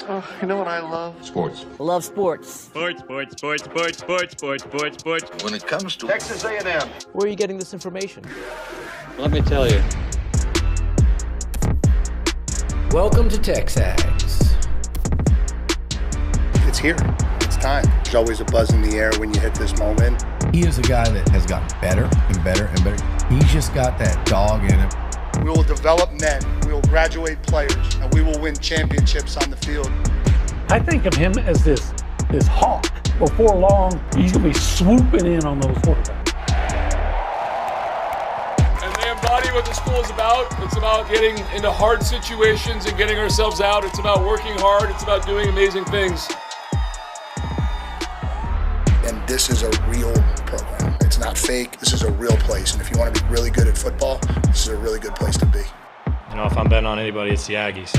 Oh, you know what I love? Sports. Love sports. Sports. When it comes to Texas A&M. Where are you getting this information? Let me tell you. Welcome to TexAgs. It's here. It's time. There's always a buzz in the air when you hit this moment. He is a guy that has gotten better and better and better. He's just got that dog in him. We will develop men. We will graduate players, and we will win championships on the field. I think of him as this hawk. Before long, he's going to be swooping in on those quarterbacks. And they embody what the school is about. It's about getting into hard situations and getting ourselves out. It's about working hard. It's about doing amazing things. And this is a real program. It's not fake. This is a real place. And if you want to be really good at football, this is a really good place to be. You know, if I'm betting on anybody, it's the Aggies.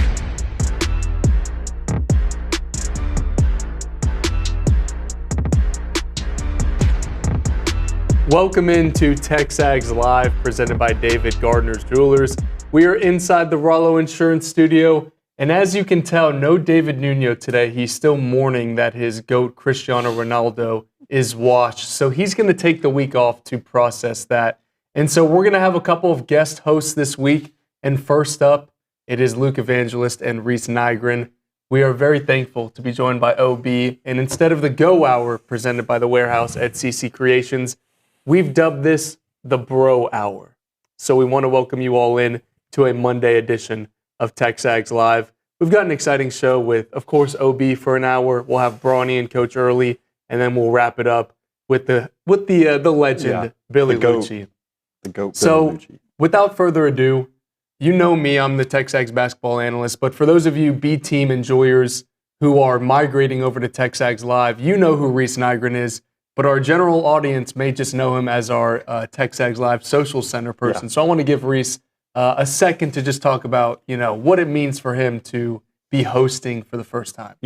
Welcome into TexAgs Live, presented by David Gardner's Jewelers. We are inside the Rollo Insurance Studio, and as you can tell, no David Nuno today. He's still mourning that his GOAT, Cristiano Ronaldo, is washed. So he's going to take the week off to process that. And so we're going to have a couple of guest hosts this week. And first up, it is Luke Evangelist and Reese Nygren. We are very thankful to be joined by OB. And instead of the Go Hour presented by The Warehouse at CC Creations, we've dubbed this the Bro Hour. So we want to welcome you all in to a Monday edition of TexAgs Live. We've got an exciting show with, of course, OB for an hour. We'll have Braunie and Coach Early, and then we'll wrap it up with the legend, Billy Liucci. The GOAT, so, Billy Liucci. Without further ado, you know me, I'm the TexAgs basketball analyst, but for those of you B-team enjoyers who are migrating over to TexAgs Live, you know who Reese Nygren is, but our general audience may just know him as our TexAgs Live social center person. Yeah. So I want to give Reese a second to just talk about, what it means for him to be hosting for the first time.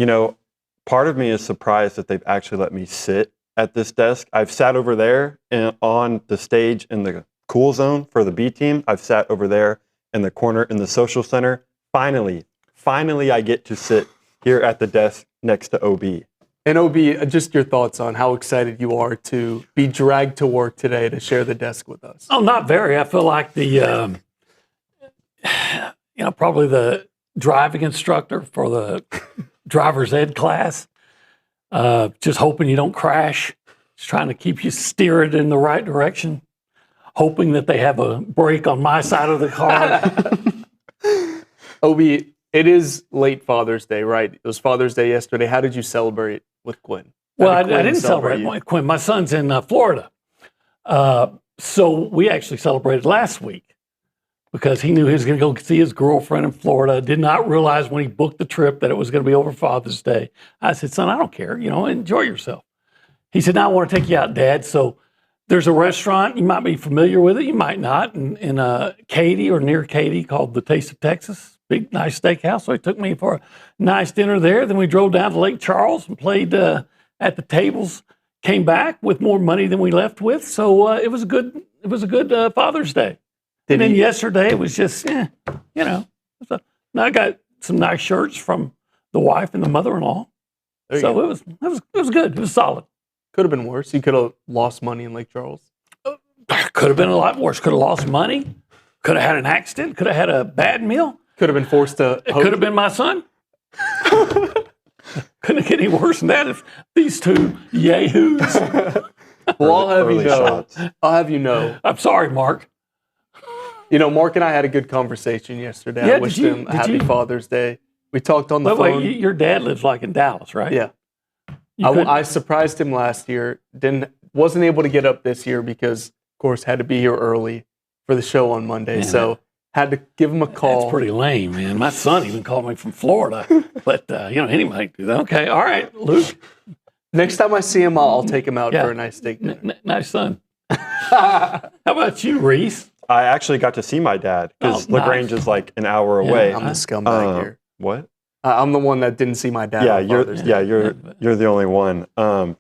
Part of me is surprised that they've actually let me sit at this desk. I've sat over there on the stage in the cool zone for the B team. I've sat over there in the corner in the social center. Finally, I get to sit here at the desk next to OB. And OB, just your thoughts on how excited you are to be dragged to work today to share the desk with us. Oh, not very. I feel like the, probably the driving instructor for the driver's ed class, just hoping you don't crash, just trying to keep you steered in the right direction, hoping that they have a brake on my side of the car. OB, it is late Father's Day, right? It was Father's Day yesterday. How did you celebrate with Quinn? Well, I didn't celebrate with Quinn. My son's in Florida. So we actually celebrated last week because he knew he was going to go see his girlfriend in Florida. Did not realize when he booked the trip that it was going to be over Father's Day. I said, son, I don't care. Enjoy yourself. He said, no, I want to take you out, Dad. So there's a restaurant. You might be familiar with it. You might not. In Katy or near Katy called the Taste of Texas. Big, nice steakhouse. So he took me for a nice dinner there. Then we drove down to Lake Charles and played at the tables. Came back with more money than we left with. So it was a good Father's Day. And then yesterday it was just, now I got some nice shirts from the wife and the mother-in-law. So it was good. It was solid. Could have been worse. You could have lost money in Lake Charles. Could have been a lot worse. Could have lost money. Could have had an accident. Could have had a bad meal. Could have been forced to. It could have been my son. Couldn't get any worse than that if these two yahoos. Well, I'll have you know. I'm sorry, Mark. Mark and I had a good conversation yesterday. Yeah, I wished him a happy Father's Day. We talked on the phone. Wait, your dad lives like in Dallas, right? Yeah. I surprised him last year. Wasn't able to get up this year because, of course, had to be here early for the show on Monday. Man, so had to give him a call. That's pretty lame, man. My son even called me from Florida. But, anyway, okay. All right, Luke. Next time I see him, I'll take him out for a nice steak dinner. Nice son. How about you, Reese? I actually got to see my dad because LaGrange is like an hour away. I'm the scumbag here. What? I'm the one that didn't see my dad. You're the only one.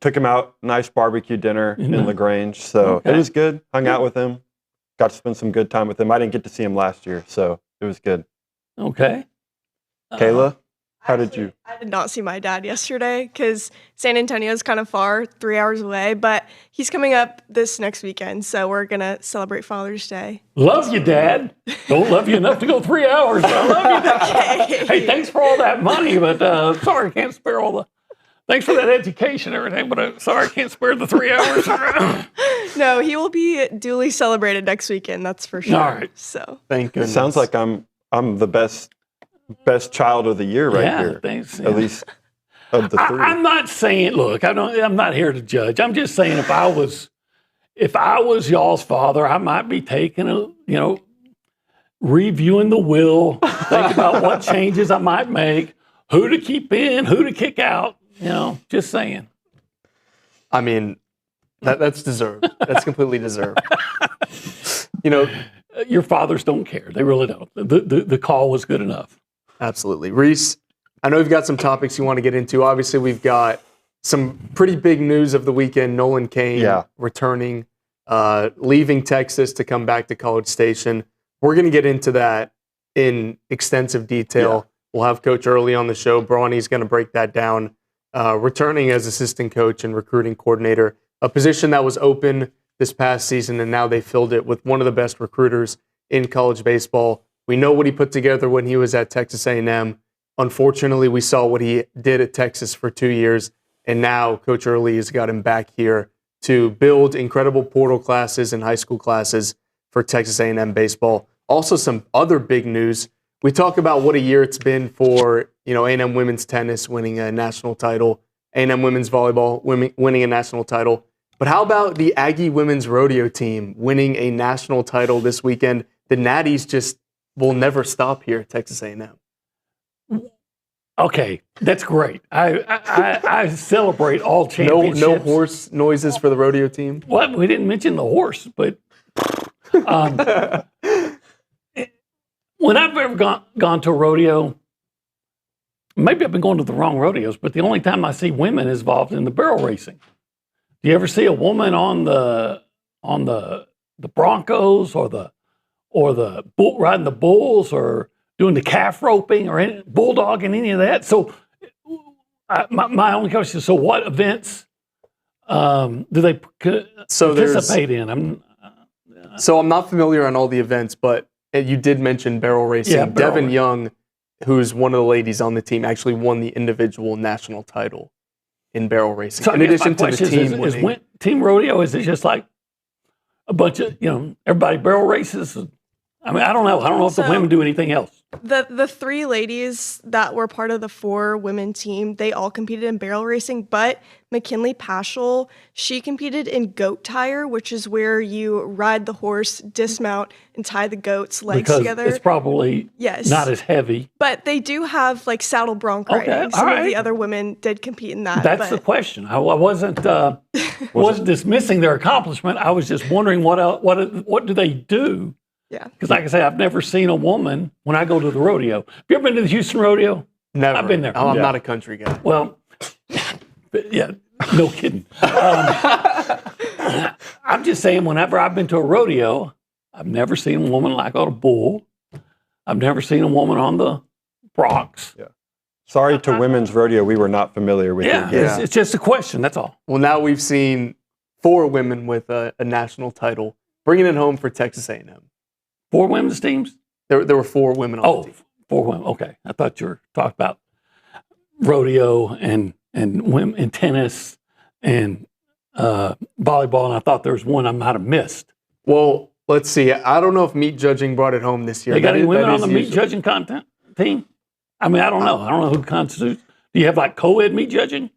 Took him out, nice barbecue dinner in LaGrange. So it was good. Hung out with him. Got to spend some good time with him. I didn't get to see him last year, so it was good. Okay. Kayla? How did you? I did not see my dad yesterday because San Antonio is kind of far, 3 hours away, but he's coming up this next weekend, so we're going to celebrate Father's Day. Love you, Dad. Don't love you enough to go 3 hours. I love you, Dad. Okay. Hey, thanks for all that money, but sorry I can't spare all the... Thanks for that education and everything, but sorry I can't spare the 3 hours. No, he will be duly celebrated next weekend, that's for sure. All right. So Thank goodness. It sounds like I'm the best child of the year here. Thanks. At least of the three. I'm not saying, look, I'm not here to judge. I'm just saying if I was y'all's father, I might be taking reviewing the will, think about what changes I might make, who to keep in, who to kick out, just saying. I mean, that's deserved. That's completely deserved. Your fathers don't care. They really don't. The call was good enough. Absolutely. Reese, I know you've got some topics you want to get into. Obviously, we've got some pretty big news of the weekend. Nolan Cain returning, leaving Texas to come back to College Station. We're going to get into that in extensive detail. We'll have Coach Earley on the show. Braunie's going to break that down. Returning as assistant coach and recruiting coordinator, a position that was open this past season, and now they filled it with one of the best recruiters in college baseball. We know what he put together when he was at Texas A&M. Unfortunately, we saw what he did at Texas for 2 years, and now Coach Earley has got him back here to build incredible portal classes and high school classes for Texas A&M baseball. Also, some other big news. We talk about what a year it's been for A&M women's tennis winning a national title, A&M women's volleyball winning a national title. But how about the Aggie women's rodeo team winning a national title this weekend? The Natties just will never stop here at Texas A&M. Okay, that's great. I celebrate all championships. No horse noises for the rodeo team? What? We didn't mention the horse, but when I've ever gone to a rodeo, maybe I've been going to the wrong rodeos, but the only time I see women is involved in the barrel racing. Do you ever see a woman on the Broncos or the bull, riding the bulls or doing the calf roping or bulldogging, any of that? So my only question is, so what events do they participate in? So I'm not familiar on all the events, but you did mention barrel racing. Yeah, Devin Young, who's one of the ladies on the team, actually won the individual national title in barrel racing. So in addition to the team winning. Is team rodeo, is it just like a bunch of, everybody barrel races? I mean, I don't know. I don't know if the women do anything else. The three ladies that were part of the 4 women team, they all competed in barrel racing, but McKinley Paschal, she competed in goat tire, which is where you ride the horse, dismount, and tie the goat's legs together. It's probably not as heavy. But they do have like saddle bronc riding. Some of the other women did compete in that. That's the question. I wasn't dismissing their accomplishment. I was just wondering what do they do? Yeah. Because like I say, I've never seen a woman when I go to the rodeo. Have you ever been to the Houston Rodeo? Never. I've been there. I'm not a country guy. Well, yeah, no kidding. I'm just saying, whenever I've been to a rodeo, I've never seen a woman like on a bull. I've never seen a woman on the broncs. Yeah. Sorry to women's rodeo, we were not familiar with it. It's just a question, that's all. Well, now we've seen 4 women with a national title, bringing it home for Texas A&M. 4 women's teams? There were 4 women on the team. 4 women. Okay. I thought you were talking about rodeo and women in tennis and volleyball, and I thought there was one I might have missed. Well, let's see. I don't know if meat judging brought it home this year. They got any women on the meat judging content team? I mean, I don't know. I don't know who constitutes. Do you have like co-ed meat judging?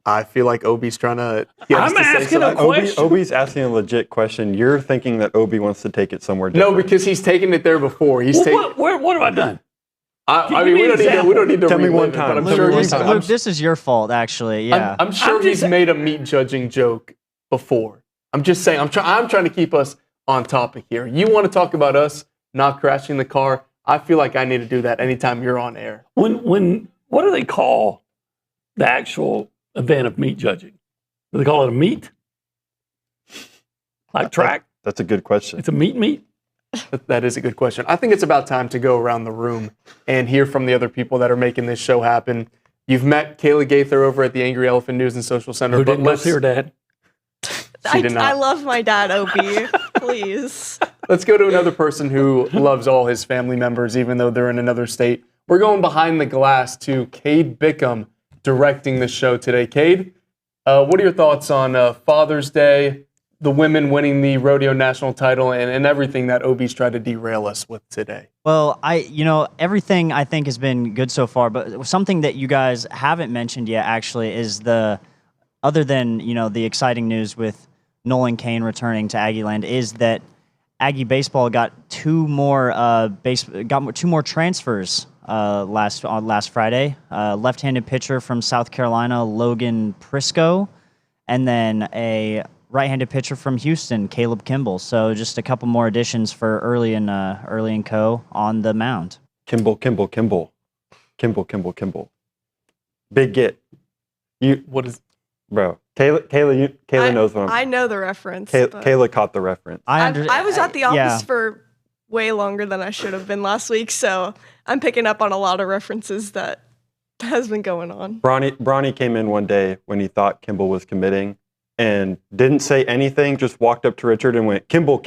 I feel like Obi's trying to get us I'm to say asking a something. question. Obi's asking a legit question. You're thinking that Obi wants to take it somewhere different. No, because he's taken it there before. What have I done? I mean, we don't need to Tell me relive one it, time. but I'm sure he's Luke, this is your fault, actually. Yeah. I'm sure he's made a meat judging joke before. I'm just saying. I'm trying to keep us on topic here. You want to talk about us not crashing the car? I feel like I need to do that anytime you're on air. What do they call the actual event of meat judging? Do they call it a meet? Like track? That's a good question. It's a meet? That is a good question. I think it's about time to go around the room and hear from the other people that are making this show happen. You've met Kayla Gaither over at the Angry Elephant News and Social Center. Who didn't go see her dad? She did not. I love my dad, Opie. Please. Let's go to another person who loves all his family members, even though they're in another state. We're going behind the glass to Cade Bickham directing the show today. Cade, what are your thoughts on Father's Day, the women winning the rodeo national title, and everything that OB's tried to derail us with today? Well, everything I think has been good so far, but something that you guys haven't mentioned yet actually is other than, the exciting news with Nolan Cain returning to Aggie land, is that Aggie baseball got two more transfers last Friday. Left-handed pitcher from South Carolina, Logan Prisco, and then a right-handed pitcher from Houston, Caleb Kimball. So just a couple more additions for Early and Co. on the mound. Kimball. Big get. What is... Bro, Kayla knows what I know the reference. Kayla caught the reference. I was at the office yeah. for way longer than I should have been last week, so I'm picking up on a lot of references that has been going on. Bronny came in one day when he thought Kimball was committing and didn't say anything, just walked up to Richard and went, Kimball,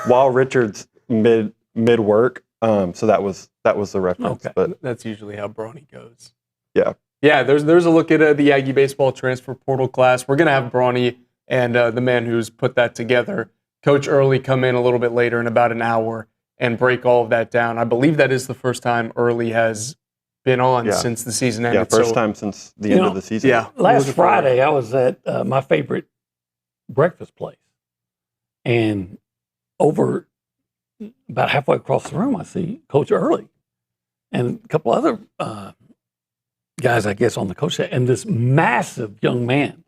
while Richard's mid work. So that was the reference. Okay. But that's usually how Bronny goes. Yeah. Yeah, there's a look at the Aggie baseball transfer portal class. We're going to have Bronny and the man who's put that together, Coach Earley, come in a little bit later in about an hour and break all of that down. I believe that is the first time Earley has been on since the season ended. Yeah, first time since the end of the season. Yeah. Last Friday, I was at my favorite breakfast place. And over about halfway across the room, I see Coach Earley and a couple other guys, I guess, on the coach set, and this massive young man.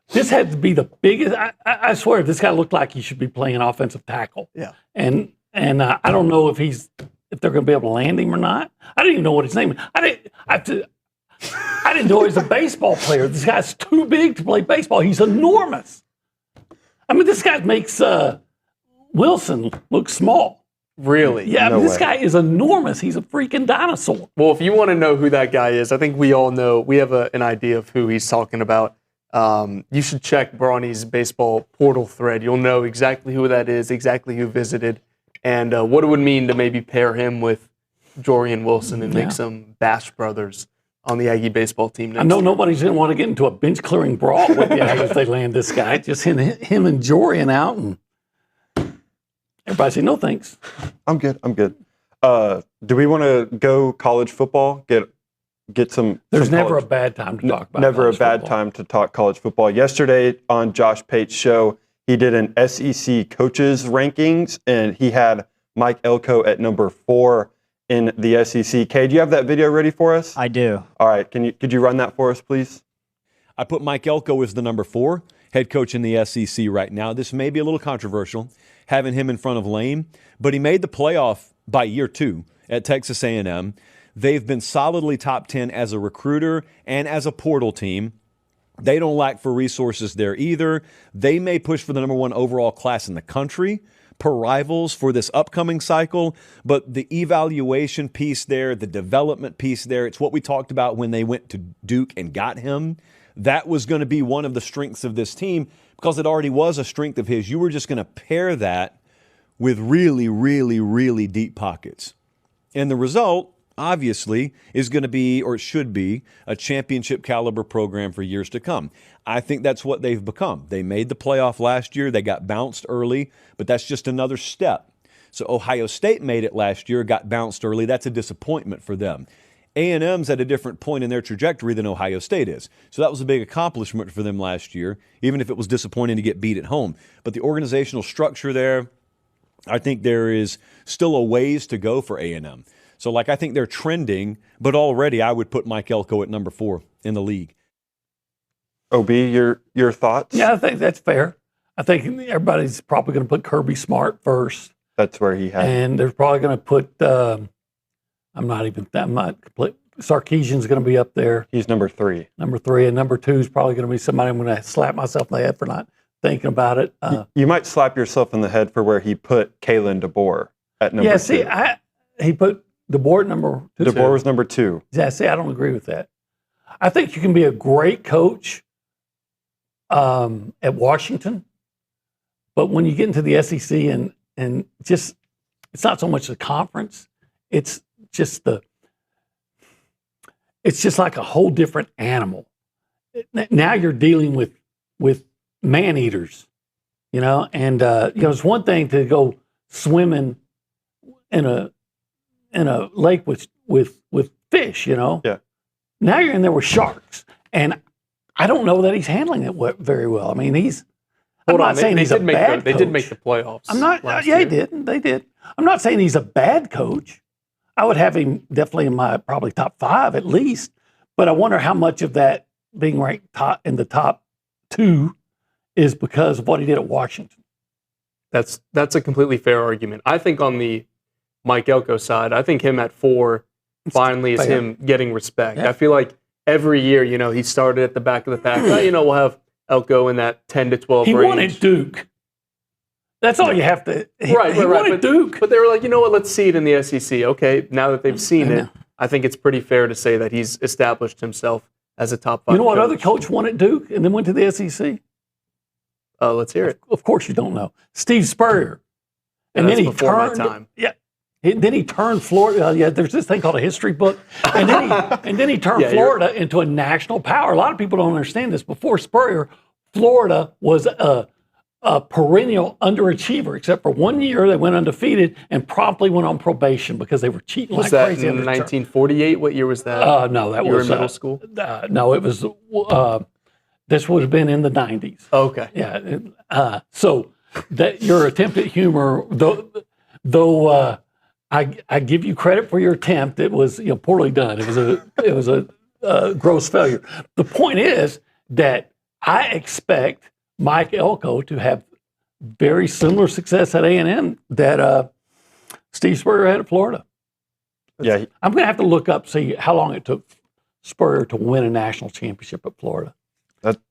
This had to be the biggest. I swear, this guy looked like he should be playing offensive tackle. Yeah. And I don't know if they're going to be able to land him or not. I didn't even know what his name was. I didn't know he was a baseball player. This guy's too big to play baseball. He's enormous. I mean, this guy makes Wilson look small. Really? Yeah, this guy is enormous. He's a freaking dinosaur. Well, if you want to know who that guy is, I think we all know. We have an idea of who he's talking about. You should check Bronny's baseball portal thread. You'll know exactly who that is, exactly who visited, and what it would mean to maybe pair him with Jorian Wilson and make some Bash brothers on the Aggie baseball team next I know year. nobody's going to want to get into a bench-clearing brawl with the Aggies if they land this guy. Just him and Jorian out, and everybody say, no thanks. I'm good. Do we want to go college football? Get some. There's never a bad time to talk about. Never a bad time to talk college football. Yesterday on Josh Pate's show, he did an SEC coaches rankings, and he had Mike Elko at number 4 in the SEC. Kay, do you have that video ready for us? I do. All right. Could you run that for us, please? I put Mike Elko as the number 4 head coach in the SEC right now. This may be a little controversial, having him in front of Lane, but he made the playoff by year 2 at Texas A&M. They've been solidly top 10 as a recruiter and as a portal team. They don't lack for resources there either. They may push for the number 1 overall class in the country per Rivals for this upcoming cycle, but the evaluation piece there, the development piece there, it's what we talked about when they went to Duke and got him. That was going to be one of the strengths of this team because it already was a strength of his. You were just going to pair that with really, really, really deep pockets. And the result, obviously, is going to be, or it should be, a championship caliber program for years to come. I think that's what they've become. They made the playoff last year. They got bounced early, but that's just another step. So Ohio State made it last year, got bounced early. That's a disappointment for them. A&M's at a different point in their trajectory than Ohio State is. So that was a big accomplishment for them last year, even if it was disappointing to get beat at home. But the organizational structure there, I think there is still a ways to go for A&M. So, I think they're trending, but already I would put Mike Elko at number 4 in the league. OB, your thoughts? Yeah, I think that's fair. I think everybody's probably going to put Kirby Smart first. That's where he had. And they're probably going to put, Sarkisian's going to be up there. He's number 3. Number 3. And number 2 is probably going to be somebody I'm going to slap myself in the head for not thinking about it. You might slap yourself in the head for where he put Kalen DeBoer at number 2. Yeah, see, he put DeBoer at number 2. DeBoer was number 2. Yeah, see, I don't agree with that. I think you can be a great coach at Washington, but when you get into the SEC and just, it's not so much the conference, it's just like a whole different animal. Now you're dealing with man eaters, and it's one thing to go swimming in a lake with fish, Yeah. Now you're in there with sharks, and I don't know that he's handling it very well. I mean, I'm not saying he's a bad coach. They did make the playoffs. I'm not. Yeah, they did. I'm not saying he's a bad coach. I would have him definitely in my probably top 5 at least. But I wonder how much of that being ranked in the top 2 is because of what he did at Washington. That's a completely fair argument. I think on the Mike Elko side, I think him at 4 finally is him getting respect. Yeah. I feel like every year, he started at the back of the pack. We'll have Elko in that 10 to 12 range. He wanted Duke. That's all you have to. He wanted Duke. But they were like, you know what? Let's see it in the SEC. Okay, now that they've seen it, I think it's pretty fair to say that he's established himself as a top 5 You know what coach. other coach won at Duke and then went to the SEC? Let's hear it. Of course you don't know. Steve Spurrier. And then he before turned. my time. Yeah. Then he turned Florida. There's this thing called a history book. And then he turned Florida into a national power. A lot of people don't understand this. Before Spurrier, Florida was a perennial underachiever, except for 1 year they went undefeated and promptly went on probation because they were cheating like that crazy. In 1948? What year was that? No, that you was were in middle school. No, it was. This would have been in the 90s. Okay. Yeah. So that your attempt at humor, though I give you credit for your attempt, it was poorly done. It was a gross failure. The point is that I expect Mike Elko to have very similar success at A&M that Steve Spurrier had at Florida. Yeah, I'm going to have to look up, see how long it took Spurrier to win a national championship at Florida.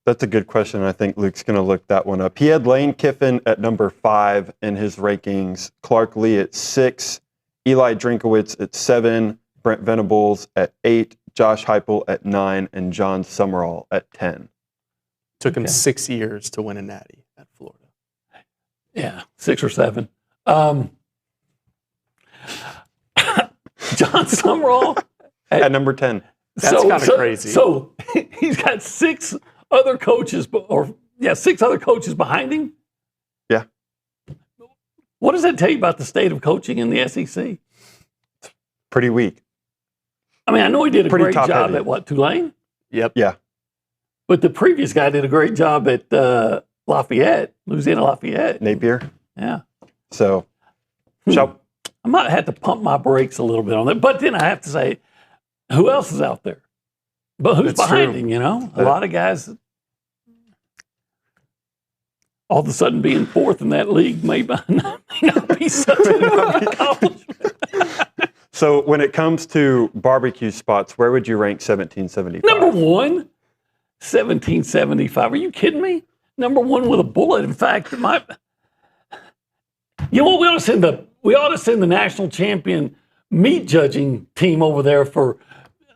That's a good question. I think Luke's going to look that one up. He had Lane Kiffin at number 5 in his rankings, Clark Lee at 6, Eli Drinkowitz at 7, Brent Venables at 8, Josh Heupel at 9, and John Summerall at 10. Took him 6 years to win a natty at Florida. Yeah, 6 or 7. John Summerall at number 10. That's kind of crazy. So he's got 6 other coaches, 6 other coaches behind him. Yeah. What does that tell you about the state of coaching in the SEC? Pretty weak. I mean, I know he did a great job top-heavy. at Tulane. Yep. Yeah. But the previous guy did a great job at Louisiana Lafayette. Napier. Yeah. So, I might have to pump my brakes a little bit on that. But then I have to say, who else is out there? But who's behind him, A lot of guys, all of a sudden being 4th in that league may not be such an accomplishment. So when it comes to barbecue spots, where would you rank 1775? Number 1, 1775. Are you kidding me? Number 1 with a bullet. In fact, we ought to send the national champion meat judging team over there for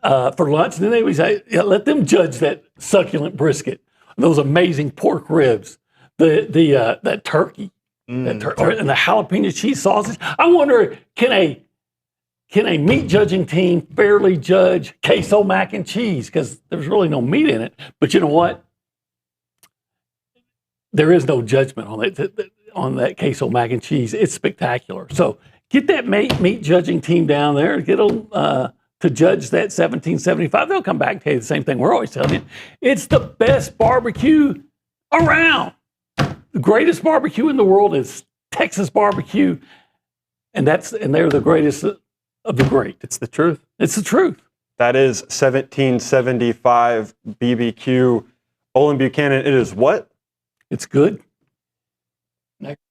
lunch, and then they would say, let them judge that succulent brisket, those amazing pork ribs, that turkey, and the jalapeno cheese sausage. I wonder, can a meat judging team fairly judge queso mac and cheese? Because there's really no meat in it. But you know what? There is no judgment on that queso mac and cheese. It's spectacular. So get that meat judging team down there. Get them to judge that 1775. They'll come back and tell you the same thing we're always telling you. It's the best barbecue around. The greatest barbecue in the world is Texas barbecue, and they're the greatest of the great. It's the truth. It's the truth. That is 1775 BBQ. Olin Buchanan, it is what? It's good. Next.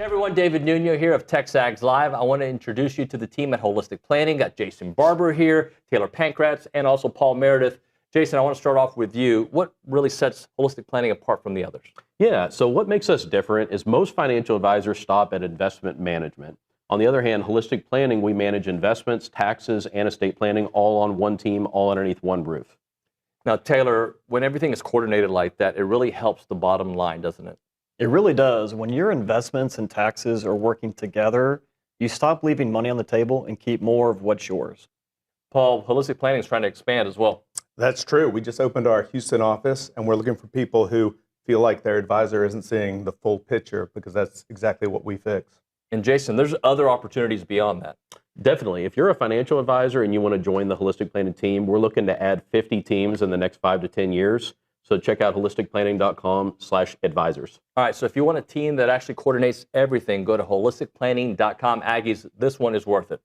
Hey everyone, David Nuno here of TexAgs Live. I want to introduce you to the team at Holistic Planning. Got Jason Barber here, Taylor Pankratz, and also Paul Meredith. Jason, I want to start off with you. What really sets Holistic Planning apart from the others? Yeah, so what makes us different is most financial advisors stop at investment management. On the other hand, Holistic Planning, we manage investments, taxes, and estate planning all on one team, all underneath one roof. Now, Taylor, when everything is coordinated like that, it really helps the bottom line, doesn't it? It really does. When your investments and taxes are working together, you stop leaving money on the table and keep more of what's yours. Paul, Holistic Planning is trying to expand as well. That's true. We just opened our Houston office, and we're looking for people who feel like their advisor isn't seeing the full picture, because that's exactly what we fix. And Jason, there's other opportunities beyond that. Definitely. If you're a financial advisor and you want to join the Holistic Planning team, we're looking to add 50 teams in the next 5 to 10 years. So check out holisticplanning.com/advisors. All right, so if you want a team that actually coordinates everything, go to holisticplanning.com. Aggies, this one is worth it.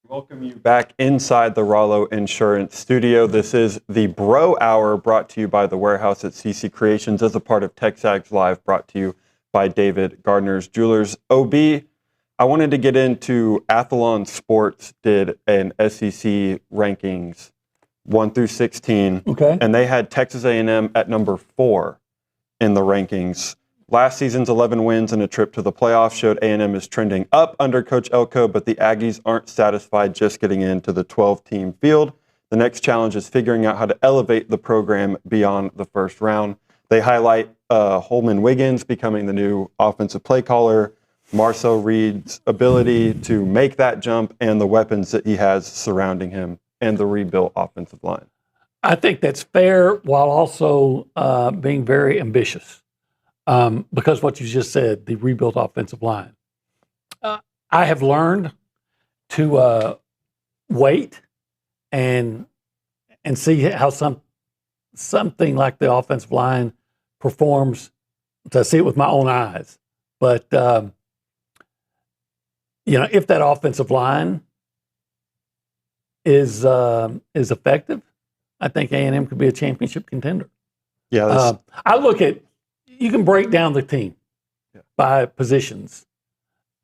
Welcome you back inside the Rollo Insurance Studio. This is the Bro Hour, brought to you by the Warehouse at CC Creations as a part of TexAgs Live, brought to you by David Gardner's Jewelers. OB, I wanted to get into Athlon Sports did an SEC rankings 1 through 16. Okay. And they had Texas A&M at number 4 in the rankings. Last season's 11 wins and a trip to the playoffs showed A&M is trending up under Coach Elko, but the Aggies aren't satisfied just getting into the 12-team field. The next challenge is figuring out how to elevate the program beyond the first round. They highlight Holman Wiggins becoming the new offensive play caller, Marcel Reed's ability to make that jump, and the weapons that he has surrounding him, and the rebuilt offensive line. I think that's fair while also being very ambitious because what you just said, the rebuilt offensive line. I have learned to wait and see how something like the offensive line performs, to see it with my own eyes. But if that offensive line is effective, I think A&M could be a championship contender. Yeah, I look at, you can break down the team by positions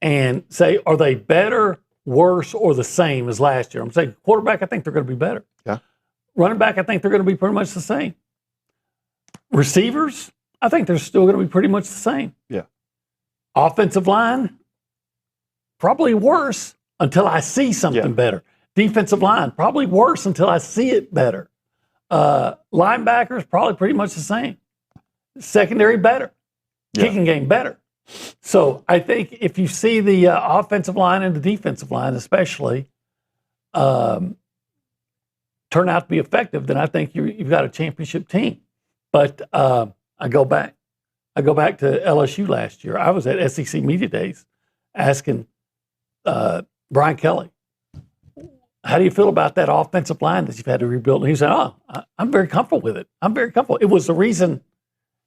and say, are they better, worse, or the same as last year? I'm saying quarterback, I think they're going to be better. Yeah. Running back, I think they're going to be pretty much the same. Receivers, I think they're still going to be pretty much the same. Yeah. Offensive line, probably worse until I see something better. Defensive line, probably worse until I see it better. Linebackers, probably pretty much the same. Secondary, better. Kicking game, better. So I think if you see the offensive line and the defensive line especially turn out to be effective, then I think you've got a championship team. But I go back to LSU last year. I was at SEC Media Days asking Brian Kelly, how do you feel about that offensive line that you've had to rebuild? And he said, I'm very comfortable with it. I'm very comfortable. It was the reason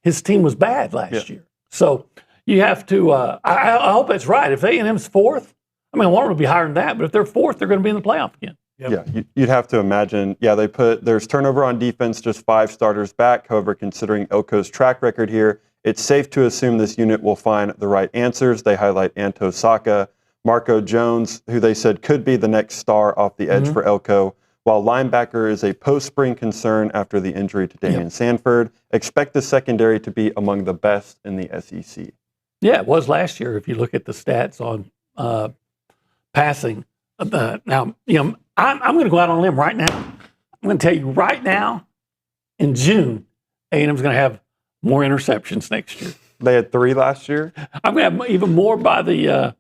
his team was bad last year. So you have to, I hope that's right. If A&M's fourth, I mean, I want them to be higher than that, but if they're fourth, they're going to be in the playoff again. Yeah, you'd have to imagine. Yeah, there's turnover on defense, just 5 starters back. However, considering Elko's track record here, it's safe to assume this unit will find the right answers. They highlight Anto Saka, Marco Jones, who they said could be the next star off the edge for Elko, while linebacker is a post-spring concern after the injury to Damian Sanford. Expect the secondary to be among the best in the SEC. Yeah, it was last year if you look at the stats on passing. Now, I'm going to go out on a limb right now. I'm going to tell you right now, in June, A&M's going to have more interceptions next year. They had 3 last year? I'm going to have even more by the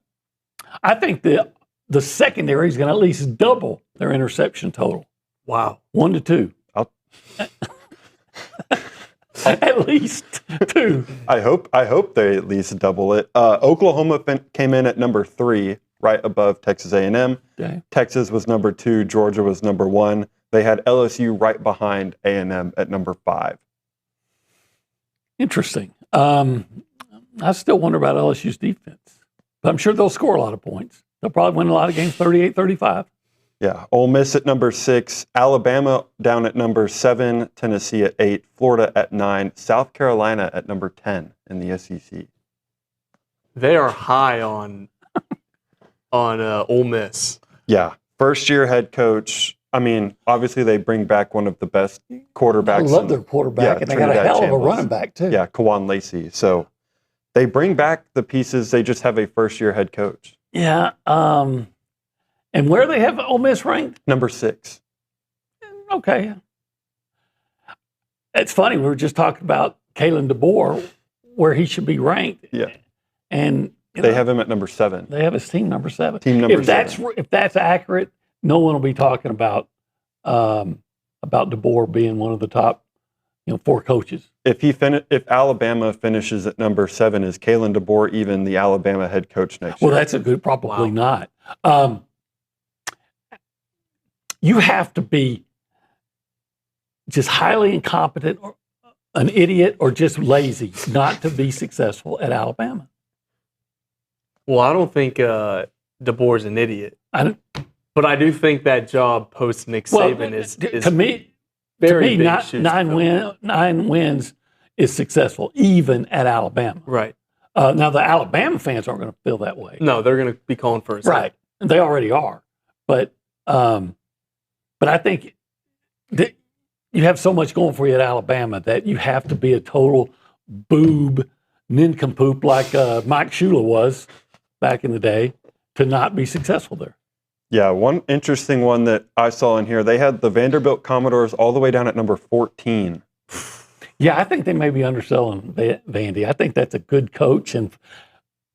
I think the secondary is going to at least double their interception total. Wow. 1 to 2. At least 2. I hope they at least double it. Oklahoma came in at number 3, right above Texas A&M. Okay. Texas was number 2. Georgia was number 1. They had LSU right behind A&M at number 5. Interesting. I still wonder about LSU's defense. But I'm sure they'll score a lot of points. They'll probably win a lot of games, 38-35. Yeah. Ole Miss at number 6. Alabama down at number 7. Tennessee at 8. Florida at 9. South Carolina at number 10 in the SEC. They are high on Ole Miss. Yeah. First-year head coach. I mean, obviously they bring back one of the best quarterbacks. I love their quarterback, and they got a hell of a running back, too. Yeah, Kawan Lacey. So they bring back the pieces. They just have a first-year head coach. Yeah. And where they have Ole Miss ranked? Number 6. Okay. It's funny. We were just talking about Kalen DeBoer, where he should be ranked. Yeah. And they have him at number 7. They have his team number 7. Team number 7. If that's accurate, no one will be talking about DeBoer being one of the top, 4 coaches. If Alabama finishes at number 7, is Kalen DeBoer even the Alabama head coach next year? Well, that's a good. Probably not. You have to be just highly incompetent, or an idiot, or just lazy not to be successful at Alabama. Well, I don't think DeBoer's an idiot. But I do think that job post Nick Saban is to me. Very big 9 wins is successful, even at Alabama. Right. Now, the Alabama fans aren't going to feel that way. No, they're going to be calling for his right. They already are. But I think that you have so much going for you at Alabama that you have to be a total boob, nincompoop like Mike Shula was back in the day to not be successful there. Yeah, one interesting one that I saw in here, they had the Vanderbilt Commodores all the way down at number 14. Yeah, I think they may be underselling Vandy. I think that's a good coach, and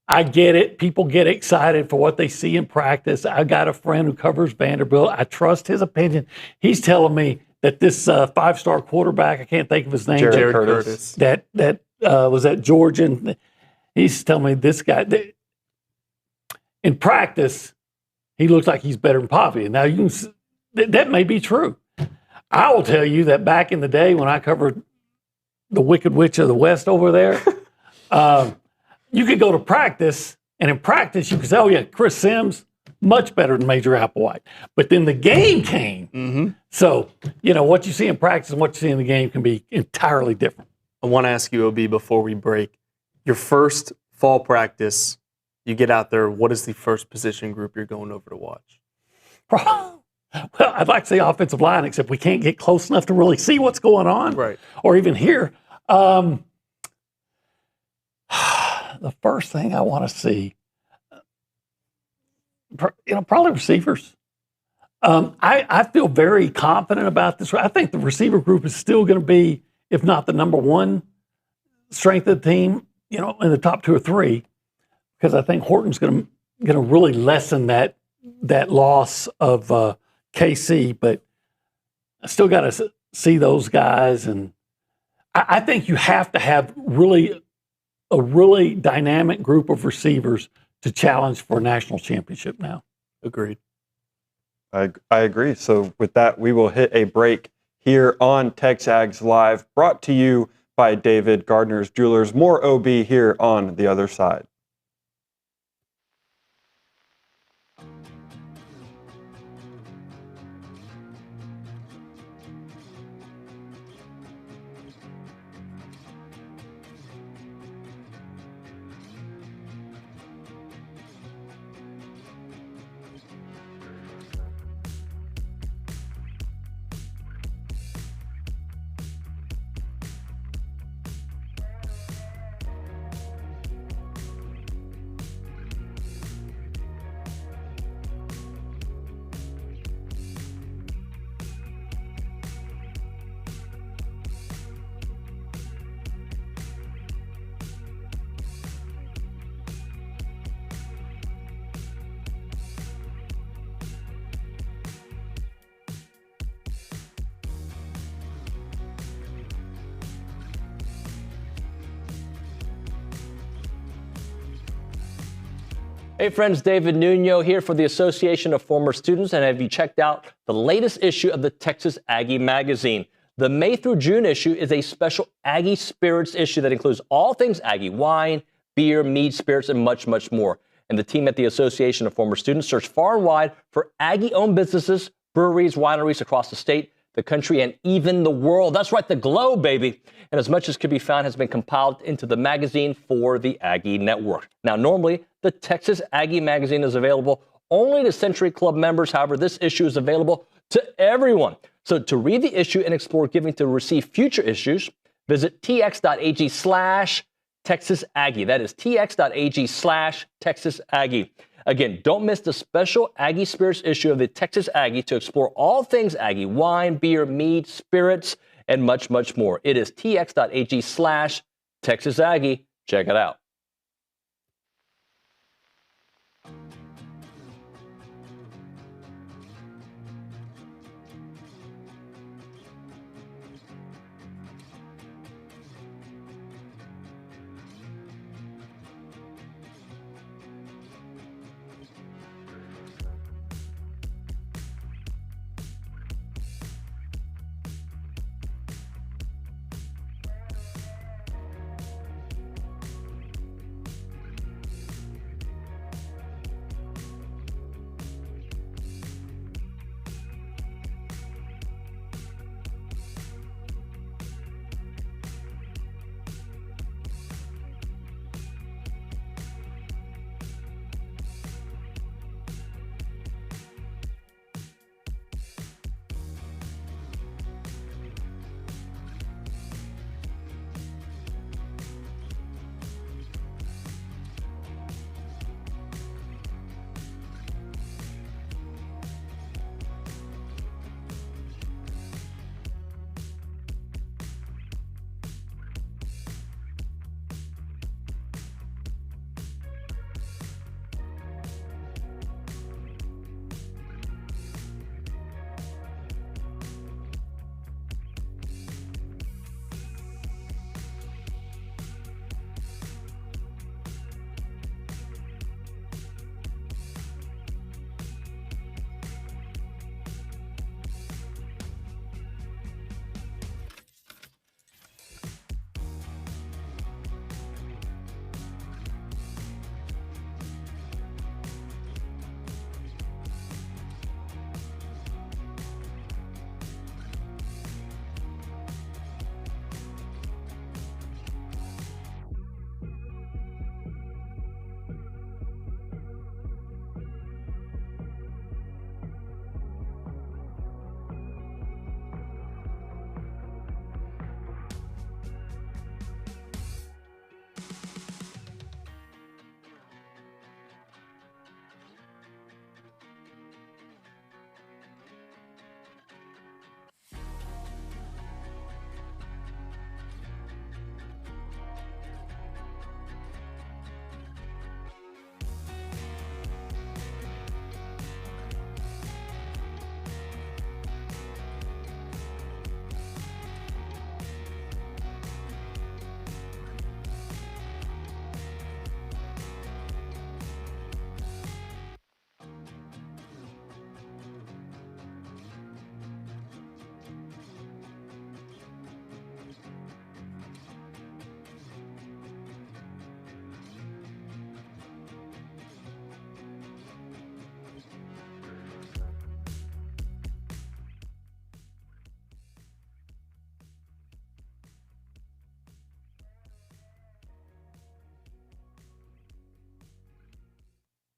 I get it. People get excited for what they see in practice. I got a friend who covers Vanderbilt. I trust his opinion. He's telling me that this five-star quarterback, I can't think of his name, Jared Curtis. that was at Georgia. He's telling me this guy, in practice, he looks like he's better than Poppy. Now, that may be true. I will tell you that back in the day when I covered the Wicked Witch of the West over there, you could go to practice, and in practice, you could say, oh, yeah, Chris Sims, much better than Major Applewhite. But then the game came. Mm-hmm. So, what you see in practice and what you see in the game can be entirely different. I want to ask you, OB, before we break, your first fall practice, you get out there, what is the first position group you're going over to watch? Well, I'd like to say offensive line, except we can't get close enough to really see what's going on, right? Or even hear. The first thing I want to see, probably receivers. I feel very confident about this. I think the receiver group is still going to be, if not the number one strength of the team, in the top 2 or 3, because I think Horton's going to really lessen that loss of KC. But I still got to see those guys, and I think you have to have a really dynamic group of receivers to challenge for a national championship now. Agreed. I agree. So with that, we will hit a break here on TexAgs Live, brought to you by David Gardner's Jewelers. More OB here on the other side. Hey friends, David Nuno here for the Association of Former Students, and have you checked out the latest issue of the Texas Aggie magazine? The May through June issue is a special Aggie Spirits issue that includes all things Aggie: wine, beer, mead, spirits, and much, much more. And the team at the Association of Former Students searched far and wide for Aggie-owned businesses, breweries, wineries across the state, the country, and even the world. That's right, the globe, baby. And as much as could be found has been compiled into the magazine for the Aggie Network. Now, normally, the Texas Aggie magazine is available only to Century Club members. However, this issue is available to everyone. So to read the issue and explore giving to receive future issues, visit tx.ag/TexasAggie. That is tx.ag/TexasAggie. Again, don't miss the special Aggie Spirits issue of the Texas Aggie to explore all things Aggie: wine, beer, mead, spirits, and much, much more. It is tx.ag/TexasAggie. Check it out.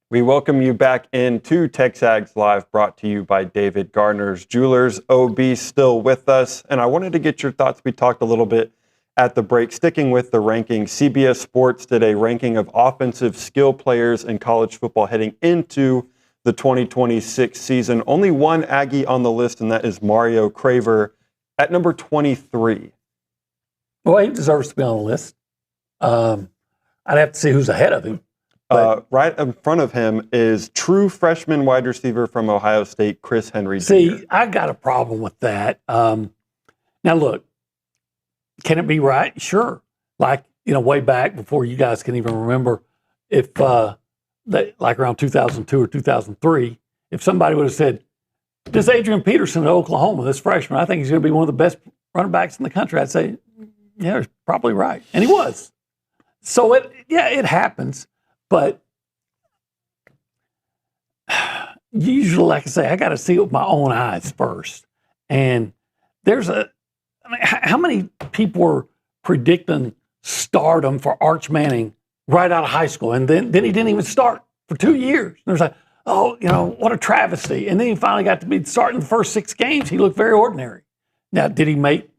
We welcome you back into TexAgs Live, brought to you by David Gardner's Jewelers. OB still with us, and I wanted to get your thoughts. We talked a little bit at the break. Sticking with the ranking, CBS Sports did a ranking of offensive skill players in college football heading into the 2026 season. Only one Aggie on the list, and that is Mario Craver at number 23. Well, he deserves to be on the list. I'd have to see who's ahead of him. Right in front of him is true freshman wide receiver from Ohio State, Chris Henry Jr. See, I got a problem with that. Now, look, can it be right? Sure. Like, way back before you guys can even remember, if like around 2002 or 2003, if somebody would have said, this Adrian Peterson at Oklahoma, this freshman, I think he's going to be one of the best running backs in the country, I'd say, yeah, he's probably right. And he was. So, it happens. But usually, like I say, I got to see it with my own eyes first. And how many people were predicting stardom for Arch Manning right out of high school? And then he didn't even start for 2 years. There's like, what a travesty. And then he finally got to be starting the first 6 games. He looked very ordinary. Now, did he make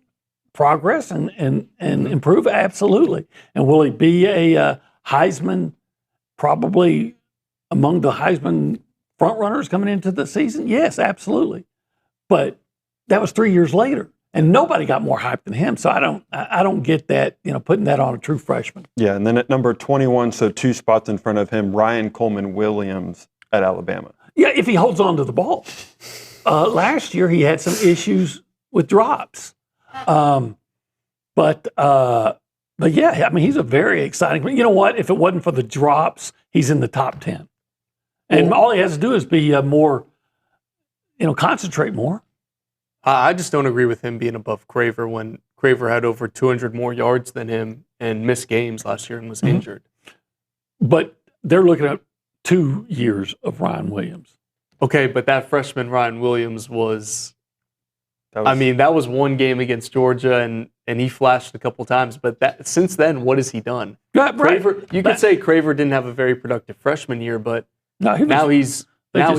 progress and improve? Absolutely. And will he be a Heisman? Probably among the Heisman front runners coming into the season? Yes, absolutely. But that was 3 years later, and nobody got more hype than him. So I don't get that, putting that on a true freshman. Yeah, and then at number 21, so 2 spots in front of him, Ryan Coleman Williams at Alabama. Yeah, if he holds on to the ball. Last year he had some issues with drops. But yeah, I mean, he's a very exciting. You know what? If it wasn't for the drops, he's in the top 10. And all he has to do is be more, concentrate more. I just don't agree with him being above Craver when Craver had over 200 more yards than him and missed games last year and was injured. But they're looking at 2 years of Ryan Williams. Okay, but that freshman Ryan Williams was that was one game against Georgia, and he flashed a couple times. But since then, what has he done? Right. Craver, you could say Craver didn't have a very productive freshman year, but now he was all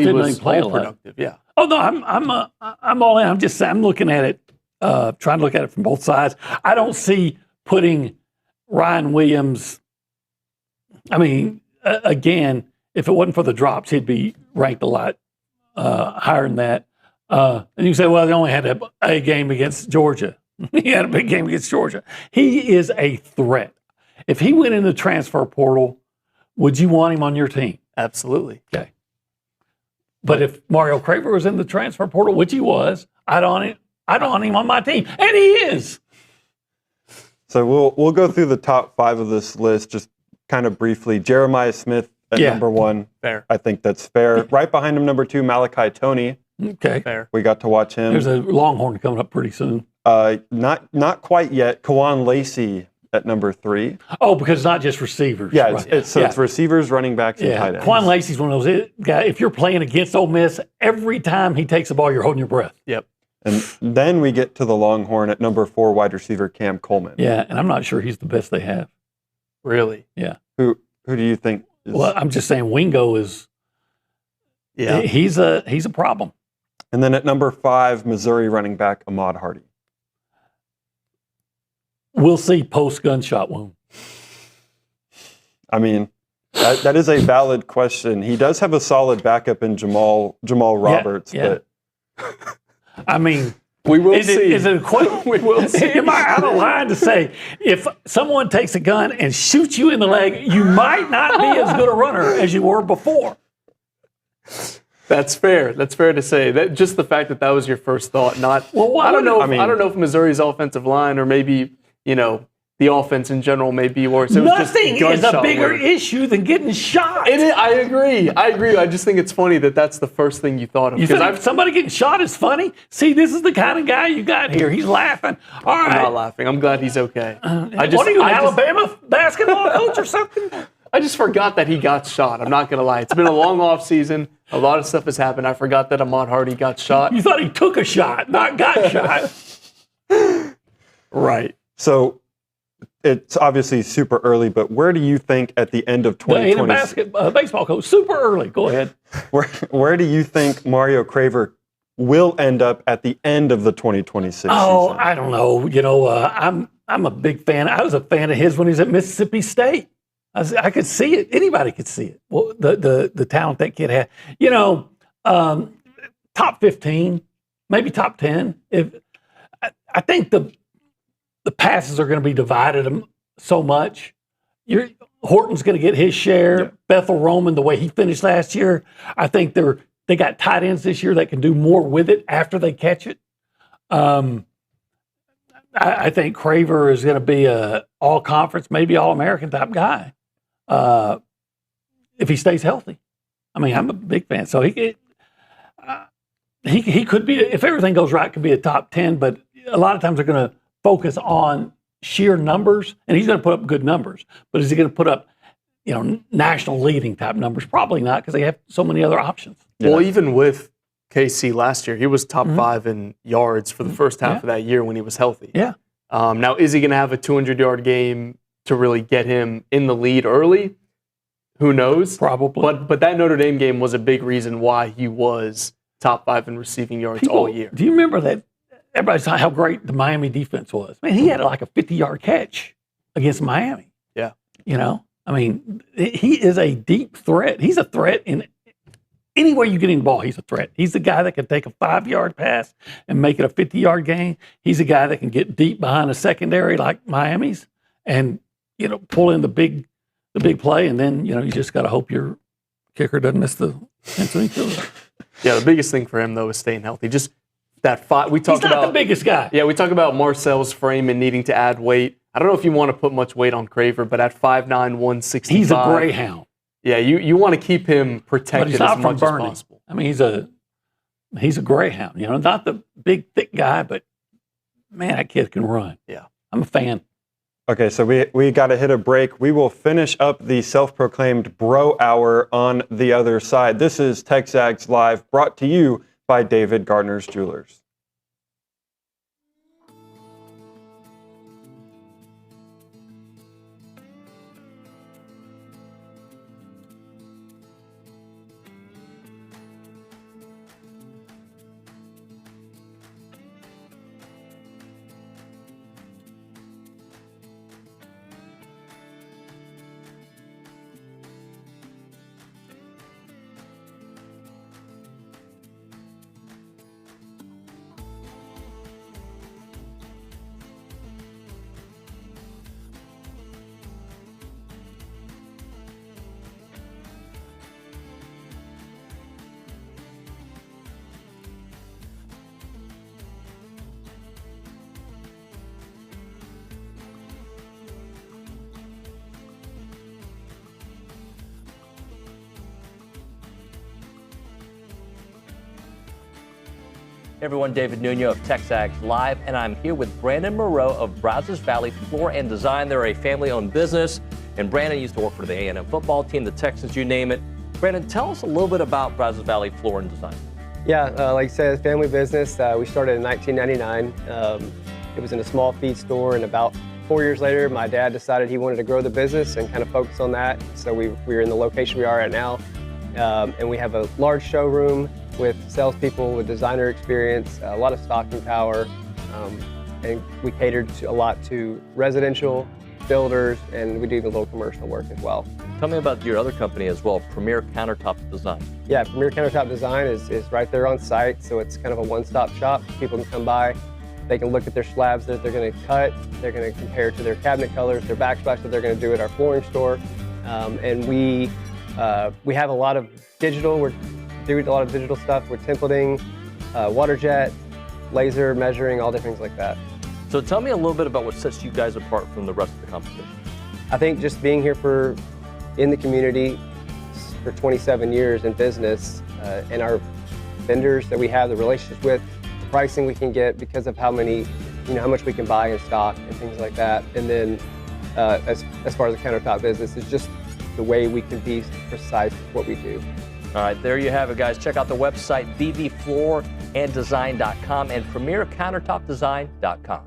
productive. Yeah. Oh no, I'm all in. I'm just saying, I'm looking at it, trying to look at it from both sides. I don't see putting Ryan Williams. I mean, again, if it wasn't for the drops, he'd be ranked a lot higher than that. And you say, well, they only had a game against Georgia. He had a big game against Georgia. He is a threat. If he went in the transfer portal, would you want him on your team? Absolutely. Okay. But if Mario Craver was in the transfer portal, which he was, I'd want him on my team. And he is. So we'll go through the top 5 of this list just kind of briefly. Jeremiah Smith at number 1. Fair. I think that's fair. Right behind him, number 2, Malachi Toney. Okay. Fair. We got to watch him. There's a Longhorn coming up pretty soon. Not quite yet. Kawan Lacey at number 3. Oh, because it's not just receivers. Yeah, right. it's receivers, running backs, and tight ends. Kawan Lacey's one of those guys. If you're playing against Ole Miss, every time he takes the ball, you're holding your breath. Yep. And then we get to the Longhorn at number 4, wide receiver Cam Coleman. Yeah, and I'm not sure he's the best they have. Really? Yeah. Who do you think? Well, I'm just saying Wingo is. Yeah. He's a problem. And then at number 5, Missouri running back Ahmad Hardy. We'll see post-gunshot wound. I mean, that is a valid question. He does have a solid backup in Jamal Roberts. Yeah. But I mean, we will see. Is it a question? We will see. Am I out of line to say if someone takes a gun and shoots you in the leg, you might not be as good a runner as you were before? That's fair. That's fair to say. That just the fact that was your first thought. Not. Well, I don't know. I don't know if Missouri's offensive line or maybe the offense in general may be worse. Nothing is a bigger issue than getting shot. I agree. I just think it's funny that's the first thing you thought of. You think somebody getting shot is funny? See, this is the kind of guy you got here. He's laughing. All right. I'm not laughing. I'm glad he's okay. What are you, Alabama basketball coach or something? I just forgot that he got shot. I'm not going to lie. It's been a long off season. A lot of stuff has happened. I forgot that Ahmad Hardy got shot. You thought he took a shot, not got shot. Right. So it's obviously super early, but where do you think at the end of The A&M 2020, baseball coach, super early. Go ahead. where do you think Mario Craver will end up at the end of the 2026 Oh, season? I don't know. You know, I'm a big fan. I was a fan of his when he was at Mississippi State. I could see it. Anybody could see it. Well, the talent that kid had. You know, top 15, maybe top 10. I think the passes are going to be divided so much. Horton's going to get his share. Yep. Bethel Roman, the way he finished last year, I think they got tight ends this year that can do more with it after they catch it. I think Craver is going to be a all-conference, maybe all-American type guy if he stays healthy. I mean, I'm a big fan. So he could be, if everything goes right, could be a top 10, but a lot of times they're going to focus on sheer numbers, and he's going to put up good numbers. But is he going to put up, national leading type numbers? Probably not, because they have so many other options. Yeah. Well, even with KC last year, he was top 5 in yards for the first half of that year when he was healthy. Yeah. Now, is he going to have a 200-yard game to really get him in the lead early? Who knows? Probably. But that Notre Dame game was a big reason why he was top 5 in receiving yards all year. Do you remember that? Everybody's talking how great the Miami defense was. Man, he had like a 50-yard catch against Miami. Yeah. I mean, he is a deep threat. He's a threat in any way you get in the ball. He's a threat. He's the guy that can take a 5-yard pass and make it a 50-yard gain. He's a guy that can get deep behind a secondary like Miami's and, pull in the big play. And then, you just got to hope your kicker doesn't miss the instant killer. Yeah, the biggest thing for him, though, is staying healthy. Just that fight. He's not the biggest guy. Yeah, we talk about Marcel's frame and needing to add weight. I don't know if you want to put much weight on Craver, but at 5'9", 165. He's a greyhound. Yeah, you want to keep him protected as much as possible. I mean, he's a greyhound. Not the big, thick guy, but, man, that kid can run. Yeah. I'm a fan. Okay, so we got to hit a break. We will finish up the self-proclaimed Bro Hour on the other side. This is TexAgs Live, brought to you by David Gardner's Jewelers. Everyone, David Nuno of TexAgs Live, and I'm here with Brandon Moreau of Brazos Valley Floor and Design. They're a family-owned business, and Brandon used to work for the A&M football team, the Texans, you name it. Brandon, tell us a little bit about Brazos Valley Floor and Design. Yeah, like you said, family business. We started in 1999. It was in a small feed store, and about 4 years later, my dad decided he wanted to grow the business and kind of focus on that. So we're in the location we are at now, and we have a large showroom with salespeople with designer experience, a lot of stocking power, and we catered a lot to residential builders, and we do the little commercial work as well. Tell me about your other company as well, Premier Countertop Design. Yeah, Premier Countertop Design is right there on site, so it's kind of a one-stop shop. People can come by, they can look at their slabs that they're going to cut, they're going to compare to their cabinet colors, their backsplash that they're going to do at our flooring store, and we have a lot of digital. We're doing a lot of digital stuff. We're templating, water jet, laser measuring, all different things like that. So tell me a little bit about what sets you guys apart from the rest of the competition. I think just being here in the community for 27 years in business, and our vendors that we have the relationships with, the pricing we can get because of how much we can buy in stock and things like that. And then as far as the countertop business, it's just the way we can be precise with what we do. All right, there you have it, guys. Check out the website, bvflooranddesign.com and premiercountertopdesign.com.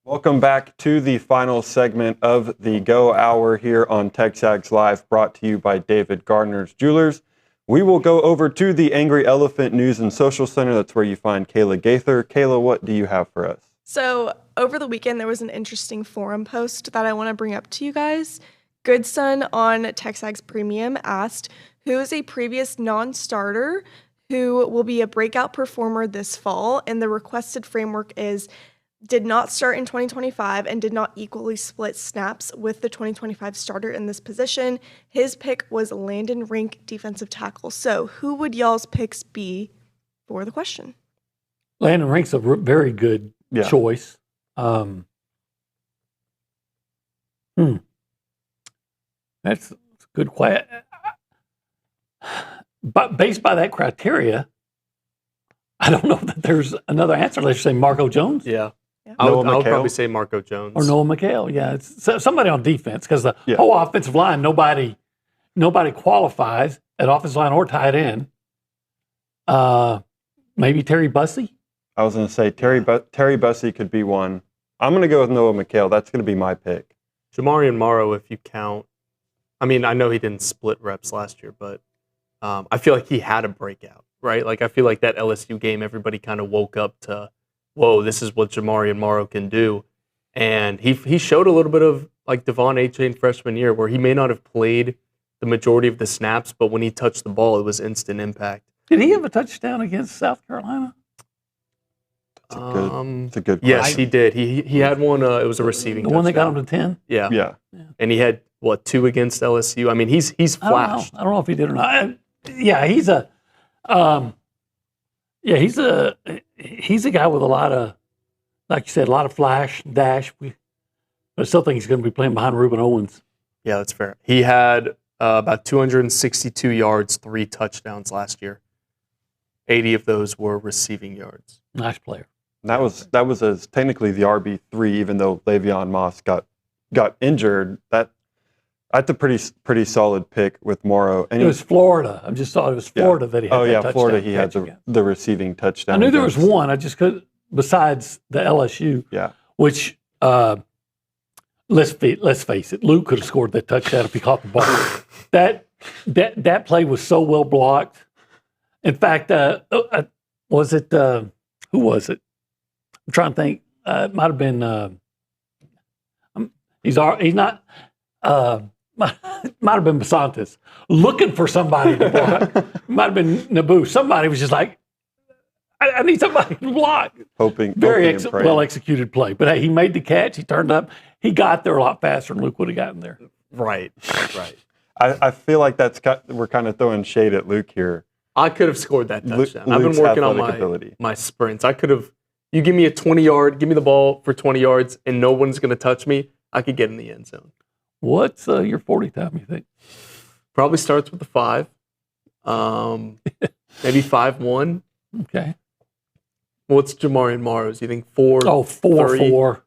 Welcome back to the final segment of the Go Hour here on TexAgs Live, brought to you by David Gardner's Jewelers. We will go over to the Angry Elephant News and Social Center. That's where you find Kayla Gaither. Kayla, what do you have for us? So over the weekend, there was an interesting forum post that I want to bring up to you guys. Goodson on TexAgs Premium asked, who is a previous non-starter who will be a breakout performer this fall? And the requested framework is did not start in 2025 and did not equally split snaps with the 2025 starter in this position. His pick was Landon Rink, defensive tackle. So who would y'all's picks be for the question? Landon Rink's a very good choice. That's a good question. But based by that criteria, I don't know that there's another answer. Let's say Marco Jones. Yeah. I would probably say Marco Jones. Or Noah McHale. Yeah. It's somebody on defense because the whole offensive line, nobody qualifies at offensive line or tight end. Maybe Terry Bussey. I was going to say Terry Bussey could be one. I'm going to go with Noah McHale. That's going to be my pick. Jamarian Morrow, if you count. I mean, I know he didn't split reps last year, but I feel like he had a breakout, right? Like, I feel like that LSU game, everybody kind of woke up to, whoa, this is what Jamarian Morrow can do. And he showed a little bit of, like, Devon Achane freshman year, where he may not have played the majority of the snaps, but when he touched the ball, it was instant impact. Did he have a touchdown against South Carolina? It's a good question. Yes, he did. He had one. It was a receiving touchdown. The one that got him to 10? Yeah. And he had, 2 against LSU? I mean, he's flashed. I don't know if he did or not. He's a guy with a lot of, like you said, a lot of flash, dash. But I still think he's going to be playing behind Reuben Owens. Yeah, that's fair. He had about 262 yards, 3 touchdowns last year. 80 of those were receiving yards. Nice player. That was technically the RB3, even though Le'Veon Moss got injured. That's a pretty solid pick with Morrow. And it was Florida. I just thought it was Florida that he had. That Florida. He had the receiving touchdown. I knew there was one. I just couldn't. Besides the LSU. Yeah. Which let's face it, Luke could have scored that touchdown if he caught the ball. that play was so well blocked. In fact, was it who was it? I'm trying to think. It might have been. He's not. Might have been Basantis looking for somebody to block. Might have been Naboo. Somebody was just like, I need somebody to block. Hoping well executed play. But hey, he made the catch. He turned up. He got there a lot faster than Luke would have gotten there. Right. I feel like we're kind of throwing shade at Luke here. I could have scored that touchdown. I've been working on my sprints. I could have. You give me a 20-yard, give me the ball for 20 yards, and no one's going to touch me. I could get in the end zone. What's your 40 time, you think? Probably starts with a 5. Maybe 5-1. Okay. What's Jamarian Morrow's? You think 4? Oh, 4-4.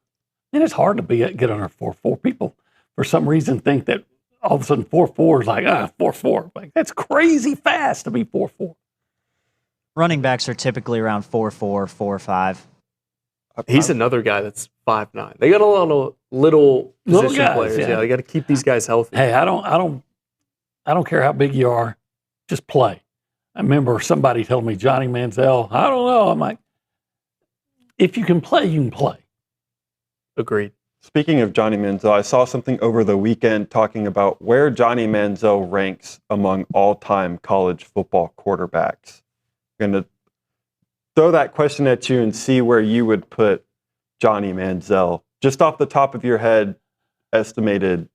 And it's hard to get under 4-4. People, for some reason, think that all of a sudden 4-4 is like, 4-4. Like, that's crazy fast to be 4-4. Running backs are typically around 4-4, 4-5. He's another guy that's 5'9". They got a lot of little position guys, players. Yeah, they got to keep these guys healthy. Hey, I don't care how big you are, just play. I remember somebody telling me Johnny Manziel. I don't know. I'm like, if you can play, you can play. Agreed. Speaking of Johnny Manziel, I saw something over the weekend talking about where Johnny Manziel ranks among all-time college football quarterbacks. I'm going to throw that question at you and see where you would put Johnny Manziel. Just off the top of your head, estimated.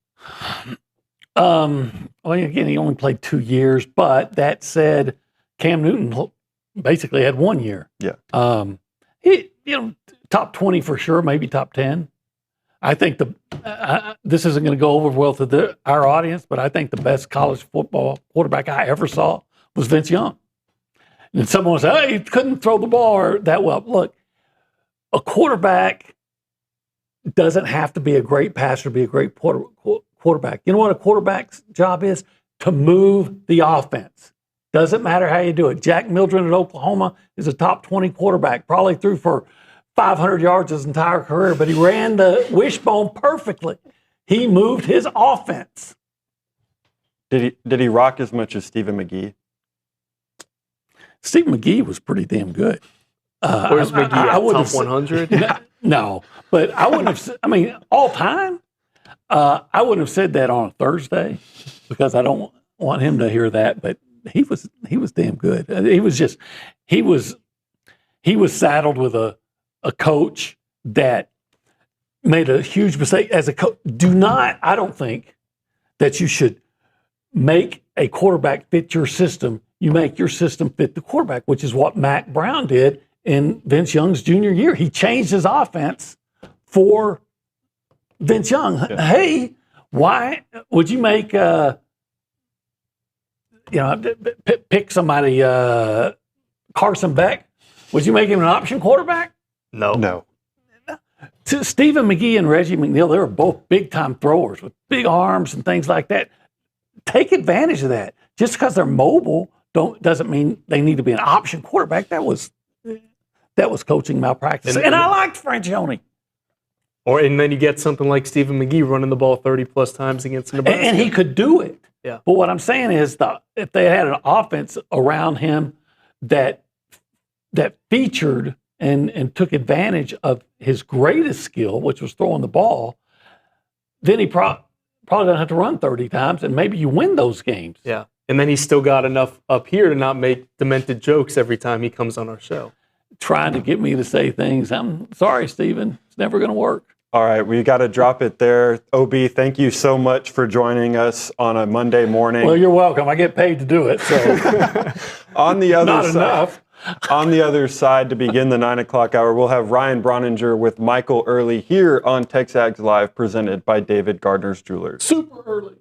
Well, again, he only played 2 years, but that said, Cam Newton basically had 1 year. Yeah. He, top 20 for sure, maybe top 10. I think this isn't going to go over well to our audience, but I think the best college football quarterback I ever saw was Vince Young. And someone will say, hey, he couldn't throw the ball that well. Look, a quarterback doesn't have to be a great passer to be a great quarterback. You know what a quarterback's job is? To move the offense. Doesn't matter how you do it. Jack Mildren at Oklahoma is a top 20 quarterback, probably threw for 500 yards his entire career, but he ran the wishbone perfectly. He moved his offense. Did he rock as much as Stephen McGee? Steve McGee was pretty damn good. Where's McGee at top 100? No, but I wouldn't have. I mean, all time, I wouldn't have said that on a Thursday because I don't want him to hear that. But he was damn good. He was saddled with a coach that made a huge mistake as a coach. I don't think that you should make a quarterback fit your system. You make your system fit the quarterback, which is what Mac Brown did in Vince Young's junior year. He changed his offense for Vince Young. Yeah. Hey, why would you make, pick somebody, Carson Beck? Would you make him an option quarterback? No. Stephen McGee and Reggie McNeil, they were both big-time throwers with big arms and things like that. Take advantage of that. Just because they're mobile doesn't mean they need to be an option quarterback. That was coaching malpractice. And I liked Franchione. And then you get something like Stephen McGee running the ball 30-plus times against Nebraska. And he could do it. Yeah. But what I'm saying is if they had an offense around him that featured and took advantage of his greatest skill, which was throwing the ball, then he probably doesn't have to run 30 times, and maybe you win those games. Yeah. And then he's still got enough up here to not make demented jokes every time he comes on our show. Trying to get me to say things. I'm sorry, Stephen. It's never going to work. All right, we got to drop it there. OB, thank you so much for joining us on a Monday morning. Well, you're welcome. I get paid to do it. So on the other not side, enough. On the other side, to begin the 9 o'clock hour, we'll have Ryan Brauninger with Michael Earley here on TexAgs Live, presented by David Gardner's Jewelers. Super early.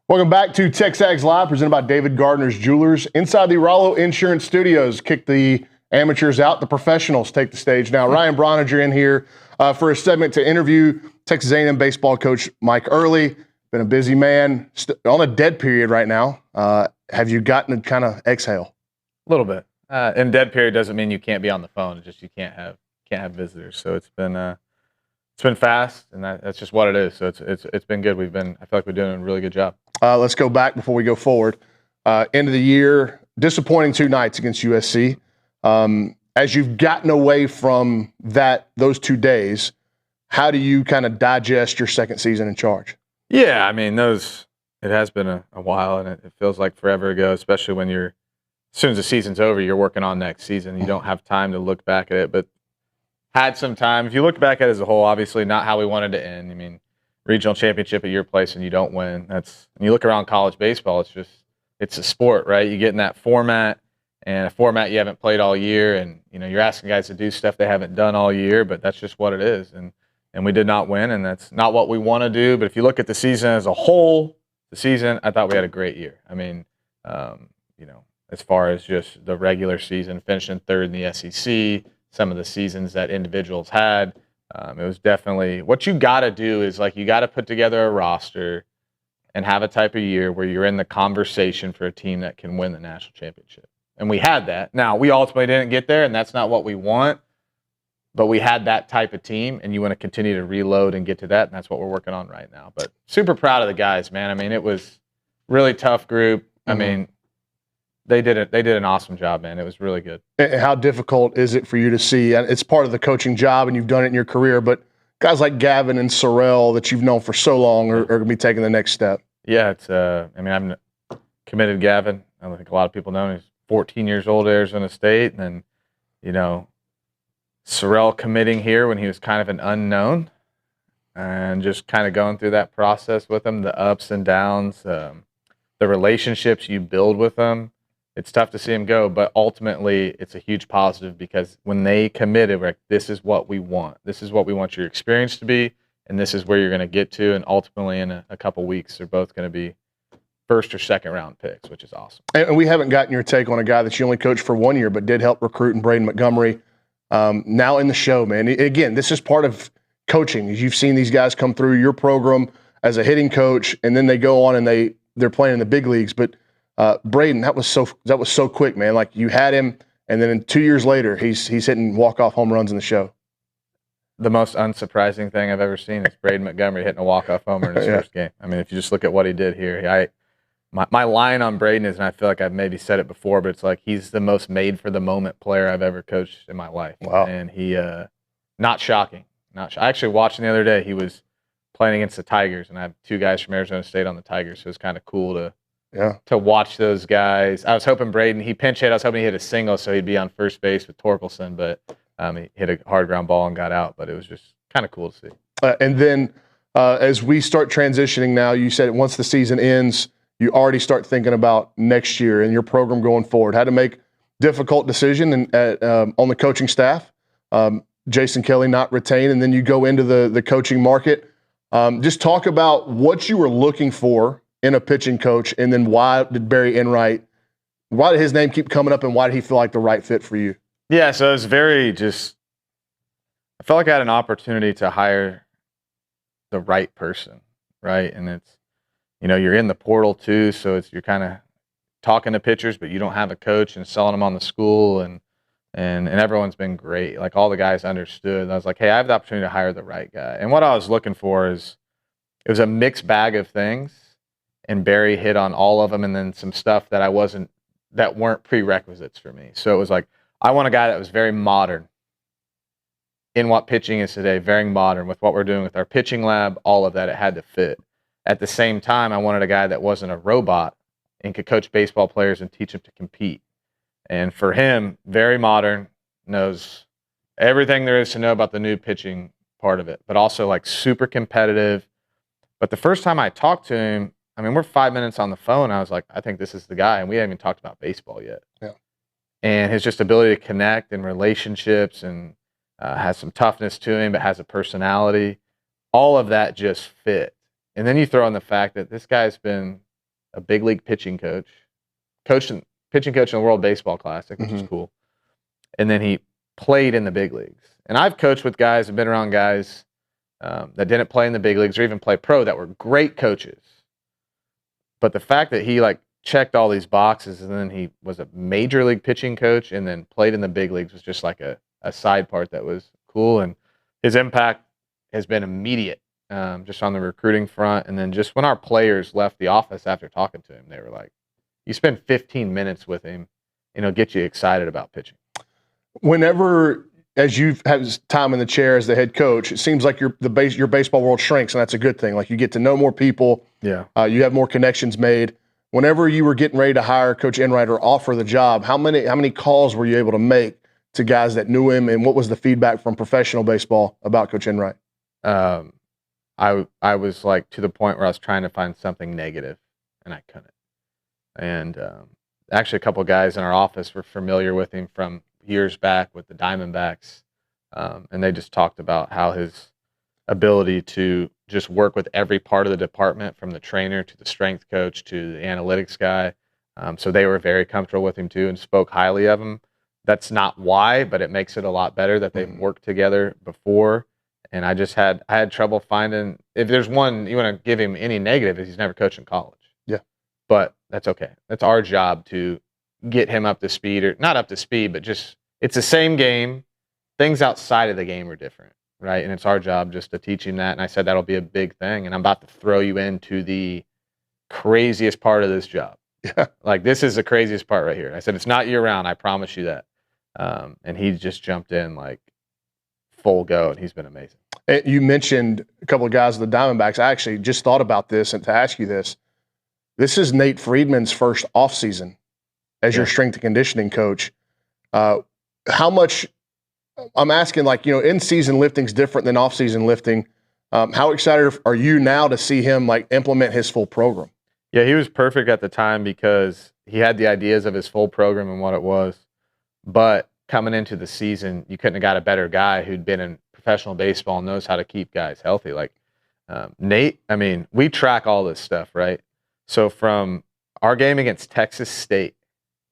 Welcome back to TexAgs Live, presented by David Gardner's Jewelers. Inside the Rollo Insurance Studios, kick the amateurs out, the professionals take the stage now. Ryan Brauninger in here for a segment to interview Texas A&M baseball coach Mike Earley. Been a busy man, on a dead period right now. Have you gotten to kind of exhale? A little bit. And dead period doesn't mean you can't be on the phone. It's just you can't have visitors. So it's been fast, and that's just what it is. So it's been good. I feel like we're doing a really good job. Let's go back before we go forward. End of the year, disappointing 2 nights against USC. As you've gotten away from those 2 days, how do you kind of digest your second season in charge? Yeah, I mean, it has been a while, and it feels like forever ago, especially when as soon as the season's over, you're working on next season. You don't have time to look back at it, but had some time. If you look back at it as a whole, obviously not how we wanted to end. I mean, regional championship at your place and you don't win. And you look around college baseball, it's a sport, right? You get in that format, and a format you haven't played all year, and you're asking guys to do stuff they haven't done all year, but that's just what it is. And we did not win, and that's not what we want to do. But if you look at the season as a whole, I thought we had a great year. I mean, as far as just the regular season, finishing third in the SEC, some of the seasons that individuals had, it was definitely what you got to do is you got to put together a roster and have a type of year where you're in the conversation for a team that can win the national championship. And we had that. Now, we ultimately didn't get there, and that's not what we want. But we had that type of team, and you want to continue to reload and get to that, and that's what we're working on right now. But super proud of the guys, man. I mean, it was really tough group. I mean, they did an awesome job, man. It was really good. And how difficult is it for you to see? It's part of the coaching job, and you've done it in your career, but guys like Gavin and Sorrell that you've known for so long are going to be taking the next step. Yeah, I'm committed Gavin. I think a lot of people know him. He's 14 years old at Arizona State, and then, Sorrell committing here when he was kind of an unknown, and just kind of going through that process with him, the ups and downs, the relationships you build with him. It's tough to see him go, but ultimately it's a huge positive because when they committed, we're like, this is what we want. This is what we want your experience to be, and this is where you're going to get to. And ultimately in a couple weeks, they're both going to be first or second round picks, which is awesome. And we haven't gotten your take on a guy that you only coached for 1 year, but did help recruit in Braden Montgomery. Now in the show, man. Again, this is part of coaching. You've seen these guys come through your program as a hitting coach, and then they go on and they're playing in the big leagues. But Braden, that was so quick, man. Like you had him, and then 2 years later, he's hitting walk-off home runs in the show. The most unsurprising thing I've ever seen is Braden Montgomery hitting a walk-off homer in his first game. I mean, if you just look at what he did here, my line on Braden is, and I feel like I've maybe said it before, but it's like he's the most made-for-the-moment player I've ever coached in my life. Wow. And he, not shocking. I actually watched him the other day. He was playing against the Tigers, and I have 2 guys from Arizona State on the Tigers, so it was kind of cool to watch those guys. I was hoping Braden, he pinch hit. I was hoping he hit a single so he'd be on first base with Torkelson, but he hit a hard ground ball and got out, but it was just kind of cool to see. And then as we start transitioning now, you said once the season ends, you already start thinking about next year and your program going forward. Had to make difficult decision on the coaching staff. Jason Kelly not retained, and then you go into the coaching market. Just talk about what you were looking for in a pitching coach, and then why did Barry Enright, why did his name keep coming up, and why did he feel like the right fit for you? Yeah, so it was I felt like I had an opportunity to hire the right person, right? And it's, you're in the portal too, so you're kind of talking to pitchers, but you don't have a coach and selling them on the school, and everyone's been great. Like all the guys understood. And I was like, hey, I have the opportunity to hire the right guy. And what I was looking for it was a mixed bag of things, and Barry hit on all of them, and then some stuff that weren't prerequisites for me. So it was like, I want a guy that was very modern in what pitching is today, very modern with what we're doing with our pitching lab, all of that. It had to fit. At the same time, I wanted a guy that wasn't a robot and could coach baseball players and teach them to compete. And for him, very modern, knows everything there is to know about the new pitching part of it, but also like super competitive. But the first time I talked to him, I mean, we're 5 minutes on the phone. I was like, I think this is the guy. And we haven't even talked about baseball yet. Yeah. And his just ability to connect and relationships, and has some toughness to him, but has a personality. All of that just fit. And then you throw in the fact that this guy's been a big league pitching coach, pitching coach in the World Baseball Classic, which is cool. And then he played in the big leagues. And I've coached with guys, I've been around guys that didn't play in the big leagues or even play pro that were great coaches. But the fact that he like checked all these boxes and then he was a major league pitching coach and then played in the big leagues was just like a side part that was cool. And his impact has been immediate, just on the recruiting front. And then just when our players left the office after talking to him, they were like, you spend 15 minutes with him, get you excited about pitching. Whenever, as you've had time in the chair as the head coach, it seems like your baseball world shrinks, and that's a good thing. Like, you get to know more people. Yeah. You have more connections made. Whenever you were getting ready to hire Coach Enright or offer the job, how many calls were you able to make to guys that knew him, and what was the feedback from professional baseball about Coach Enright? I was like to the point where I was trying to find something negative, and I couldn't. And actually, a couple of guys in our office were familiar with him from years back with the Diamondbacks, and they just talked about how his ability to just work with every part of the department, from the trainer to the strength coach to the analytics guy. So they were very comfortable with him too and spoke highly of him. That's not why, but it makes it a lot better that they've worked together before. And I had trouble finding, if there's one you want to give him any negative, is he's never coached in college. Yeah. But that's okay. That's our job to get him up to speed, or not up to speed, but just, it's the same game. Things outside of the game are different, right? And it's our job just to teach him that. And I said, that'll be a big thing. And I'm about to throw you into the craziest part of this job. Yeah. Like, this is the craziest part right here. I said, it's not year round. I promise you that. And he just jumped in like full go, and he's been amazing. And you mentioned a couple of guys with the Diamondbacks. I actually just thought about this and to ask you this. This is Nate Friedman's first offseason as your strength and conditioning coach. How much, I'm asking, like, in-season lifting's different than off-season lifting. How excited are you now to see him like implement his full program? Yeah, he was perfect at the time because he had the ideas of his full program and what it was. But coming into the season, you couldn't have got a better guy who'd been in professional baseball and knows how to keep guys healthy. Like Nate, I mean, we track all this stuff, right? So from our game against Texas State,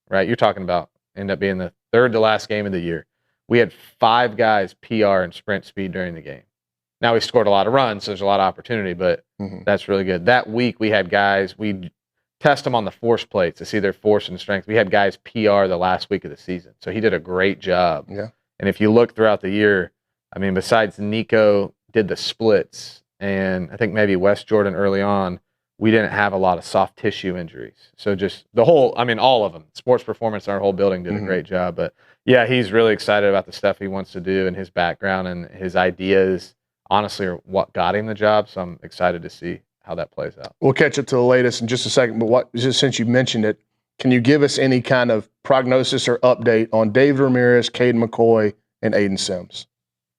right, you're talking about end up being the third to last game of the year. We had 5 guys PR and sprint speed during the game. Now, we scored a lot of runs, so there's a lot of opportunity, but that's really good. That week, we had guys, we test them on the force plates to see their force and strength. We had guys PR the last week of the season. So he did a great job. Yeah. And if you look throughout the year, I mean, besides Nico did the splits, and I think maybe West Jordan early on, we didn't have a lot of soft tissue injuries. So just the whole, I mean, all of them, sports performance in our whole building did a great job. But yeah, he's really excited about the stuff he wants to do, and his background and his ideas, honestly, are what got him the job. So I'm excited to see how that plays out. We'll catch up to the latest in just a second, but just since you mentioned it, can you give us any kind of prognosis or update on David Ramirez, Caden McCoy, and Aiden Sims?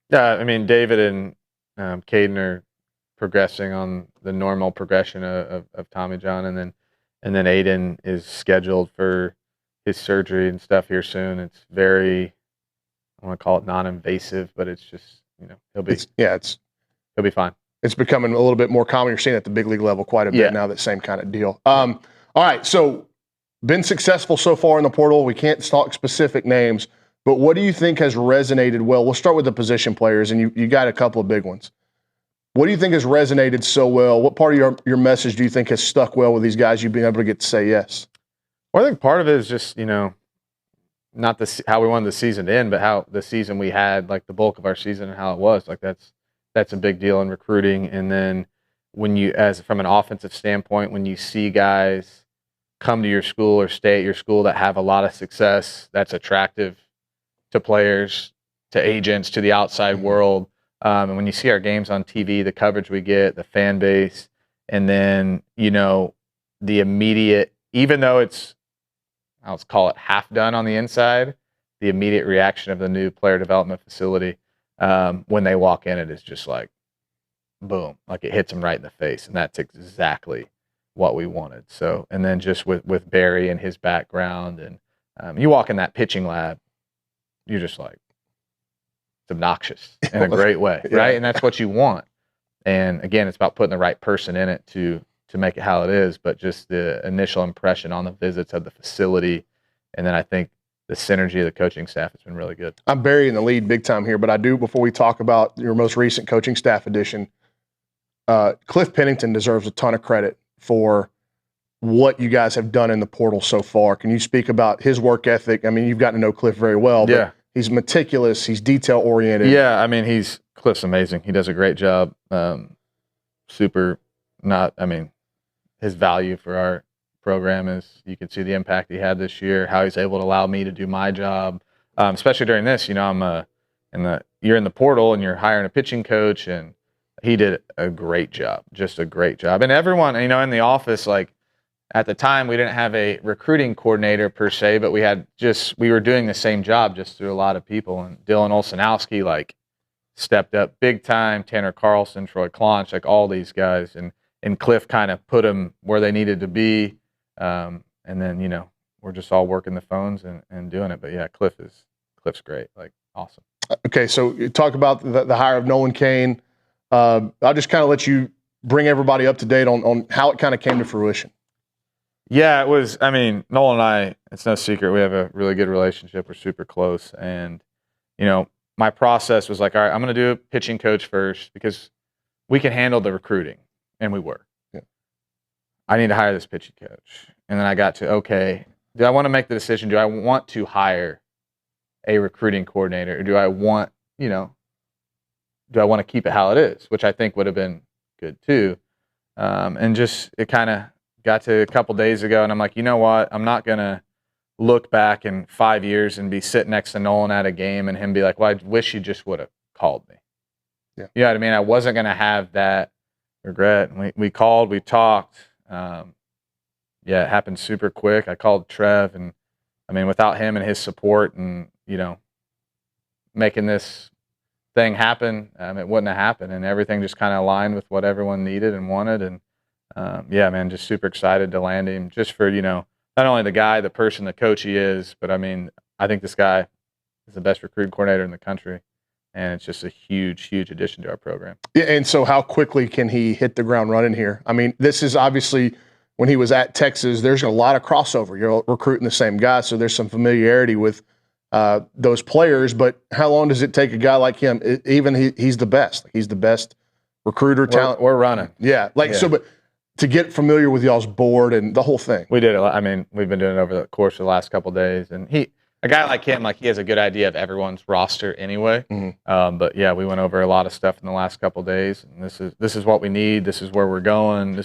Yeah, I mean, David and Caden are progressing on the normal progression of Tommy John, and then Aiden is scheduled for his surgery and stuff here soon. It's very, I want to call it non-invasive, but it's just, he'll be fine. It's becoming a little bit more common. You're seeing it at the big league level quite a bit now, that same kind of deal. All right, so been successful so far in the portal. We can't talk specific names, but what do you think has resonated well? We'll start with the position players, and you got a couple of big ones. What do you think has resonated so well? What part of your message do you think has stuck well with these guys, you've been able to get to say yes? Well, I think part of it is just, not how we wanted the season to end, but how the season we had, like the bulk of our season and how it was. Like that's a big deal in recruiting. And then when you, from an offensive standpoint, when you see guys come to your school or stay at your school that have a lot of success, that's attractive to players, to agents, to the outside world. And when you see our games on TV, the coverage we get, the fan base, and then, the immediate, even though it's, let's call it half done on the inside, the immediate reaction of the new player development facility when they walk in, it is just like, boom, like it hits them right in the face. And that's exactly what we wanted. So, and then just with Barry and his background, and you walk in that pitching lab, you're just like, it's obnoxious in a great way, right? And that's what you want. And again, it's about putting the right person in it to to make it how it is, but just the initial impression on the visits of the facility. And then I think the synergy of the coaching staff has been really good. I'm burying the lead big time here, but I do, before we talk about your most recent coaching staff addition, Cliff Pennington deserves a ton of credit for what you guys have done in the portal so far. Can you speak about his work ethic? I mean, you've gotten to know Cliff very well, but Yeah. he's meticulous, he's detail-oriented. Yeah, I mean, Cliff's amazing. He does a great job. His value for our program is, you can see the impact he had this year, how he's able to allow me to do my job, especially during this. You know, you're in the portal and you're hiring a pitching coach, and he did a great job, just a great job. And everyone, you know, in the office, like at the time, we didn't have a recruiting coordinator per se, but we were doing the same job just through a lot of people. And Dylan Olsenowski, like, stepped up big time. Tanner Carlson, Troy Klonch, like all these guys, and Cliff kind of put them where they needed to be. And then, you know, we're just all working the phones and doing it. But yeah, Cliff's great, like awesome. Okay, so you talk about the hire of Nolan Cain. I'll just kind of let you bring everybody up to date on how it kind of came to fruition. Yeah, it was, I mean, Nolan and I, it's no secret, we have a really good relationship. We're super close. And, you know, my process was like, all right, I'm going to do a pitching coach first because we can handle the recruiting. And we were. Yeah. I need to hire this pitching coach. And then I got to, okay, do I want to make the decision? Do I want to hire a recruiting coordinator? Or do I want to keep it how it is? Which I think would have been good too. And just, it kind of got to a couple days ago, and I'm like, you know what? I'm not going to look back in 5 years and be sitting next to Nolan at a game and him be like, well, I wish you just would have called me. Yeah. You know what I mean? I wasn't going to have that regret. We called, we talked. Yeah, it happened super quick. I called Trev, and I mean, without him and his support and, you know, making this thing happen, it wouldn't have happened. And everything just kind of aligned with what everyone needed and wanted. And yeah, man, just super excited to land him, just for, you know, not only the guy, the person, the coach he is, but I mean, I think this guy is the best recruiting coordinator in the country. And it's just a huge, huge addition to our program. Yeah, and so how quickly can he hit the ground running here? I mean, this is obviously, when he was at Texas, there's a lot of crossover. You're recruiting the same guy, so there's some familiarity with those players. But how long does it take a guy like him? He's the best. He's the best recruiter talent. We're running. Yeah, but to get familiar with y'all's board and the whole thing. We did it. I mean, we've been doing it over the course of the last couple of days, and a guy like him, like, he has a good idea of everyone's roster anyway. Mm-hmm. But yeah, we went over a lot of stuff in the last couple of days, and this is what we need. This is where we're going.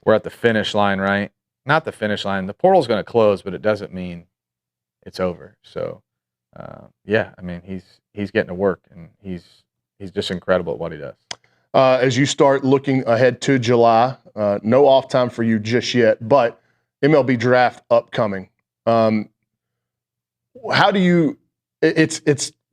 We're at the finish line, right? Not the finish line. The portal's going to close, but it doesn't mean it's over. So yeah, I mean, he's getting to work, and he's just incredible at what he does. As you start looking ahead to July, no off time for you just yet, but MLB draft upcoming. How do you?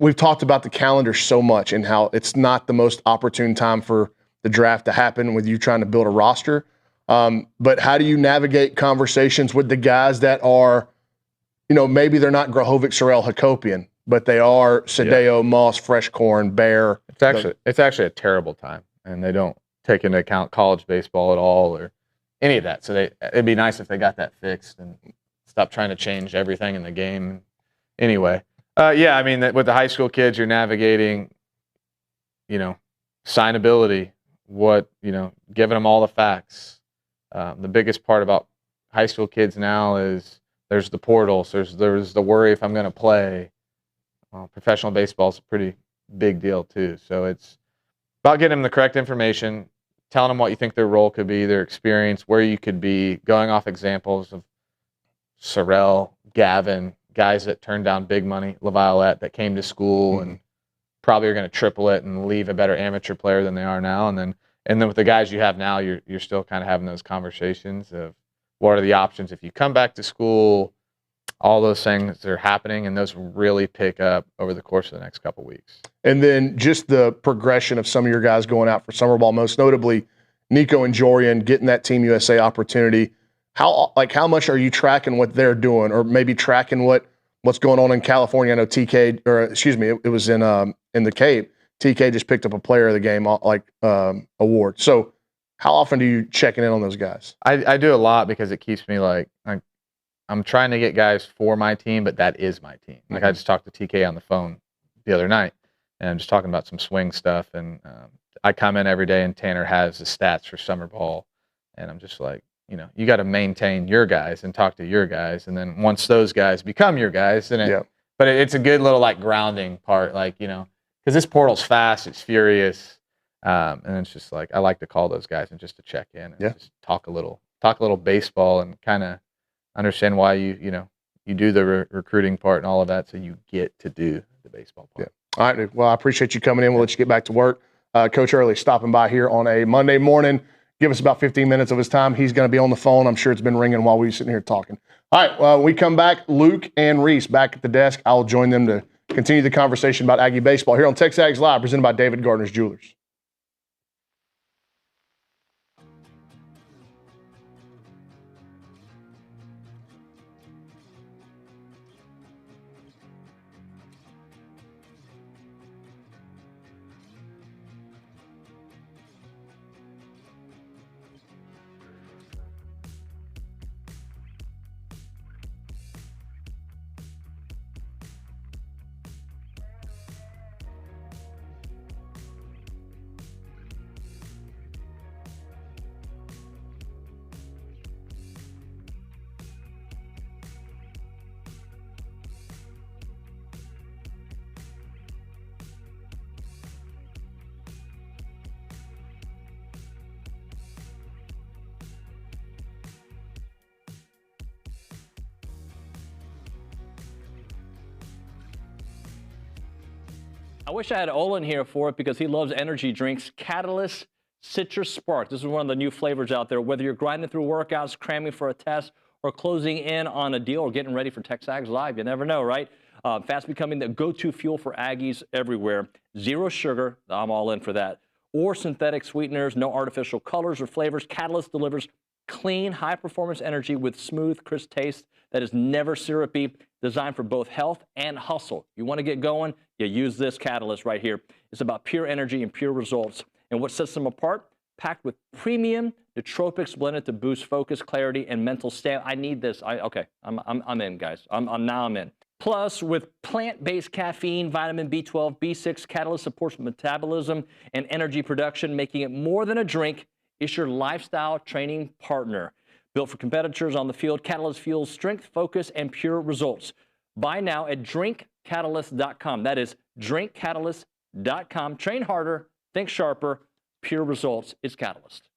We've talked about the calendar so much and how it's not the most opportune time for the draft to happen with you trying to build a roster. But how do you navigate conversations with the guys that are, you know, maybe they're not Grahovic, Sorrell, Hakopian, but they are Sadeo, Moss, Freshcorn, Bear. It's actually a terrible time, and they don't take into account college baseball at all or any of that. So it'd be nice if they got that fixed and stop trying to change everything in the game. Anyway, yeah, I mean, with the high school kids, you're navigating, you know, signability, giving them all the facts. The biggest part about high school kids now is there's the portals, there's the worry if I'm going to play. Professional baseball is a pretty big deal too. So it's about getting them the correct information, telling them what you think their role could be, their experience, where you could be, going off examples of Sorrell, Gavin, guys that turned down big money, LaViolette, that came to school and probably are going to triple it and leave a better amateur player than they are now. And then with the guys you have now, you're still kind of having those conversations of what are the options if you come back to school. All those things that are happening, and those really pick up over the course of the next couple of weeks. And then just the progression of some of your guys going out for summer ball, most notably Nico and Jorian getting that Team USA opportunity. How much are you tracking what they're doing, or maybe tracking what's going on in California? I know it was in the Cape. TK just picked up a Player of the Game award. So How often do you checking in on those guys? I do a lot because it keeps me like I'm trying to get guys for my team, but that is my team. Like I just talked to TK on the phone the other night, and I'm just talking about some swing stuff. And I come in every day, and Tanner has the stats for summer ball, and I'm just like, you got to maintain your guys and talk to your guys, and then once those guys become your guys, then but it's a good little like grounding part, like because this portal's fast, it's furious. And it's just like I like to call those guys and just to check in and just talk a little baseball and kind of understand why you do the recruiting part and all of that, so you get to do the baseball part. All right, dude. Well, I appreciate you coming in. We'll let you get back to work. Coach Earley stopping by here on a Monday morning. Give us about 15 minutes of his time. He's going to be on the phone. I'm sure it's been ringing while we were sitting here talking. All right, when we come back, Luke and Reese back at the desk. I'll join them to continue the conversation about Aggie baseball here on TexAgs Live, presented by David Gardner's Jewelers. I wish I had Olin here for it because he loves energy drinks. Catalyst Citrus Spark. This is one of the new flavors out there. Whether you're grinding through workouts, cramming for a test, or closing in on a deal, or getting ready for TexAgs Live, you never know, right? Fast becoming the go-to fuel for Aggies everywhere. Zero sugar, I'm all in for that. Or synthetic sweeteners, no artificial colors or flavors. Catalyst delivers clean, high-performance energy with smooth, crisp taste that is never syrupy, designed for both health and hustle. You want to get going, you use this Catalyst right here. It's about pure energy and pure results. And what sets them apart? Packed with premium nootropics blended to boost focus, clarity, and mental stamina. I need this. I'm in, guys. I'm in. Plus, with plant-based caffeine, vitamin B12, B6, Catalyst supports metabolism and energy production, making it more than a drink. It's your lifestyle training partner. Built for competitors on the field, Catalyst fuels strength, focus, and pure results. Buy now at drinkcatalyst.com. That is drinkcatalyst.com. Train harder, think sharper, pure results. It's Catalyst.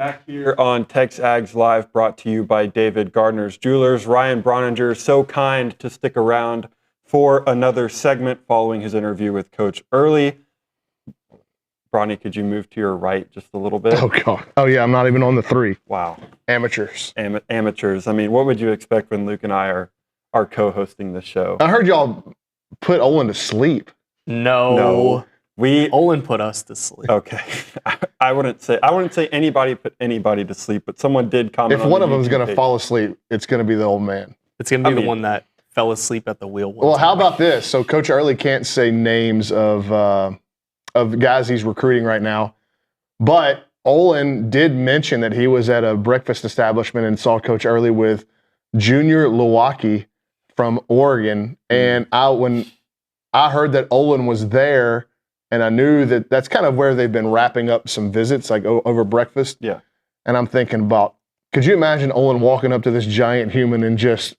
Back here on TexAgs Live, brought to you by David Gardner's Jewelers. Ryan Brauninger, so kind to stick around for another segment following his interview with Coach Early. Bronny, could you move to your right just a little bit? Oh, God. Oh, yeah, I'm not even on the 3. Wow. Amateurs. Amateurs. I mean, what would you expect when Luke and I are co-hosting this show? I heard y'all put Olin to sleep. No. Olin put us to sleep. Okay. I wouldn't say anybody put anybody to sleep, but someone did comment. If one of them is going to fall asleep, it's going to be the old man. It's going to be the one that fell asleep at the wheel. Well, how about this? So Coach Early can't say names of guys he's recruiting right now, but Olin did mention that he was at a breakfast establishment and saw Coach Early with Junior Liucci from Oregon. And when I heard that Olin was there, and I knew that that's kind of where they've been wrapping up some visits, like over breakfast. Yeah. And I'm thinking about, could you imagine Olin walking up to this giant human and just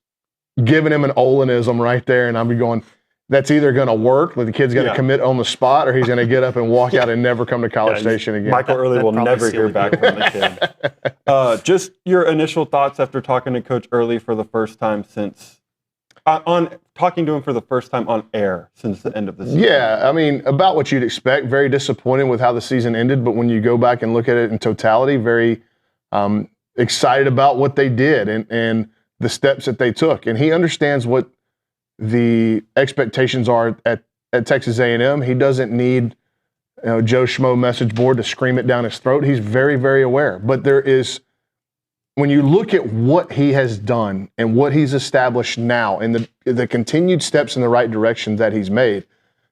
giving him an Olinism right there? And I'd be going, that's either going to work, like the kid's going to commit on the spot, or he's going to get up and walk out and never come to College Station again. Michael Early will never hear back from the kid. Just your initial thoughts after talking to Coach Early for the first time since talking to him for the first time on air since the end of the season. Yeah, I mean, about what you'd expect. Very disappointed with how the season ended, but when you go back and look at it in totality, very excited about what they did and the steps that they took. And he understands what the expectations are at Texas A&M. He doesn't need Joe Schmo message board to scream it down his throat. He's very, very aware. But there is, when you look at what he has done and what he's established now and the continued steps in the right direction that he's made,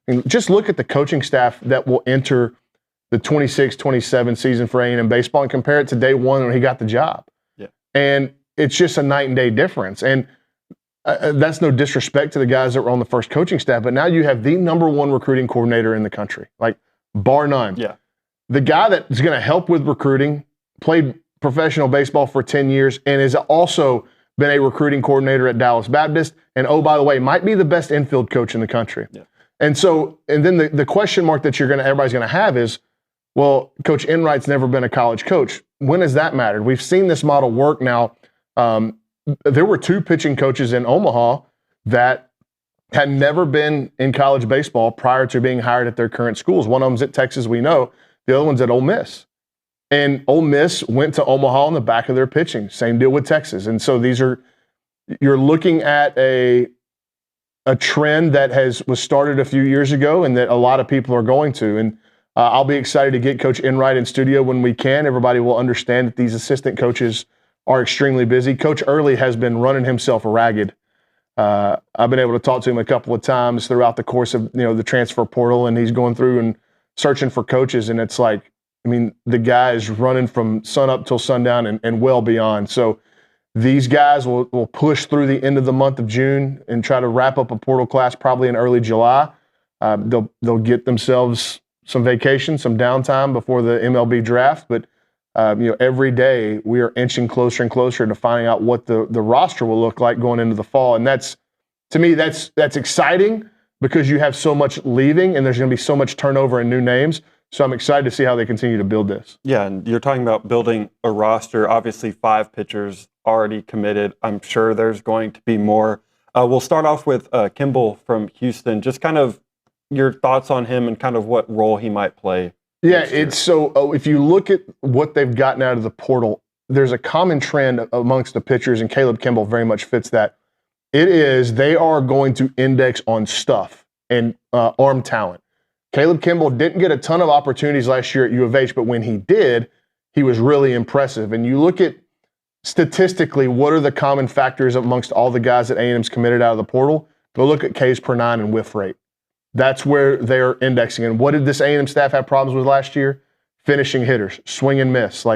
and just look at the coaching staff that will enter the 26-27 season for A&M baseball and compare it to day one when he got the job. Yeah. And it's just a night and day difference. And that's no disrespect to the guys that were on the first coaching staff, but now you have the number one recruiting coordinator in the country, like bar none. Yeah. The guy that's going to help with recruiting, played professional baseball for 10 years, and has also been a recruiting coordinator at Dallas Baptist, and oh, by the way, might be the best infield coach in the country. Yeah. And then the question mark that everybody's going to have is, well, Coach Enright's never been a college coach. When has that mattered? We've seen this model work now. There were 2 pitching coaches in Omaha that had never been in college baseball prior to being hired at their current schools. One of them's at Texas, we know. The other one's at Ole Miss. And Ole Miss went to Omaha on the back of their pitching. Same deal with Texas. And so you're looking at a trend that was started a few years ago and that a lot of people are going to. And I'll be excited to get Coach Enright in studio when we can. Everybody will understand that these assistant coaches are extremely busy. Coach Early has been running himself ragged. I've been able to talk to him a couple of times throughout the course of the transfer portal, and he's going through and searching for coaches. And it's like, I mean, the guy is running from sun up till sundown and well beyond. So these guys will push through the end of the month of June and try to wrap up a portal class probably in early July. They'll get themselves some vacation, some downtime before the MLB draft, but every day we are inching closer and closer to finding out what the roster will look like going into the fall. And that's, to me, that's exciting because you have so much leaving and there's going to be so much turnover and new names. So I'm excited to see how they continue to build this. Yeah, and you're talking about building a roster. Obviously, 5 pitchers already committed. I'm sure there's going to be more. We'll start off with Kimball from Houston. Just kind of your thoughts on him and kind of what role he might play. Yeah, it's so if you look at what they've gotten out of the portal, there's a common trend amongst the pitchers, and Caleb Kimball very much fits that. It is they are going to index on stuff and arm talent. Caleb Kimball didn't get a ton of opportunities last year at U of H, but when he did, he was really impressive. And you look at statistically, what are the common factors amongst all the guys that A&M's committed out of the portal? Go look at Ks per 9 and whiff rate. That's where they're indexing. And what did this A&M staff have problems with last year? Finishing hitters, swing and miss.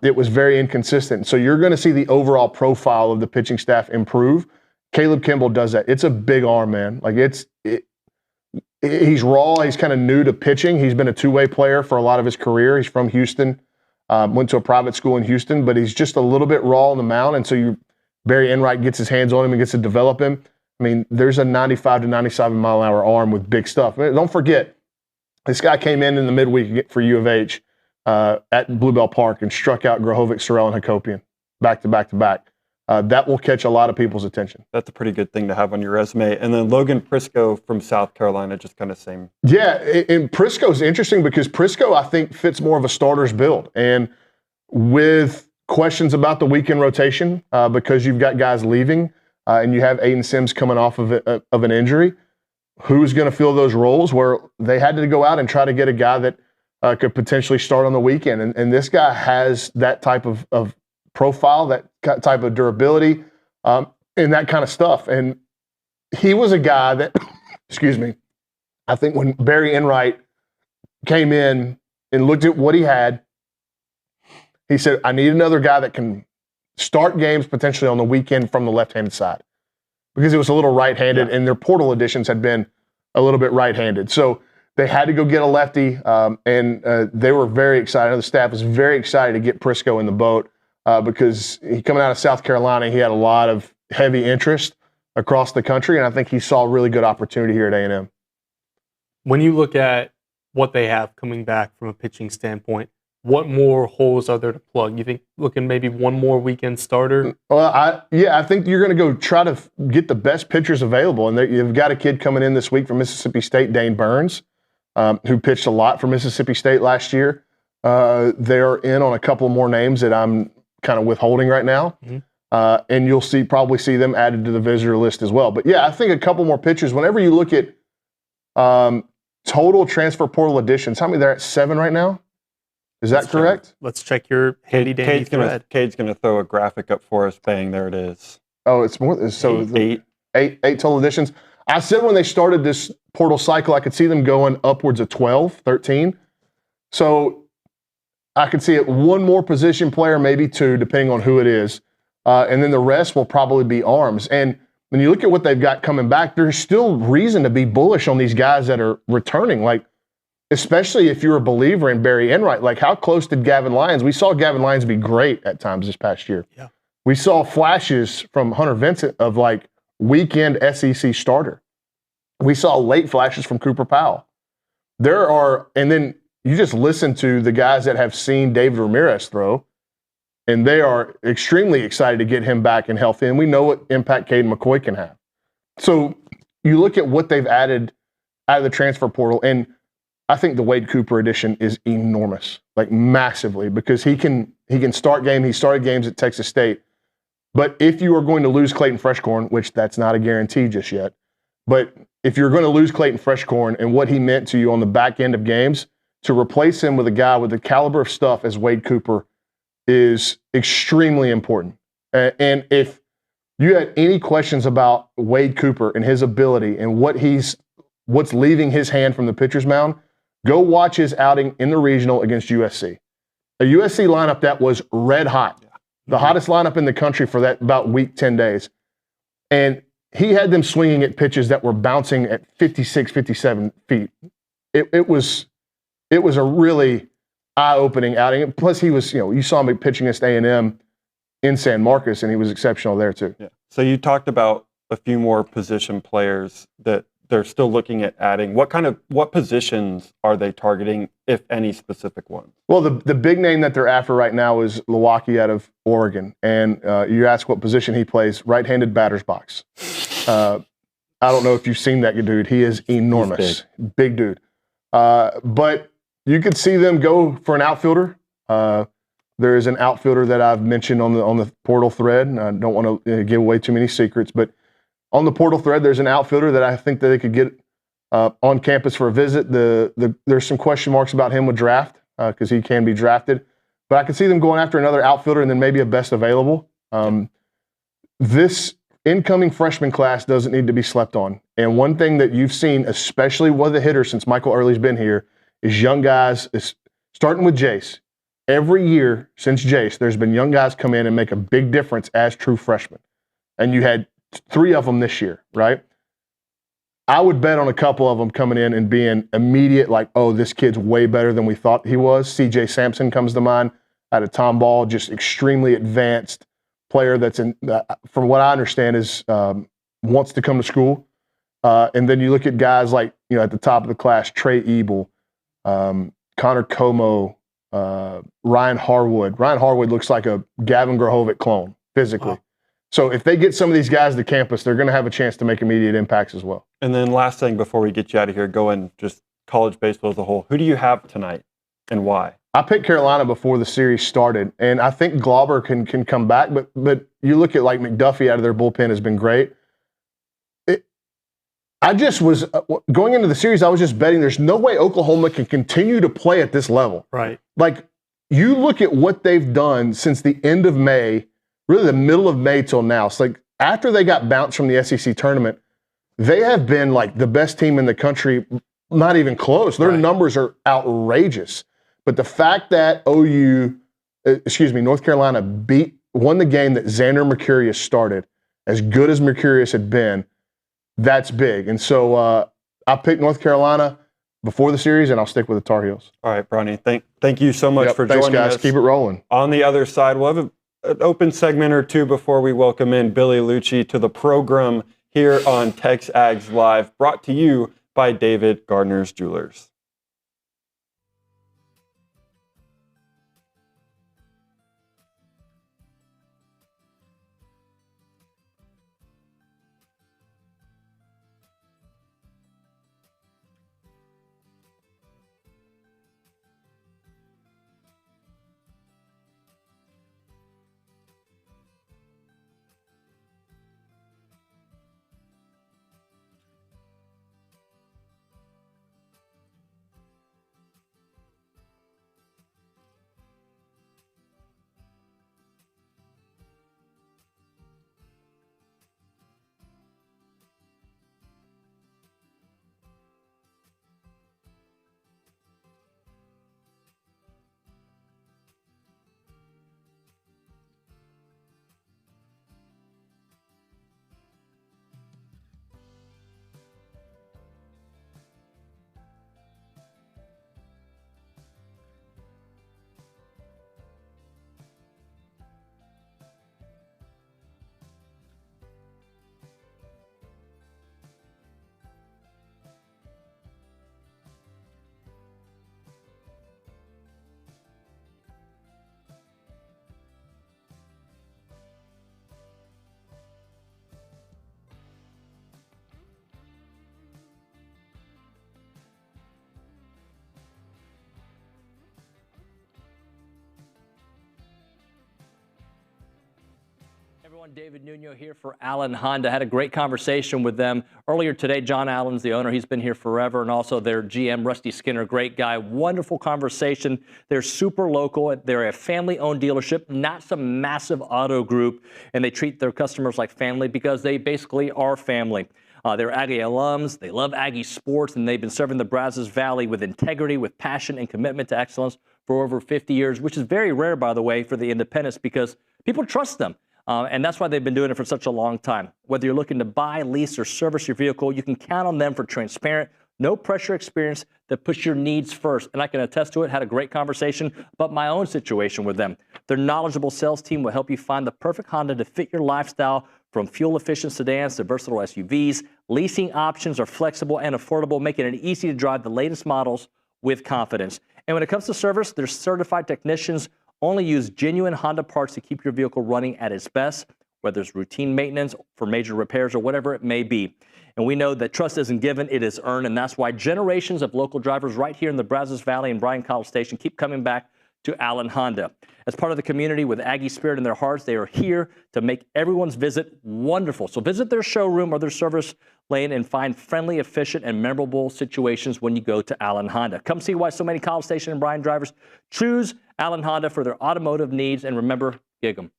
It was very inconsistent. So you're going to see the overall profile of the pitching staff improve. Caleb Kimball does that. It's a big arm, man. He's raw. He's kind of new to pitching. He's been a two-way player for a lot of his career. He's from Houston, went to a private school in Houston, but he's just a little bit raw on the mound. And so Barry Enright gets his hands on him and gets to develop him. I mean, there's a 95 to 97 mile an hour arm with big stuff. Don't forget, this guy came in the midweek for U of H. at Bluebell Park and struck out Grohovic, Sorrell, and Hakopian back to back to back. That will catch a lot of people's attention. That's a pretty good thing to have on your resume. And then Logan Prisco from South Carolina, just kind of same. Yeah, and Prisco's interesting because Prisco, I think, fits more of a starter's build. And with questions about the weekend rotation, because you've got guys leaving and you have Aiden Sims coming off of an injury, who's going to fill those roles where they had to go out and try to get a guy that could potentially start on the weekend. And this guy has that type of profile, that type of durability, and that kind of stuff. And he was a guy that, excuse me, I think when Barry Enright came in and looked at what he had, he said, I need another guy that can start games potentially on the weekend from the left-handed side, because it was a little right-handed, and their portal additions had been a little bit right-handed. So they had to go get a lefty, and they were very excited. The staff was very excited to get Prisco in the boat because he coming out of South Carolina, he had a lot of heavy interest across the country, and I think he saw a really good opportunity here at A&M. When you look at what they have coming back from a pitching standpoint, what more holes are there to plug? You think looking maybe one more weekend starter? Well, I think you're going to go try to get the best pitchers available. And you've got a kid coming in this week from Mississippi State, Dane Burns, who pitched a lot for Mississippi State last year. They're in on a couple more names that I'm kind of withholding right now. Mm-hmm. And you'll probably see them added to the visitor list as well. But yeah, I think a couple more pitchers. Whenever you look at total transfer portal additions, how many they're at 7 right now? Is that correct? Let's check your handy dandy thread. Cade's going to throw a graphic up for us. Bang, there it is. Oh, it's more. So Eight total additions. I said when they started this portal cycle, I could see them going upwards of 12, 13. So I could see it one more position player, maybe 2, depending on who it is. And then the rest will probably be arms. And when you look at what they've got coming back, there's still reason to be bullish on these guys that are returning. Like, especially if you're a believer in Barry Enright. Like, how close did Gavin Lyons? We saw Gavin Lyons be great at times this past year. Yeah. We saw flashes from Hunter Vincent of like weekend SEC starter. We saw late flashes from Cooper Powell. And then you just listen to the guys that have seen David Ramirez throw, and they are extremely excited to get him back and healthy. And we know what impact Caden McCoy can have. So you look at what they've added out of the transfer portal, and I think the Wade Cooper addition is enormous, like massively, because he can start games. He started games at Texas State. But if you are going to lose Clayton Freshcorn, which that's not a guarantee just yet, but if you're going to lose Clayton Freshcorn and what he meant to you on the back end of games, to replace him with a guy with the caliber of stuff as Wade Cooper is extremely important. And if you had any questions about Wade Cooper and his ability and what's leaving his hand from the pitcher's mound, go watch his outing in the regional against USC. A USC lineup that was red hot. The hottest lineup in the country for that about week 10 days. And he had them swinging at pitches that were bouncing at 56, 57 feet. It was a really eye-opening outing. Plus, he was, you saw him pitching against A&M in San Marcos, and he was exceptional there too. Yeah. So you talked about a few more position players that they're still looking at adding. What positions are they targeting, if any specific ones? Well, the big name that they're after right now is Liucci out of Oregon. And you ask what position he plays, right-handed batter's box. I don't know if you've seen that dude. He is enormous. Big dude. But you could see them go for an outfielder. There is an outfielder that I've mentioned on the portal thread, and I don't want to give away too many secrets, but on the portal thread, there's an outfielder that I think that they could get on campus for a visit. There's some question marks about him with draft because he can be drafted. But I could see them going after another outfielder and then maybe a best available. This incoming freshman class doesn't need to be slept on. And one thing that you've seen, especially with the hitters since Michael Earley's been here, is young guys, starting with Jace. Every year since Jace, there's been young guys come in and make a big difference as true freshmen. And you had 3 of them this year, right? I would bet on a couple of them coming in and being immediate, like, oh, this kid's way better than we thought he was. CJ Sampson comes to mind out of Tom Ball, just extremely advanced player that's from what I understand, is wants to come to school. And then you look at guys like, at the top of the class, Trey Ebel, Connor Como, Ryan Harwood. Ryan Harwood looks like a Gavin Grahovic clone physically. Wow. So if they get some of these guys to campus, they're going to have a chance to make immediate impacts as well. And then last thing before we get you out of here, going just college baseball as a whole. Who do you have tonight and why? I picked Carolina before the series started, and I think Glauber can come back, but you look at like McDuffie out of their bullpen has been great. I just was going into the series, I was just betting there's no way Oklahoma can continue to play at this level. Right. Like, you look at what they've done since the end of May, really the middle of May till now. It's like after they got bounced from the SEC tournament, they have been like the best team in the country, not even close. Their numbers are outrageous. But the fact that North Carolina won the game that Xander Mercurius started, as good as Mercurius had been, that's big. And so I picked North Carolina before the series, and I'll stick with the Tar Heels. All right, Brownie, thank you so much for joining guys. us. Keep it rolling. On the other side, we'll have an open segment or two before we welcome in Billy Liucci to the program here on TexAgs Live, brought to you by David Gardner's Jewelers. Everyone, David Nuno here for Allen Honda. Had a great conversation with them earlier today. John Allen's the owner. He's been here forever, and also their GM, Rusty Skinner, great guy. Wonderful conversation. They're super local. They're a family-owned dealership, not some massive auto group, and they treat their customers like family because they basically are family. They're Aggie alums. They love Aggie sports, and they've been serving the Brazos Valley with integrity, with passion, and commitment to excellence for over 50 years, which is very rare, by the way, for the independents because people trust them. And that's why they've been doing it for such a long time. Whether you're looking to buy, lease, or service your vehicle, you can count on them for transparent, no-pressure experience that puts your needs first. And I can attest to it. Had a great conversation about my own situation with them. Their knowledgeable sales team will help you find the perfect Honda to fit your lifestyle, from fuel-efficient sedans to versatile SUVs. Leasing options are flexible and affordable, making it easy to drive the latest models with confidence. And when it comes to service, their certified technicians only use genuine Honda parts to keep your vehicle running at its best, whether it's routine maintenance for major repairs or whatever it may be. And we know that trust isn't given, it is earned, and that's why generations of local drivers right here in the Brazos Valley and Bryan College Station keep coming back to Allen Honda. As part of the community with Aggie spirit in their hearts, they are here to make everyone's visit wonderful. So visit their showroom or their service lane and find friendly, efficient, and memorable situations when you go to Allen Honda. Come see why so many College Station and Bryan drivers choose Allen Honda for their automotive needs, and remember, gig 'em.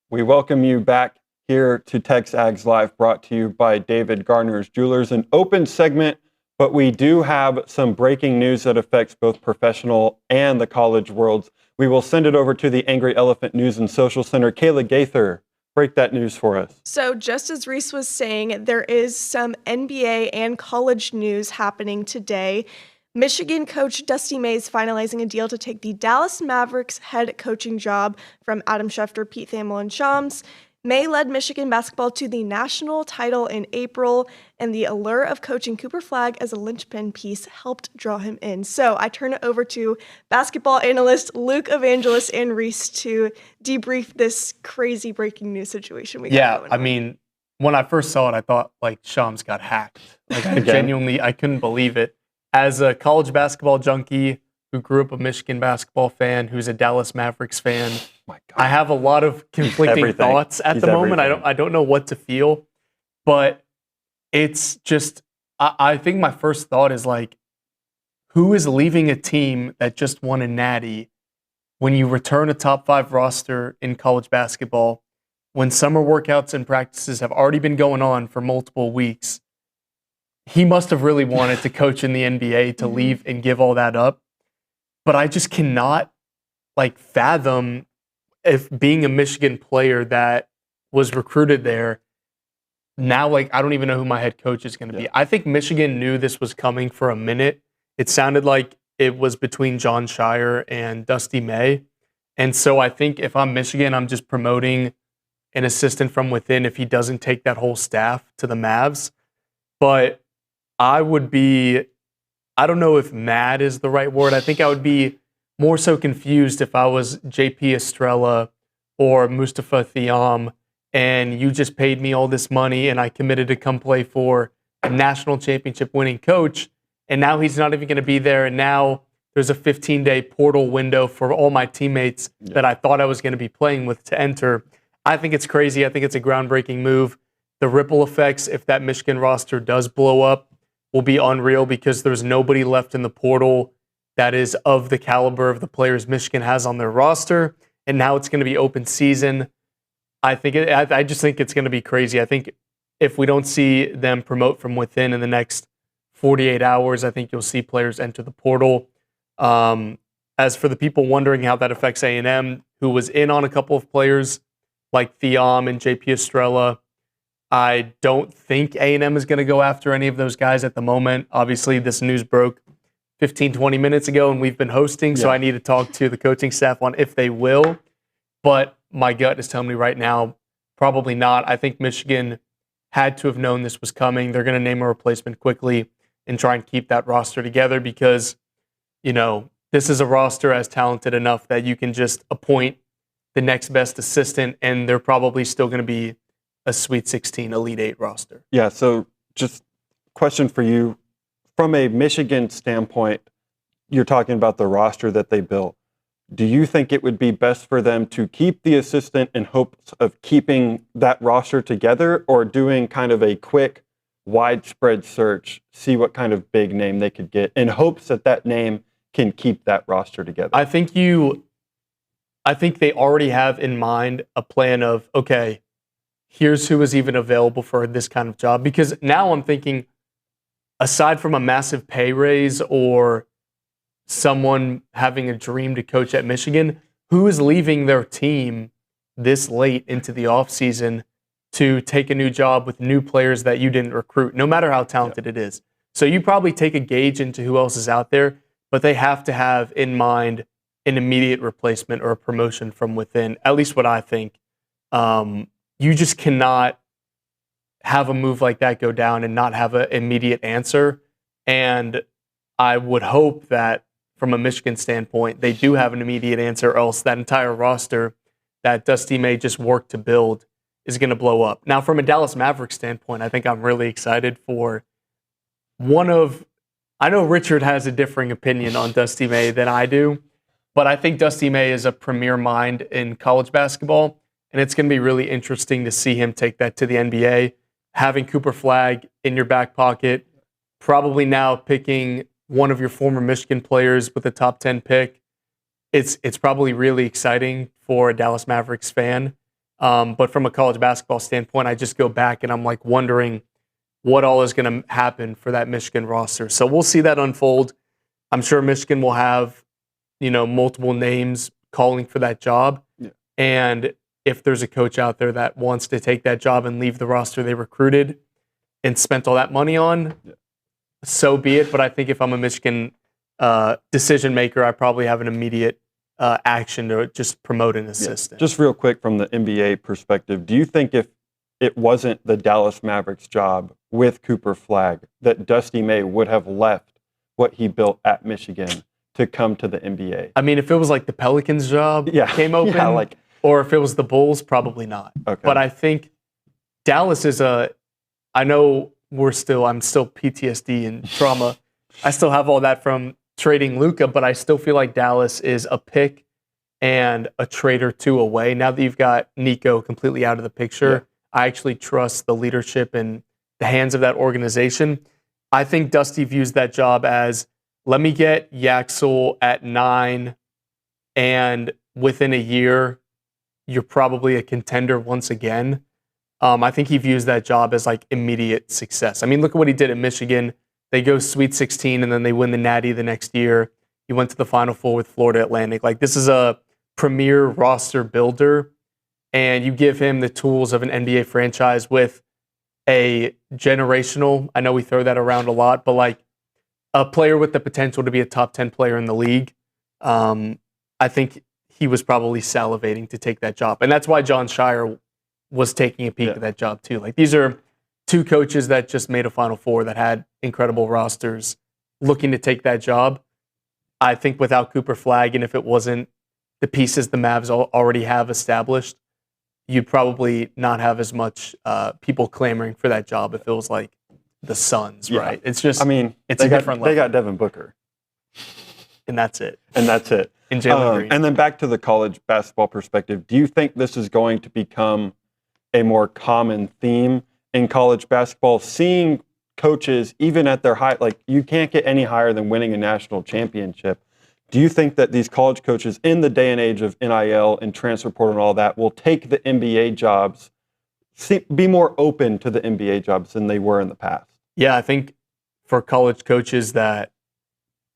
We welcome you back here to TexAgs Live, brought to you by David Gardner's Jewelers, an open segment, but we do have some breaking news that affects both professional and the college worlds. We will send it over to the Angry Elephant News and Social Center. Kayla Gaither, break that news for us. So just as Reese was saying, there is some NBA and college news happening today. Michigan coach Dusty May is finalizing a deal to take the Dallas Mavericks head coaching job from Adam Schefter, Pete Thamel, and Shams. May led Michigan basketball to the national title in April, and the allure of coaching Cooper Flagg as a linchpin piece helped draw him in. So I turn it over to basketball analyst Luke Evangelist and Reese to debrief this crazy breaking news situation we got going on. I mean, when I first saw it, I thought like Shams got hacked. Like I couldn't believe it. As a college basketball junkie who grew up a Michigan basketball fan, who's a Dallas Mavericks fan, I have a lot of conflicting thoughts at the moment. I don't know what to feel, but it's just, I think my first thought is like, who is leaving a team that just won a natty when you return a top 5 roster in college basketball, when summer workouts and practices have already been going on for multiple weeks? He must have really wanted to coach in the NBA to leave and give all that up. But I just cannot like fathom if being a Michigan player that was recruited there, now like I don't even know who my head coach is going to be. I think Michigan knew this was coming for a minute. It sounded like it was between John Shire and Dusty May. And so I think if I'm Michigan, I'm just promoting an assistant from within if he doesn't take that whole staff to the Mavs. But I would be, I don't know if mad is the right word. I think I would be more so confused if I was JP Estrella or Mustafa Thiam and you just paid me all this money and I committed to come play for a national championship winning coach, and now he's not even going to be there, and now there's a 15-day portal window for all my teammates that I thought I was going to be playing with to enter. I think it's crazy. I think it's a groundbreaking move. The ripple effects, if that Michigan roster does blow up, will be unreal because there's nobody left in the portal that is of the caliber of the players Michigan has on their roster. And now it's going to be open season. I just think it's going to be crazy. I think if we don't see them promote from within in the next 48 hours, I think you'll see players enter the portal. As for the people wondering how that affects A&M, who was in on a couple of players like Thiam and JP Estrella, I don't think A&M is going to go after any of those guys at the moment. Obviously, this news broke 15, 20 minutes ago, and we've been hosting, so I need to talk to the coaching staff on if they will. But my gut is telling me right now, probably not. I think Michigan had to have known this was coming. They're going to name a replacement quickly and try and keep that roster together because, you know, this is a roster as talented enough that you can just appoint the next best assistant, and they're probably still going to be a Sweet 16 Elite 8 roster. Yeah, so just question for you. From a Michigan standpoint, you're talking about the roster that they built. Do you think it would be best for them to keep the assistant in hopes of keeping that roster together, or doing kind of a quick, widespread search, see what kind of big name they could get in hopes that that name can keep that roster together? I think they already have in mind a plan of, okay, here's who is even available for this kind of job. Because now I'm thinking, aside from a massive pay raise or someone having a dream to coach at Michigan, who is leaving their team this late into the offseason to take a new job with new players that you didn't recruit, no matter how talented it is? So you probably take a gauge into who else is out there, but they have to have in mind an immediate replacement or a promotion from within, at least what I think. You just cannot have a move like that go down and not have an immediate answer. And I would hope that from a Michigan standpoint, they do have an immediate answer, or else that entire roster that Dusty May just worked to build is going to blow up. Now, from a Dallas Mavericks standpoint, I think I'm really excited for I know Richard has a differing opinion on Dusty May than I do, but I think Dusty May is a premier mind in college basketball. And it's going to be really interesting to see him take that to the NBA. Having Cooper Flagg in your back pocket, probably now picking one of your former Michigan players with a top 10 pick. It's probably really exciting for a Dallas Mavericks fan. But from a college basketball standpoint, I just go back and I'm like wondering what all is going to happen for that Michigan roster. So we'll see that unfold. I'm sure Michigan will have, multiple names calling for that job. Yeah. And if there's a coach out there that wants to take that job and leave the roster they recruited and spent all that money on, so be it. But I think if I'm a Michigan decision maker, I probably have an immediate action to just promote an assistant. Just real quick from the NBA perspective, do you think if it wasn't the Dallas Mavericks job with Cooper Flagg, that Dusty May would have left what he built at Michigan to come to the NBA? I mean, if it was like the Pelicans job came open, or if it was the Bulls, probably not. Okay. But I think Dallas is I know I'm still PTSD and trauma. I still have all that from trading Luka, but I still feel like Dallas is a pick and a trade or two away. Now that you've got Nico completely out of the picture, I actually trust the leadership and the hands of that organization. I think Dusty views that job as, let me get Yaxel at 9, and within a year, you're probably a contender once again. I think he views that job as like immediate success. I mean, look at what he did at Michigan. They go Sweet 16 and then they win the Natty the next year. He went to the Final Four with Florida Atlantic. Like, this is a premier roster builder, and you give him the tools of an NBA franchise with a generational, I know we throw that around a lot, but like a player with the potential to be a top 10 player in the league. I think he was probably salivating to take that job. And that's why John Shire was taking a peek at that job too. Like, these are two coaches that just made a Final Four that had incredible rosters looking to take that job. I think without Cooper Flagg, and if it wasn't the pieces the Mavs already have established, you'd probably not have as much people clamoring for that job if it was like the Suns, right? It's just, it's a different level. They got Devin Booker. And that's it. And Jalen Green. And then back to the college basketball perspective, do you think this is going to become a more common theme in college basketball, seeing coaches, even at their high, like, you can't get any higher than winning a national championship? Do you think that these college coaches in the day and age of NIL and transfer portal and all that will take the NBA jobs, be more open to the NBA jobs than they were in the past? Yeah, I think for college coaches that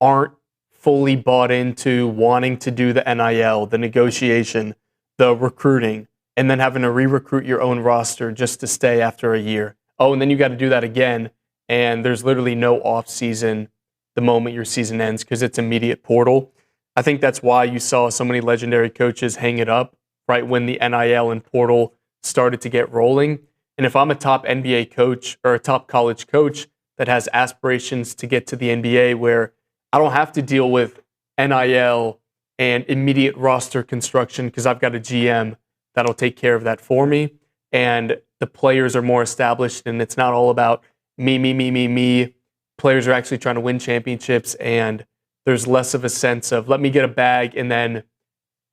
aren't fully bought into wanting to do the NIL, the negotiation, the recruiting, and then having to re-recruit your own roster just to stay after a year. Oh, and then you got to do that again, and there's literally no off-season the moment your season ends because it's immediate portal. I think that's why you saw so many legendary coaches hang it up right when the NIL and portal started to get rolling. And if I'm a top NBA coach or a top college coach that has aspirations to get to the NBA where I don't have to deal with NIL and immediate roster construction because I've got a GM that'll take care of that for me, and the players are more established and it's not all about me. Players are actually trying to win championships, and there's less of a sense of let me get a bag, and then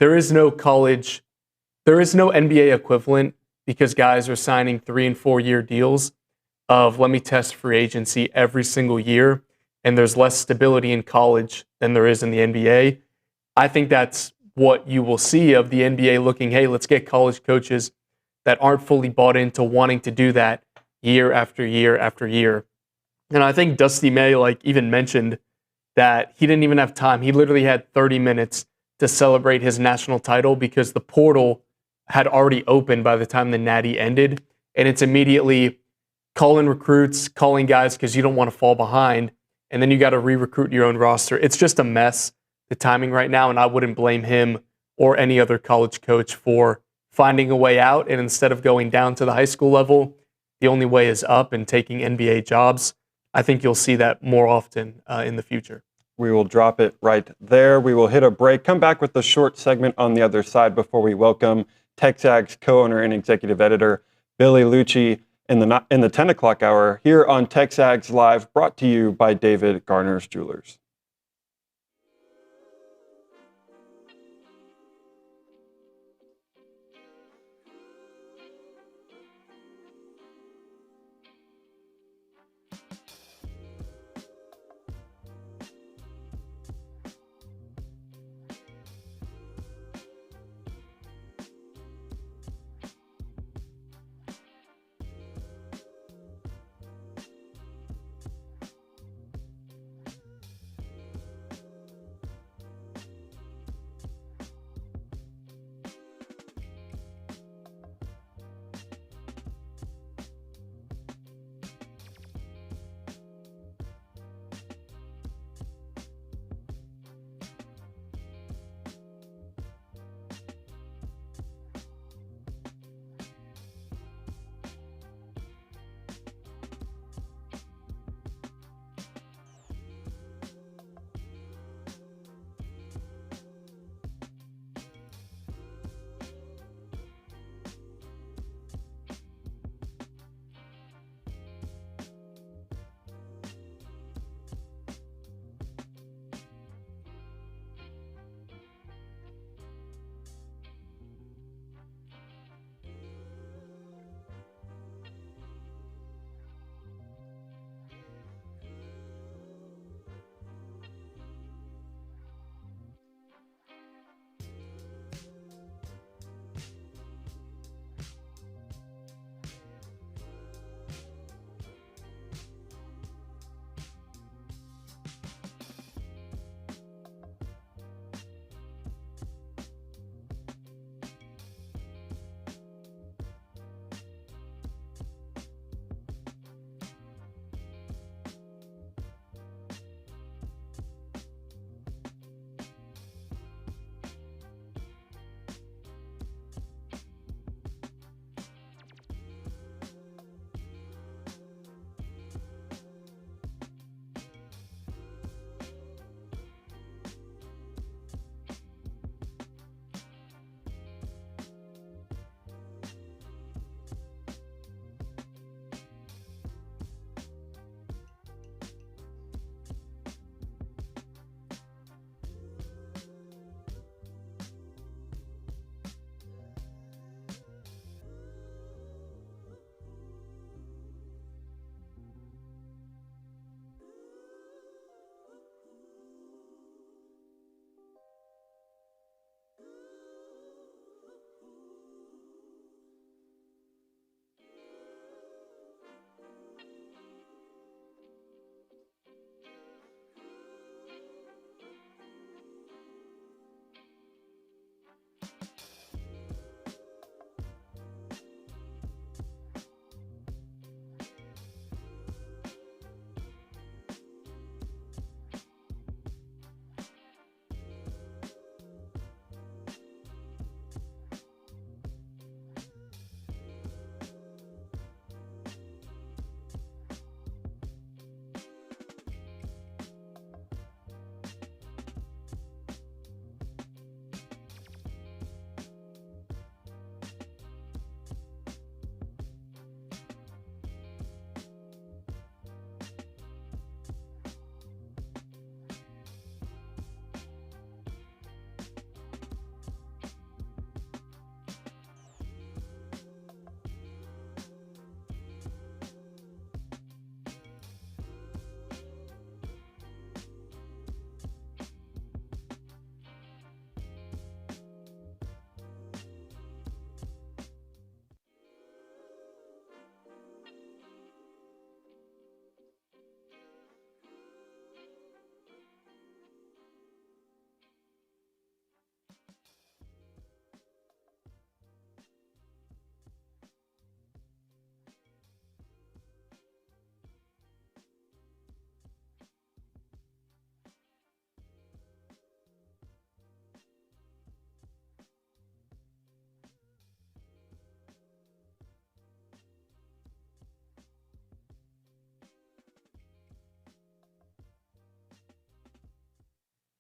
there is no NBA equivalent because guys are signing 3 and 4 year deals of let me test free agency every single year, and there's less stability in college than there is in the NBA. I think that's what you will see of the NBA looking, hey, let's get college coaches that aren't fully bought into wanting to do that year after year after year. And I think Dusty May even mentioned that he didn't even have time. He literally had 30 minutes to celebrate his national title because the portal had already opened by the time the Natty ended. And it's immediately calling recruits, calling guys because you don't want to fall behind. And then you got to re-recruit your own roster. It's just a mess, the timing right now. And I wouldn't blame him or any other college coach for finding a way out. And instead of going down to the high school level, the only way is up and taking NBA jobs. I think you'll see that more often in the future. We will drop it right there. We will hit a break, come back with a short segment on the other side before we welcome TexAgs co-owner and executive editor Billy Liucci in the 10 o'clock hour here on TexAgs Live, brought to you by David Garner's Jewelers.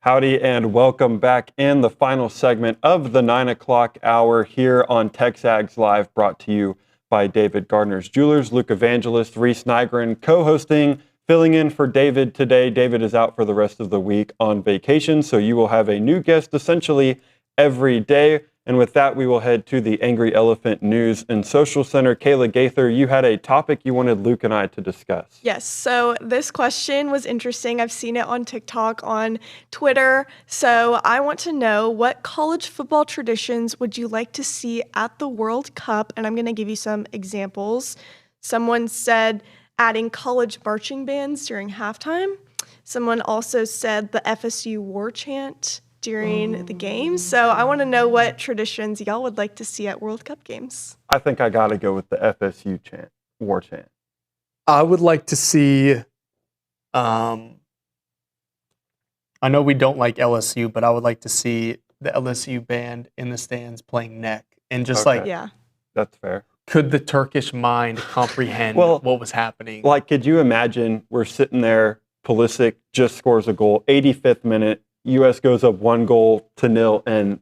Howdy and welcome back in the final segment of the 9 o'clock hour here on TexAgs Live, brought to you by David Gardner's Jewelers. Luke Evangelist, Reese Nygren co-hosting, filling in for David today. David is out for the rest of the week on vacation, so you will have a new guest essentially every day. And with that, we will head to the Angry Elephant News and Social Center. Kayla Gaither, you had a topic you wanted Luke and I to discuss. Yes, so this question was interesting. I've seen it on TikTok, on Twitter. So I want to know, what college football traditions would you like to see at the World Cup? And I'm going to give you some examples. Someone said adding college marching bands during halftime. Someone also said the FSU war chant during the games. So I want to know what traditions y'all would like to see at World Cup games. I think I got to go with the FSU chant, war chant. I would like to see, I know we don't like LSU, but I would like to see the LSU band in the stands playing neck. And just yeah, that's fair. Could the Turkish mind comprehend what was happening? Like, could you imagine we're sitting there, Pulisic just scores a goal, 85th minute, U.S. goes up 1-0, and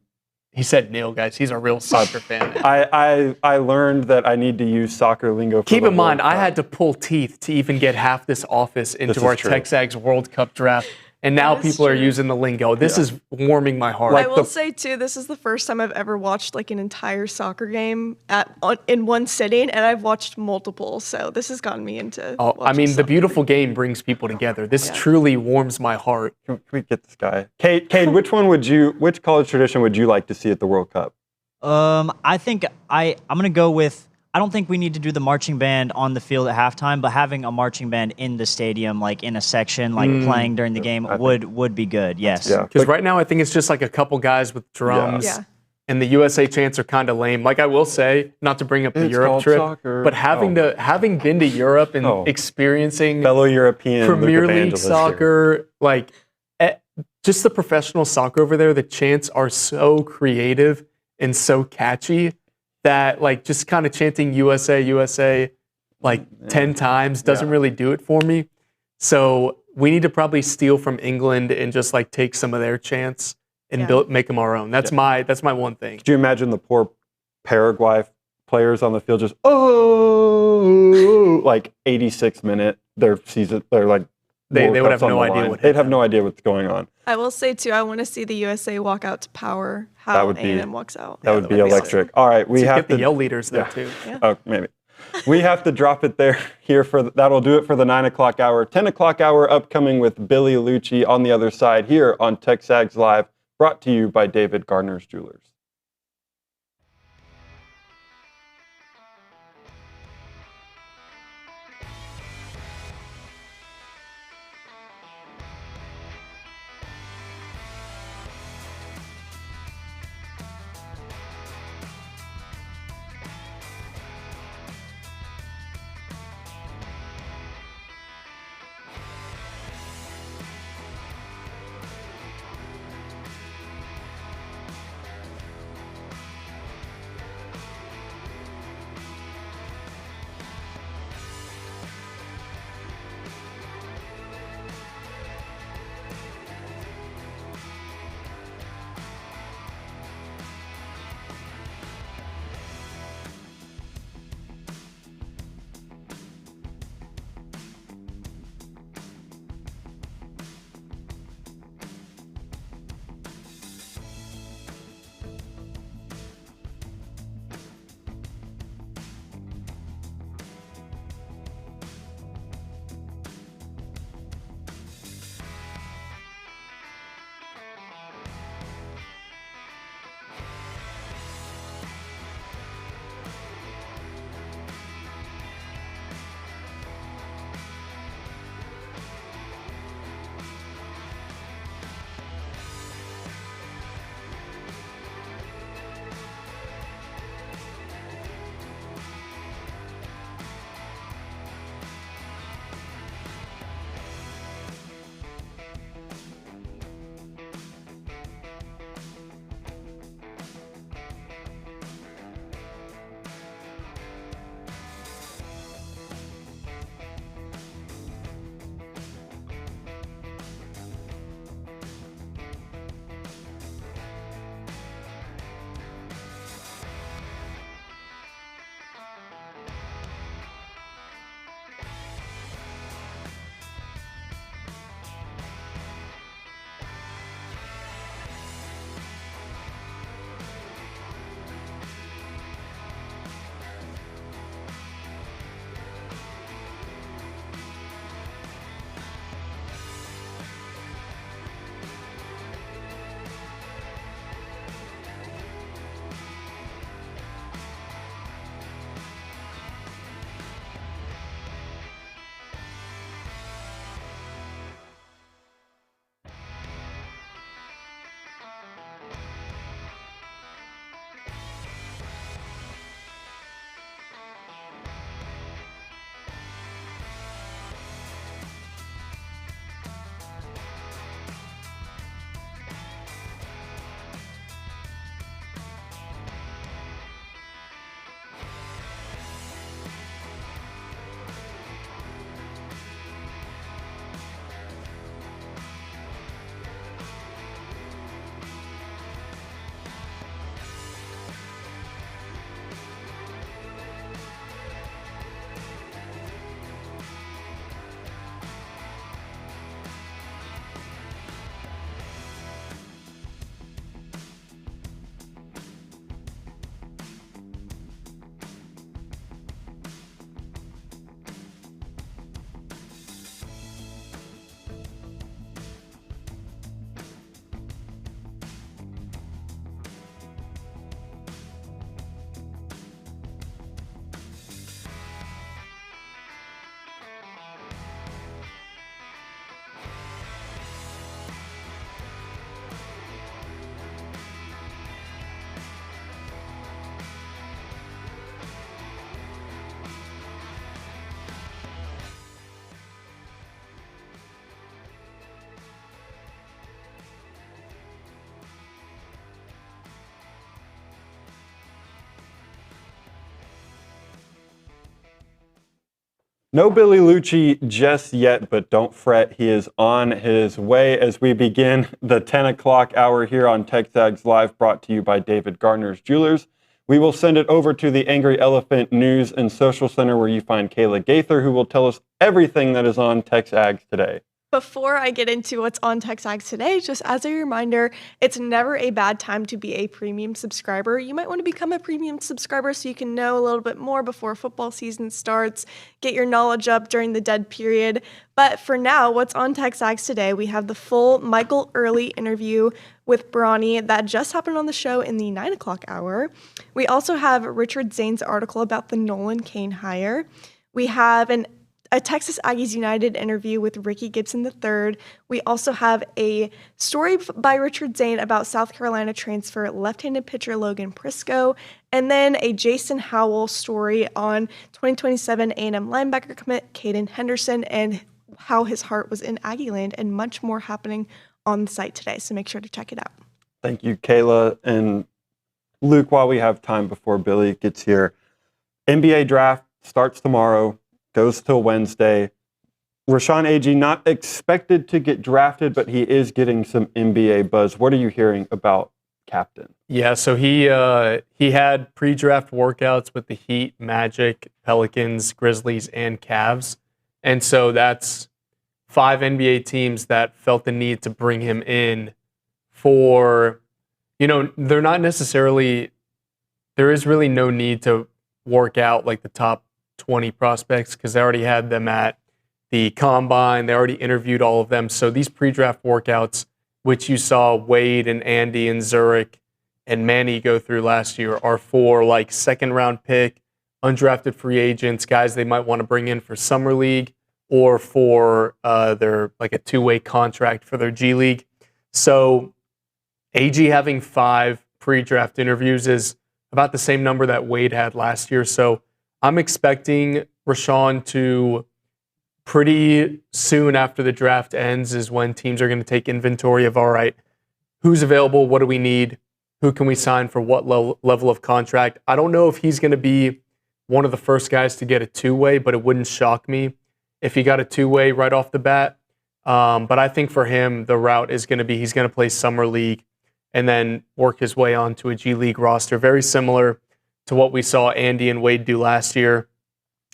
he said nil, guys. He's a real soccer fan. I learned that I need to use soccer lingo. Keep in mind, I had to pull teeth to even get half this office into our TexAgs World Cup draft. And now people are using the lingo. This is warming my heart. I will say, too, this is the first time I've ever watched like an entire soccer game in one sitting, and I've watched multiple. So this has gotten me into the beautiful game brings people together. This truly warms my heart. Can we get this guy? Cade, which college tradition would you like to see at the World Cup? I think I'm going to go with, I don't think we need to do the marching band on the field at halftime, but having a marching band in the stadium, like in a section, like playing during the game, would be good. Yes. Because right now I think it's just like a couple guys with drums, and the USA chants are kind of lame. Like I will say, not to bring up the Europe trip, but having been to Europe and experiencing fellow European Premier League soccer, like just the professional soccer over there, the chants are so creative and so catchy that like just kind of chanting USA, USA like 10 times doesn't really do it for me. So we need to probably steal from England and just like take some of their chants and make them our own. That's my one thing. Could you imagine the poor Paraguay players on the field just like 86 minute their season, they're like they would have no idea they'd have no idea what's going on. I will say, too, I want to see the USA walk out to power how A&M walks out. That would be electric. All right, we have get the yell leaders there, too. Yeah. Oh, maybe. We have to drop it there here that'll do it for the 9 o'clock hour. 10 o'clock hour upcoming with Billy Liucci on the other side here on TexAgs Live, brought to you by David Gardner's Jewelers. No Billy Liucci just yet, but don't fret. He is on his way as we begin the 10 o'clock hour here on TexAgs Live, brought to you by David Gardner's Jewelers. We will send it over to the Angry Elephant News and Social Center, where you find Kayla Gaither, who will tell us everything that is on TexAgs today. Before I get into what's on TexAgs today, just as a reminder, it's never a bad time to be a premium subscriber. You might want to become a premium subscriber so you can know a little bit more before football season starts, get your knowledge up during the dead period. But for now, what's on TexAgs today, we have the full Michael Earley interview with Brauninger that just happened on the show in the 9 o'clock hour. We also have Richard Zane's article about the Nolan Cain hire. We have a Texas Aggies United interview with Ricky Gibson III. We also have a story by Richard Zane about South Carolina transfer left-handed pitcher Logan Prisco, and then a Jason Howell story on 2027 A&M linebacker commit Caden Henderson and how his heart was in Aggie land, and much more happening on the site today, so make sure to check it out. Thank you, Kayla. And Luke, while we have time before Billy gets here, NBA draft starts tomorrow, goes till Wednesday. Rashawn Agee not expected to get drafted, but he is getting some NBA buzz. What are you hearing about Captain? Yeah, so he had pre-draft workouts with the Heat, Magic, Pelicans, Grizzlies, and Cavs. And so that's 5 NBA teams that felt the need to bring him in for, they're not necessarily, there is really no need to work out like the top 20 prospects because they already had them at the combine. They already interviewed all of them. So these pre-draft workouts, which you saw Wade and Andy and Zurich and Manny go through last year, are for like second-round pick, undrafted free agents, guys they might want to bring in for summer league or for their like a two-way contract for their G League. So AG having 5 pre-draft interviews is about the same number that Wade had last year. So I'm expecting Rashawn to pretty soon after the draft ends is when teams are going to take inventory of, all right, who's available, what do we need, who can we sign for what level of contract. I don't know if he's going to be one of the first guys to get a two-way, but it wouldn't shock me if he got a two-way right off the bat. But I think for him, the route is going to be he's going to play Summer League and then work his way onto a G League roster, very similar to what we saw Andy and Wade do last year.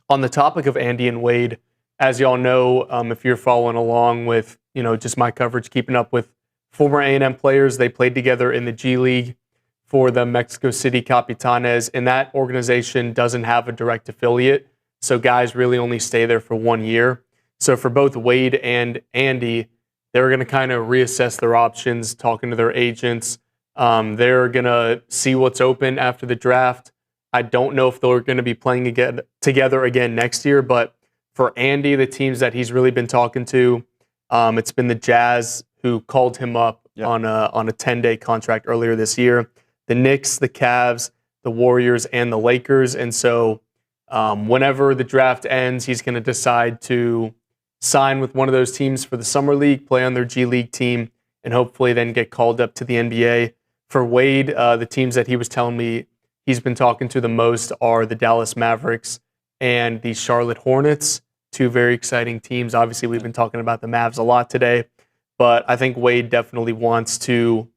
On the topic of Andy and Wade, as y'all know, if you're following along with, just my coverage, keeping up with former A&M players, they played together in the G League for the Mexico City Capitanes, and that organization doesn't have a direct affiliate, so guys really only stay there for 1 year. So for both Wade and Andy, they're going to kind of reassess their options, talking to their agents. They're going to see what's open after the draft. I don't know if they're going to be playing together again next year, but for Andy, the teams that he's really been talking to, it's been the Jazz who called him up on a 10-day contract earlier this year, the Knicks, the Cavs, the Warriors, and the Lakers. And so whenever the draft ends, he's going to decide to sign with one of those teams for the Summer League, play on their G League team, and hopefully then get called up to the NBA. For Wade, the teams that he was telling me he's been talking to the most are the Dallas Mavericks and the Charlotte Hornets, 2 very exciting teams. Obviously, we've been talking about the Mavs a lot today, but I think Wade definitely wants to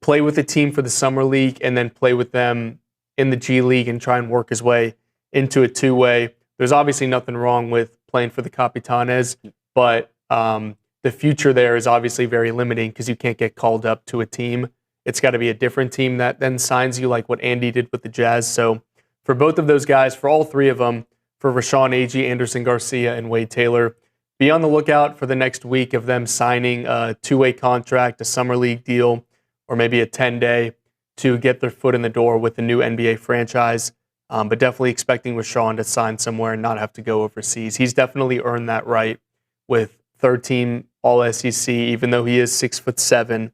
play with the team for the Summer League and then play with them in the G League and try and work his way into a two-way. There's obviously nothing wrong with playing for the Capitanes, but the future there is obviously very limiting because you can't get called up to a team. It's got to be a different team that then signs you like what Andy did with the Jazz. So for both of those guys, for all 3 of them, for Rashawn Agee, Anderson Garcia, and Wade Taylor, be on the lookout for the next week of them signing a two-way contract, a summer league deal, or maybe a 10-day to get their foot in the door with the new NBA franchise. But definitely expecting Rashawn to sign somewhere and not have to go overseas. He's definitely earned that right with third-team All-SEC, even though he is 6'7".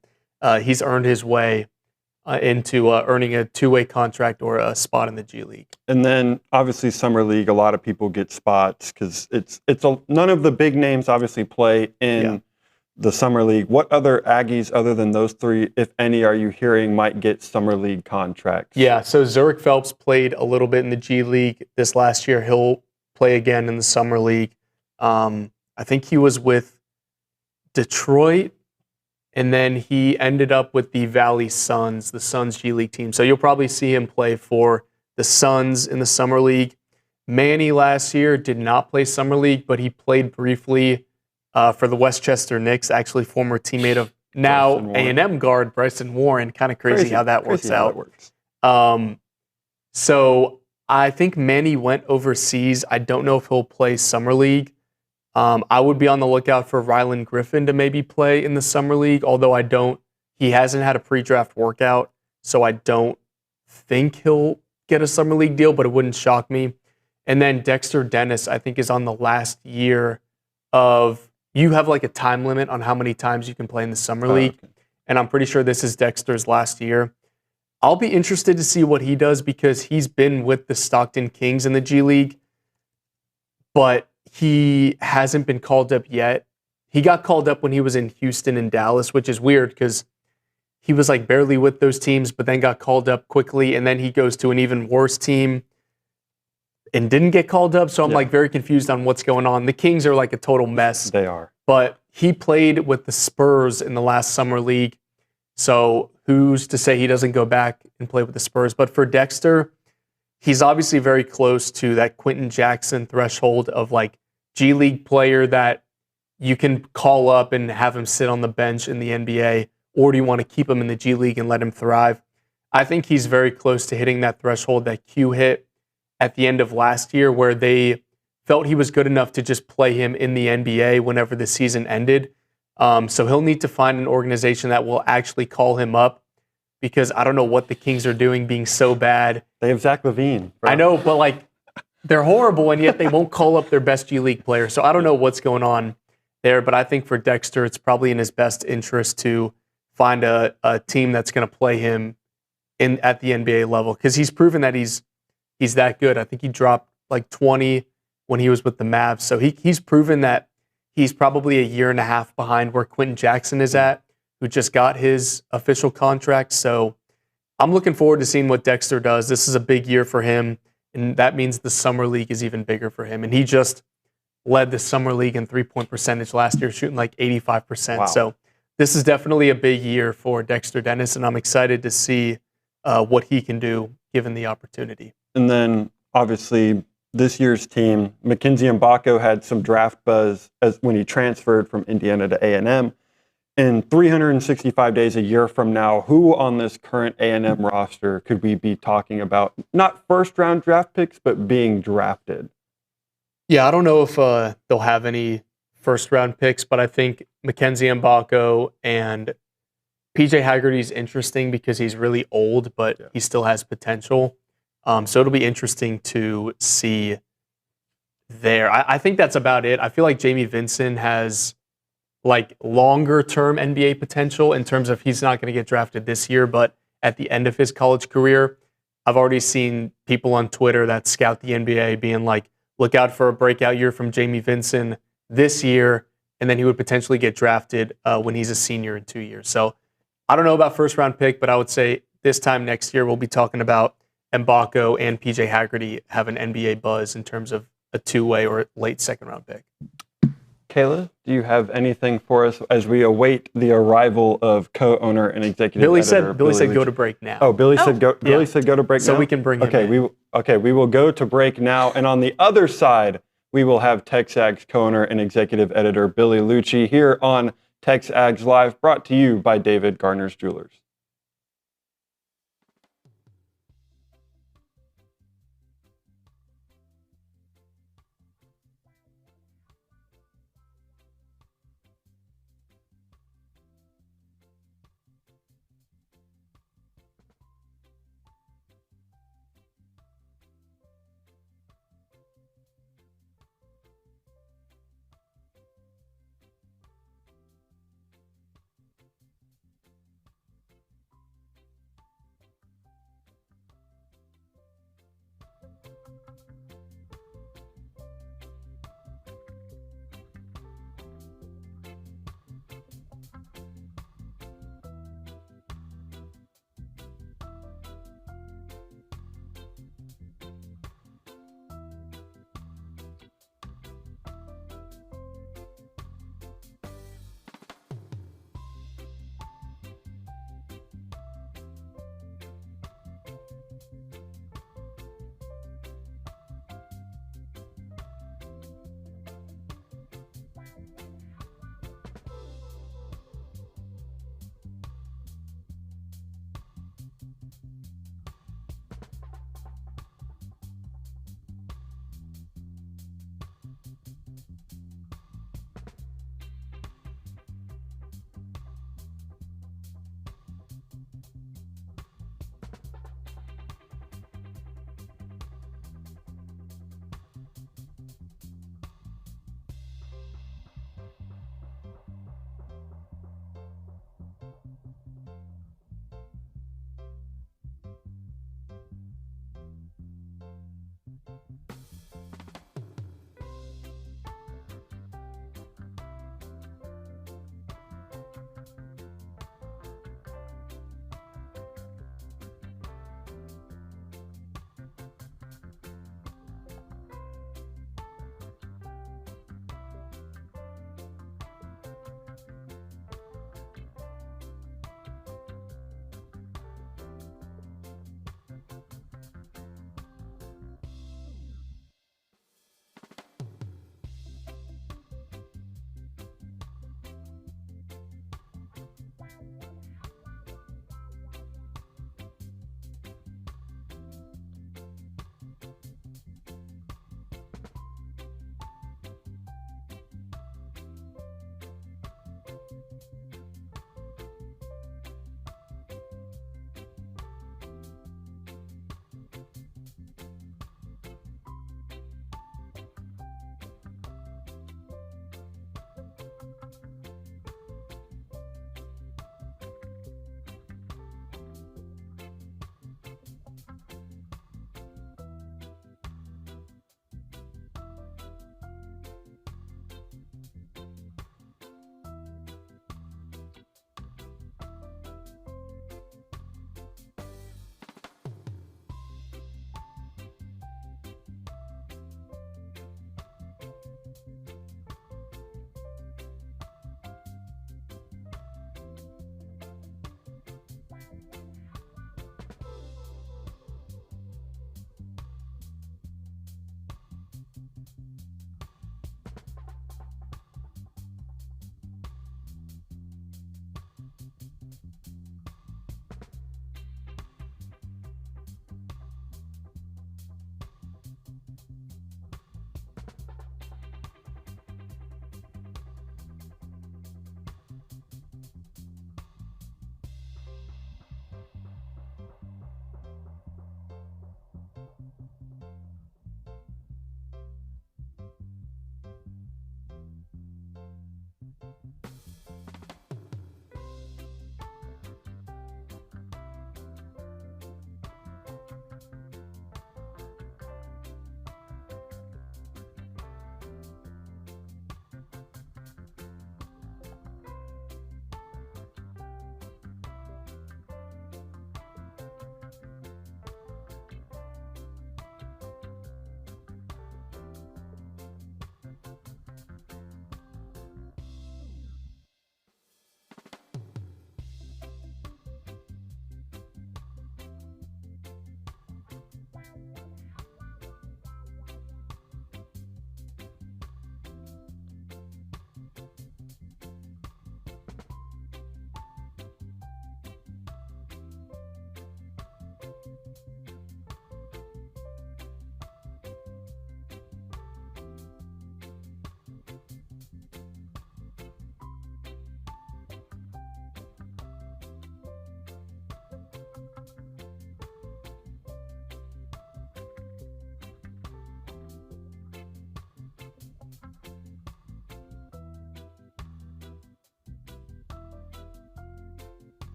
He's earned his way into earning a two-way contract or a spot in the G League. And then obviously Summer League, a lot of people get spots because none of the big names obviously play in the Summer League. What other Aggies other than those 3, if any, are you hearing might get Summer League contracts? Yeah, so Zurich Phelps played a little bit in the G League this last year. He'll play again in the summer league. I think he was with Detroit, and then he ended up with the Valley Suns, the Suns G League team. So you'll probably see him play for the Suns in the summer league. Manny last year did not play summer league, but he played briefly for the Westchester Knicks, actually former teammate of now A&M guard Bryson Warren. Kind of crazy how that works out. So I think Manny went overseas. I don't know if he'll play summer league. I would be on the lookout for Rylan Griffin to maybe play in the summer league, although he hasn't had a pre-draft workout, so I don't think he'll get a summer league deal, but it wouldn't shock me. And then Dexter Dennis, I think, is on the last year of, you have like a time limit on how many times you can play in the summer league, and I'm pretty sure this is Dexter's last year. I'll be interested to see what he does because he's been with the Stockton Kings in the G League, but he hasn't been called up yet. He got called up when he was in Houston and Dallas, which is weird because he was like barely with those teams, but then got called up quickly, and then he goes to an even worse team and didn't get called up. So I'm like very confused on what's going on. The Kings are like a total mess. They are. But he played with the Spurs in the last summer league. So who's to say he doesn't go back and play with the Spurs? But for Dexter, he's obviously very close to that Quentin Jackson threshold of like G League player that you can call up and have him sit on the bench in the NBA, or do you want to keep him in the G League and let him thrive? I think he's very close to hitting that threshold that Q hit at the end of last year, where they felt he was good enough to just play him in the NBA whenever the season ended. So he'll need to find an organization that will actually call him up, because I don't know what the Kings are doing being so bad. They have Zach LaVine. Bro. I know, but like they're horrible, and yet they won't call up their best G League player. So I don't know what's going on there, but I think for Dexter, it's probably in his best interest to find a team that's going to play him at the NBA level, because he's proven that he's that good. I think he dropped like 20 when he was with the Mavs. So he's proven that he's probably a year and a half behind where Quentin Jackson is at, who just got his official contract. So I'm looking forward to seeing what Dexter does. This is a big year for him, and that means the summer league is even bigger for him. And he just led the summer league in three-point percentage last year, shooting like 85%. Wow. So this is definitely a big year for Dexter Dennis, and I'm excited to see what he can do given the opportunity. And then, obviously, this year's team, Mackenzie Mbako had some draft buzz when he transferred from Indiana to A&M. In 365 days, a year from now, who on this current A&M roster could we be talking about? Not first-round draft picks, but being drafted. Yeah, I don't know if they'll have any first-round picks, but I think Mackenzie Mbako and PJ Haggerty's interesting because he's really old, but he still has potential. So it'll be interesting to see there. I think that's about it. I feel like Jamie Vincent has like longer term NBA potential in terms of he's not going to get drafted this year, but at the end of his college career, I've already seen people on Twitter that scout the NBA being like, look out for a breakout year from Jamie Vincent this year, and then he would potentially get drafted when he's a senior in 2 years. So I don't know about first round pick, but I would say this time next year we'll be talking about Mbako and PJ Haggerty have an NBA buzz in terms of a two-way or late second-round pick. Kayla, do you have anything for us as we await the arrival of co-owner and executive editor? Billy said go to break now. Oh, Billy said go to break now? So we can bring him in. We will go to break now. And on the other side, we will have TexAgs co-owner and executive editor Billy Liucci here on TexAgs Live, brought to you by David Gardner's Jewelers.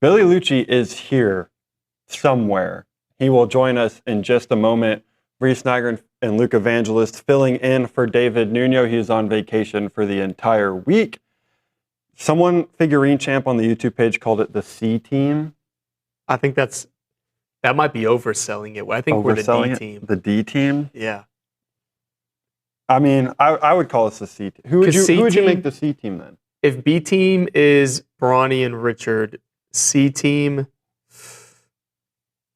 Billy Liucci is here somewhere. He will join us in just a moment. Reese Niger and Luke Evangelist filling in for David Nuno. He is on vacation for the entire week. Someone, Figurine Champ on the YouTube page, called it the C team. I think that might be overselling it. I think we're the D team. The D team? Yeah. I mean, I would call us the C team. Who would you make the C team then? If B team is Bronny and Richard, C team. Is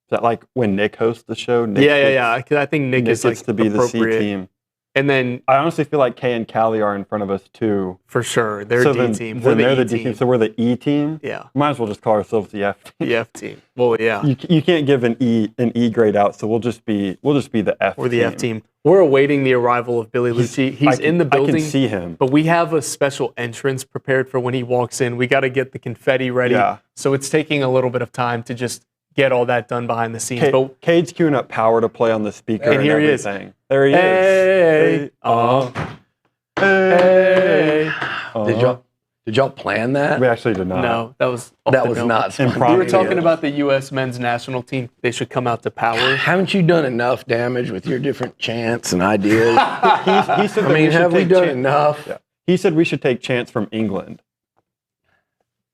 that like when Nick hosts the show? Yeah. Because I think Nick is gets like to be the C appropriate. team. And then I honestly feel like Kay and Callie are in front of us too. For sure. They're so D then, team. Then We're they're the the D E team. So we're the E team? Yeah. Might as well just call ourselves the F team. The F team. Well, yeah. You can't give an E grade out, so we'll just be the F team. We're the F team. We're awaiting the arrival of Billy Liucci. He's in the building. I can see him. But we have a special entrance prepared for when he walks in. We got to get the confetti ready. Yeah. So it's taking a little bit of time to just get all that done behind the scenes. Cade's queuing up power to play on the speaker and here everything. He is. There he is. Hey. Did y'all plan that? We actually did not. No, that was not improv. We were talking about the U.S. men's national team. They should come out to power. Haven't you done enough damage with your different chants and ideas? He said have we done enough? Yeah. He said we should take chants from England.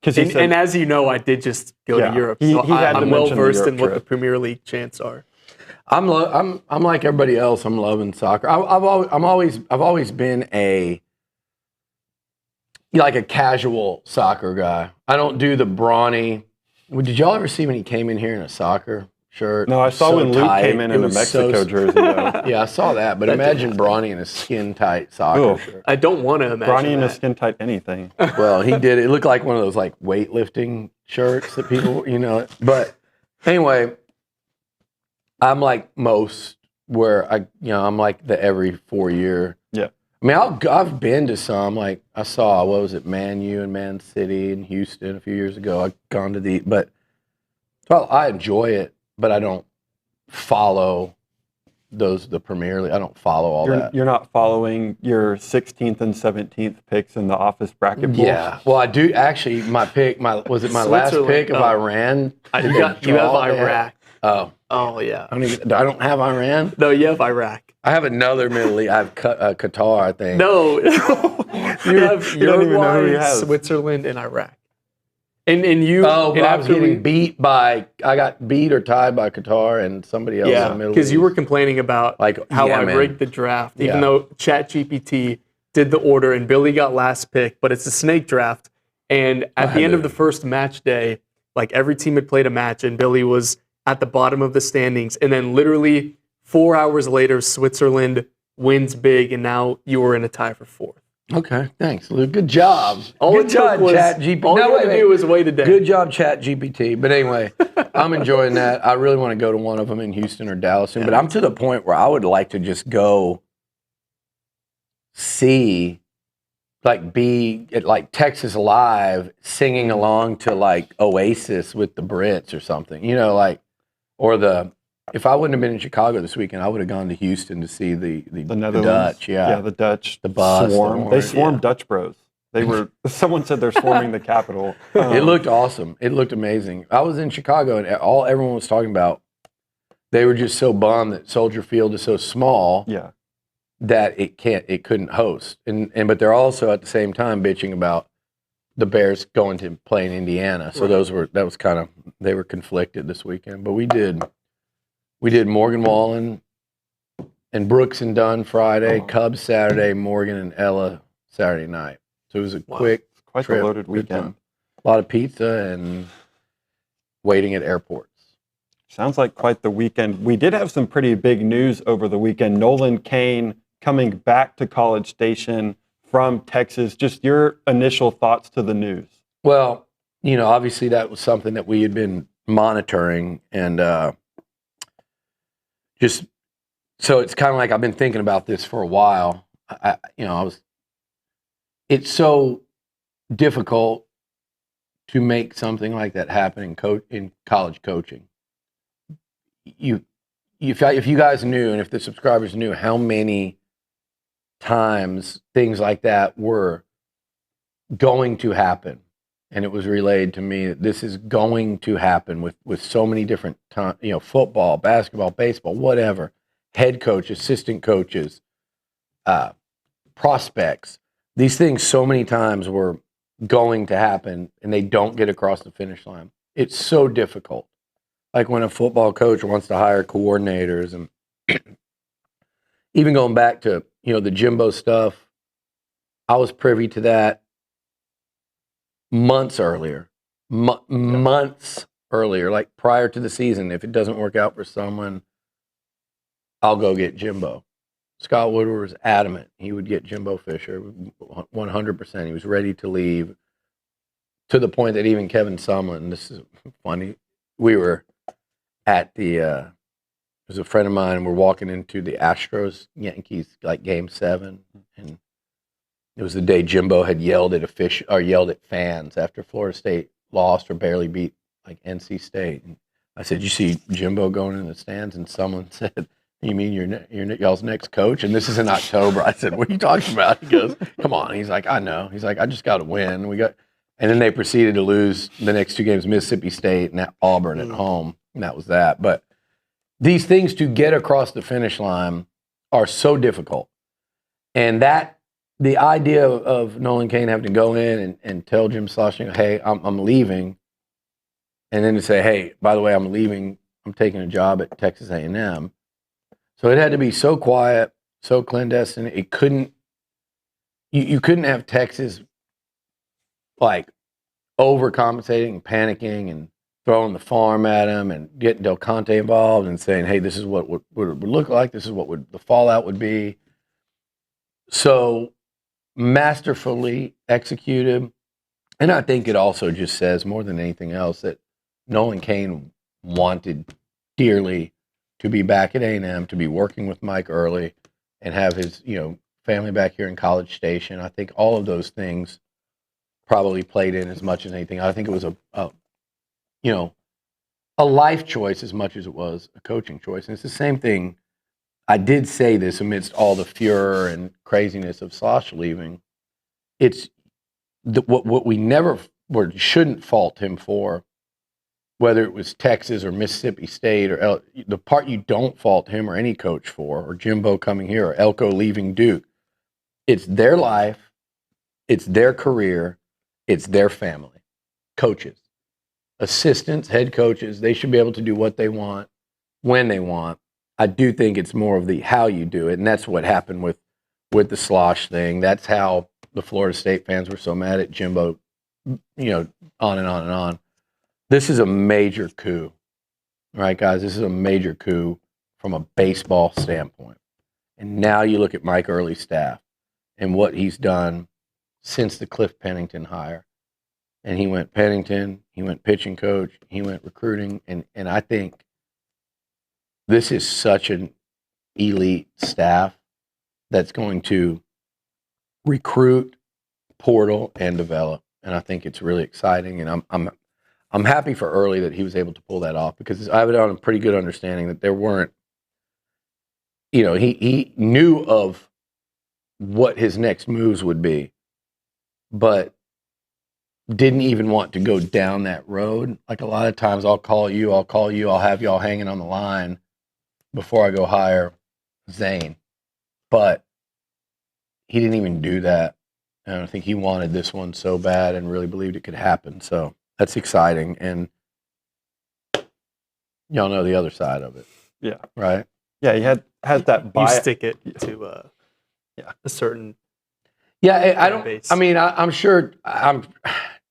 And as you know, I did just go to Europe, so I'm well versed in what the Premier League chants are. I'm like everybody else. I'm loving soccer. I've always been a casual soccer guy. I don't do the brawny. Did y'all ever see when he came in here in a soccer shirt? No, I saw when Luke came in a Mexico jersey. Though. Yeah, I saw that. But imagine Brawny in a skin tight soccer shirt. I don't want to imagine Brawny in a skin tight anything. Well, he did. It looked like one of those like weightlifting shirts that people, But anyway. I'm like most where I'm like the every 4 year. Yeah. I mean, I've been to some, like I saw, what was it, Man U and Man City and Houston a few years ago. I've gone to I enjoy it, but I don't follow the Premier League. I don't follow all that. You're not following your 16th and 17th picks in the office bracket pool? Yeah. Well, I do actually, my last pick of Iran? You have Iraq. Oh yeah. I don't have Iran. No, you have Iraq. I have another Middle East. I have Qatar, I think. No, you have Uruguay, Switzerland, and Iraq. And you. Oh, and I was getting beat by. I got beat or tied by Qatar and somebody else in the Middle East. Because you were complaining about how I rigged the draft, even though ChatGPT did the order and Billy got last pick, but it's a snake draft. And at the end of the first match day, like every team had played a match, and Billy was at the bottom of the standings, and then literally 4 hours later, Switzerland wins big, and now you were in a tie for fourth. Okay, thanks, Luke. Good job. Good job, ChatGPT. All you had to do was wait a day. Good job, ChatGPT. But anyway, I'm enjoying that. I really want to go to one of them in Houston or Dallas soon, but I'm to the point where I would like to just go see, be at Texas Live singing along to Oasis with the Brits or something, if I wouldn't have been in Chicago this weekend, I would have gone to Houston to see the Dutch. Yeah, the Dutch. The bus. They swarmed Dutch Bros. They were. Someone said they're swarming the Capitol. It looked awesome. It looked amazing. I was in Chicago, and everyone was talking about. They were just so bummed that Soldier Field is so small. Yeah. That it couldn't host, but they're also at the same time bitching about the Bears going to play in Indiana. So they were conflicted this weekend. But we did Morgan Wallen and Brooks and Dunn Friday, Cubs Saturday, Morgan and Ella Saturday night. So it was a quick quite trip. a loaded weekend. A lot of pizza and waiting at airports. Sounds like quite the weekend. We did have some pretty big news over the weekend. Nolan Cain coming back to College Station from Texas. Just your initial thoughts to the news. Well, obviously that was something that we had been monitoring, and just so it's kind of like I've been thinking about this for a while. It's so difficult to make something like that happen in college coaching. If you guys knew, and if the subscribers knew how many times things like that were going to happen, and it was relayed to me that this is going to happen with so many different football, basketball, baseball, whatever, head coach, assistant coaches, prospects. These things so many times were going to happen, and they don't get across the finish line. It's so difficult. Like when a football coach wants to hire coordinators, and even going back to the Jimbo stuff, I was privy to that months earlier, months earlier, like prior to the season. If it doesn't work out for someone, I'll go get Jimbo. Scott Woodward was adamant he would get Jimbo Fisher, 100%. He was ready to leave, to the point that even Kevin Sumlin, this is funny, we were at it was a friend of mine, and we're walking into the Astros-Yankees, like Game 7, and it was the day Jimbo had yelled at fans after Florida State lost or barely beat like NC State. And I said, "You see Jimbo going in the stands?" And someone said, "You mean you're y'all's next coach?" And this is in October. I said, "What are you talking about?" He goes, "Come on." He's like, "I know." He's like, "I just got to win." And then they proceeded to lose the next two games, Mississippi State and Auburn at home. And that was that. But these things to get across the finish line are so difficult. And the idea of Nolan Cain having to go in and tell Jim Sloshing, "Hey, I'm leaving," and then to say, "Hey, by the way, I'm leaving. I'm taking a job at Texas A&M." So it had to be so quiet, so clandestine. It couldn't. You couldn't have Texas like overcompensating and panicking and throwing the farm at him and getting Del Conte involved and saying, "Hey, this is what it would look like. This is what the fallout would be." So masterfully executed. And I think it also just says more than anything else that Nolan Cain wanted dearly to be back at A&M, to be working with Mike Earley and have his, family back here in College Station. I think all of those things probably played in as much as anything. I think it was a life choice as much as it was a coaching choice. And it's the same thing. I did say this amidst all the furor and craziness of Slosh leaving. It's what we never shouldn't fault him for, whether it was Texas or Mississippi State or the part you don't fault him or any coach for, or Jimbo coming here or Elko leaving Duke. It's their life, it's their career, it's their family. Coaches, assistants, head coaches, they should be able to do what they want, when they want. I do think it's more of the how you do it, and that's what happened with the Slosh thing. That's how the Florida State fans were so mad at Jimbo, on and on and on. This is a major coup, right, guys? This is a major coup from a baseball standpoint. And now you look at Mike Earley's staff and what he's done since the Cliff Pennington hire. And he went Pennington, he went pitching coach, he went recruiting, and I think this is such an elite staff that's going to recruit, portal, and develop. And I think it's really exciting. And I'm happy for Early that he was able to pull that off, because I have it on a pretty good understanding that there weren't, he knew of what his next moves would be, but didn't even want to go down that road. Like a lot of times I'll call you, I'll have y'all hanging on the line before I go hire Zane. But he didn't even do that. And I think he wanted this one so bad and really believed it could happen. So that's exciting. And y'all know the other side of it. Yeah. Right? Yeah, he had that bias. You stick it to a certain I'm sure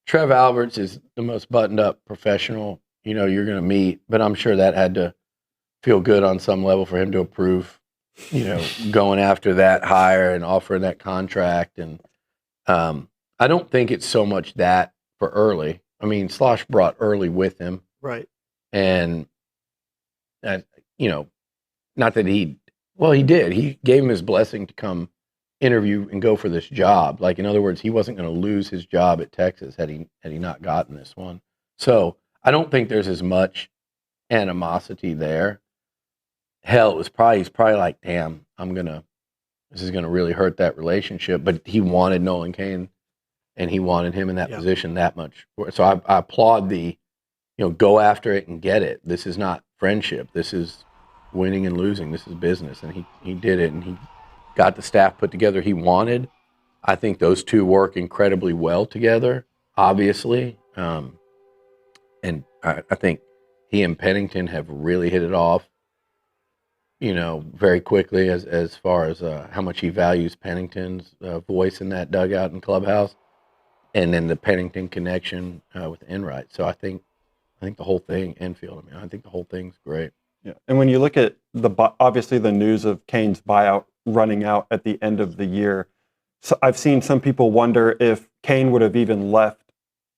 Trev Alberts is the most buttoned up professional you're going to meet, but I'm sure that had to feel good on some level for him to approve, going after that hire and offering that contract. And I don't think it's so much that for Early. I mean, Slosh brought Early with him. Right. And, not that he did. He gave him his blessing to come interview and go for this job. Like, in other words, he wasn't going to lose his job at Texas had he not gotten this one. So I don't think there's as much animosity there. Hell, he's probably like, damn, this is gonna really hurt that relationship. But he wanted Nolan Cain and he wanted him in that position that much. So I applaud go after it and get it. This is not friendship. This is winning and losing. This is business, and he did it, and he got the staff put together he wanted. I think those two work incredibly well together, obviously, and I think he and Pennington have really hit it off, very quickly as far as how much he values Pennington's voice in that dugout and clubhouse, and then the Pennington connection with Enright. So I think the whole thing, Enfield, I think the whole thing's great. Yeah, and when you look at obviously the news of Cain's buyout running out at the end of the year, so I've seen some people wonder if Cain would have even left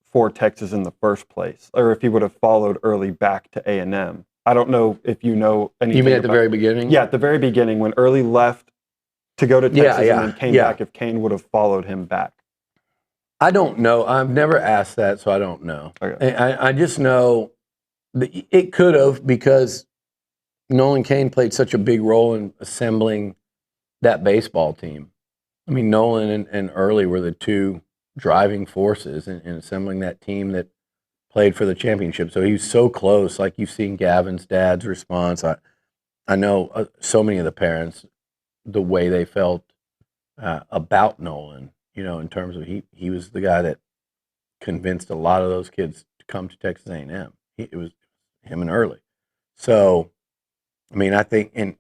for Texas in the first place, or if he would have followed Early back to A&M. I don't know if you know anything. You mean at the very beginning? Yeah, at the very beginning when Early left to go to Texas and then came back, if Cain would have followed him back. I don't know. I've never asked that, so I don't know. Okay. I just know that it could have, because Nolan Cain played such a big role in assembling that baseball team. I mean, Nolan and Early were the two driving forces in assembling that team that played for the championship. So he was so close. Like you've seen Gavin's dad's response. I know so many of the parents, the way they felt about Nolan, in terms of he was the guy that convinced a lot of those kids to come to Texas A&M. It was him and Early. So, I mean, I think, and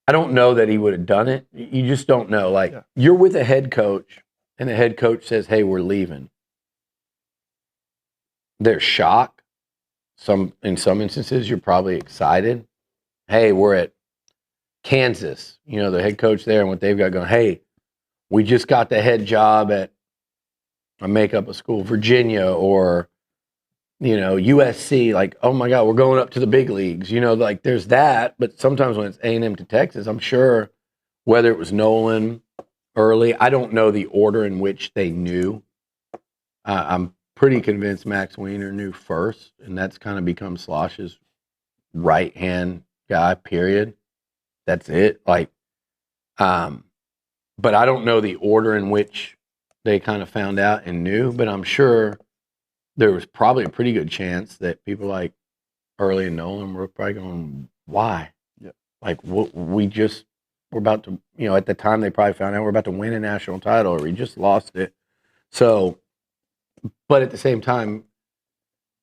I don't know that he would have done it. You just don't know. Like, you're with a head coach, and the head coach says, hey, we're leaving. There's shock. In some instances, you're probably excited. Hey, we're at Kansas. The head coach there and what they've got going. Hey, we just got the head job at, I make up a school, Virginia or, USC. Like, oh my God, we're going up to the big leagues. Like there's that. But sometimes when it's A&M to Texas, I'm sure whether it was Nolan, Early, I don't know the order in which they knew. I'm pretty convinced Max Weiner knew first, and that's kind of become Slosh's right-hand guy, period. That's it. Like, but I don't know the order in which they kind of found out and knew, but I'm sure there was probably a pretty good chance that people like Early and Nolan were probably going, why? Yeah. Like, we're about to, at the time they probably found out we're about to win a national title, or we just lost it. So, but at the same time,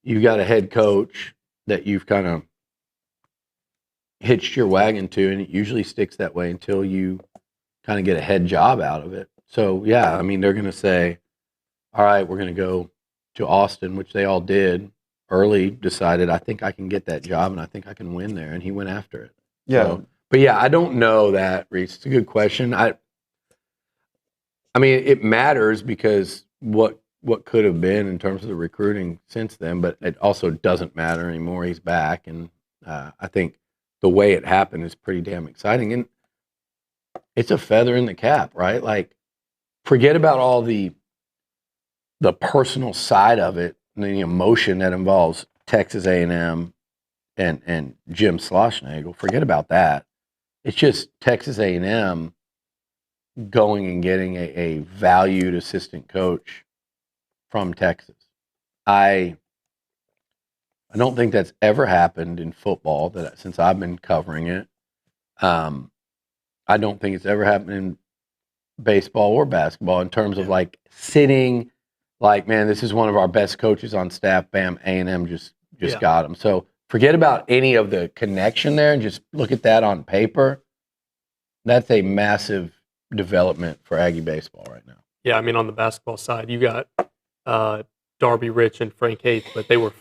you've got a head coach that you've kind of hitched your wagon to, and it usually sticks that way until you kind of get a head job out of it. So, yeah, I mean, they're going to say, all right, we're going to go to Austin, which they all did. Early decided, I think I can get that job, and I think I can win there, and he went after it. Yeah. So, but, yeah, I don't know that, Reese. It's a good question. I mean, it matters because what could have been in terms of the recruiting since then, but it also doesn't matter anymore. He's back, and I think the way it happened is pretty damn exciting. And it's a feather in the cap, right? Like, forget about all the personal side of it, the emotion that involves Texas A&M and Jim Schlossnagle. Forget about that. It's just Texas A&M going and getting a valued assistant coach from Texas. I don't think that's ever happened in football since I've been covering it. I don't think it's ever happened in baseball or basketball in terms of like sitting, like, man, this is one of our best coaches on staff. Bam, A&M just got him. So forget about any of the connection there and just look at that on paper. That's a massive development for Aggie baseball right now. Yeah, I mean, on the basketball side, you got Darby Rich and Frank Haith, but they were,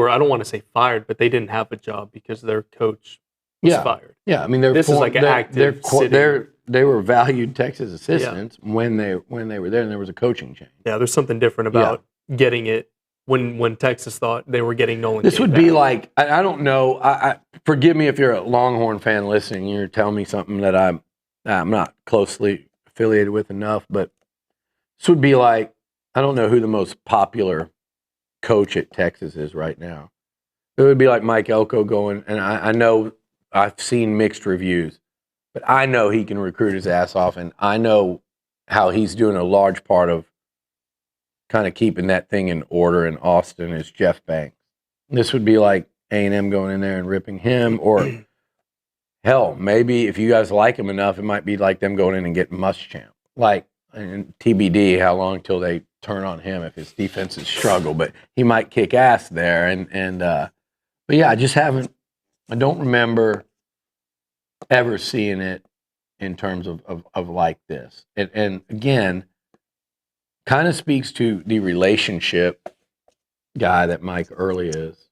I don't want to say fired, but they didn't have a job because their coach was fired. Yeah, I mean, this is like an active sitting. They were valued Texas assistants when they were there, and there was a coaching change. Yeah, there's something different about getting it when Texas thought they were getting Nolan. This would be like, I don't know. I forgive me if you're a Longhorn fan listening. You're telling me something that I'm not closely affiliated with enough, but this would be like, I don't know who the most popular coach at Texas is right now. It would be like Mike Elko going, and I know I've seen mixed reviews, but I know he can recruit his ass off, and I know how he's doing a large part of kind of keeping that thing in order in Austin is Jeff Banks. This would be like A&M going in there and ripping him, or hell, maybe if you guys like him enough, it might be like them going in and getting Muschamp. Like, and TBD, how long till they turn on him if his defenses struggle, but he might kick ass there. But yeah, I don't remember ever seeing it in terms of like this. And again, kind of speaks to the relationship guy that Mike Earley is.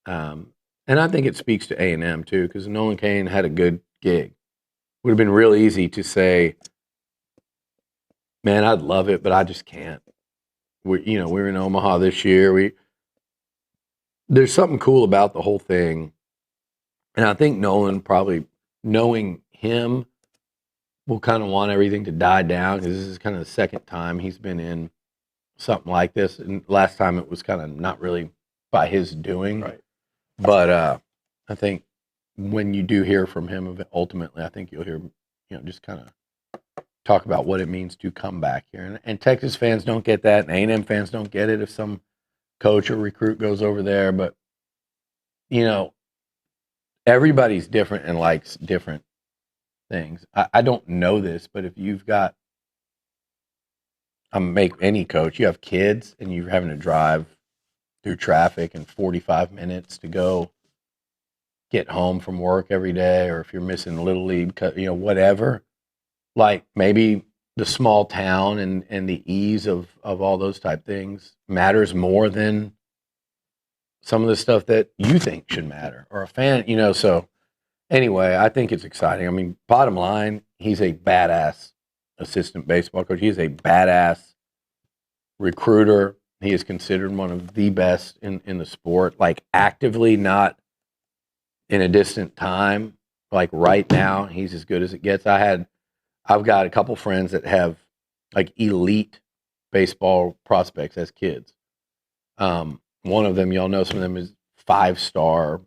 And I think it speaks to A&M too, because Nolan Cain had a good gig. Would have been real easy to say, man, I'd love it, but I just can't. We're in Omaha this year. There's something cool about the whole thing. And I think Nolan, probably knowing him, will kind of want everything to die down, because this is kind of the second time he's been in something like this. And last time it was kind of not really by his doing. Right. But I think when you do hear from him, ultimately, I think you'll hear, just kind of talk about what it means to come back here. And Texas fans don't get that, and A&M fans don't get it if some coach or recruit goes over there. But, everybody's different and likes different things. I don't know this, but if you've got, make any coach, you have kids and you're having to drive through traffic in 45 minutes to go get home from work every day, or if you're missing Little League, whatever, like maybe the small town and the ease of all those type things matters more than some of the stuff that you think should matter, or a fan, so anyway, I think it's exciting. I mean, bottom line, he's a badass assistant baseball coach. He is a badass recruiter. He is considered one of the best in the sport, like actively, not in a distant time. Like right now, he's as good as it gets. I've got a couple friends that have like elite baseball prospects as kids. One of them, y'all know, some of them is 5-star,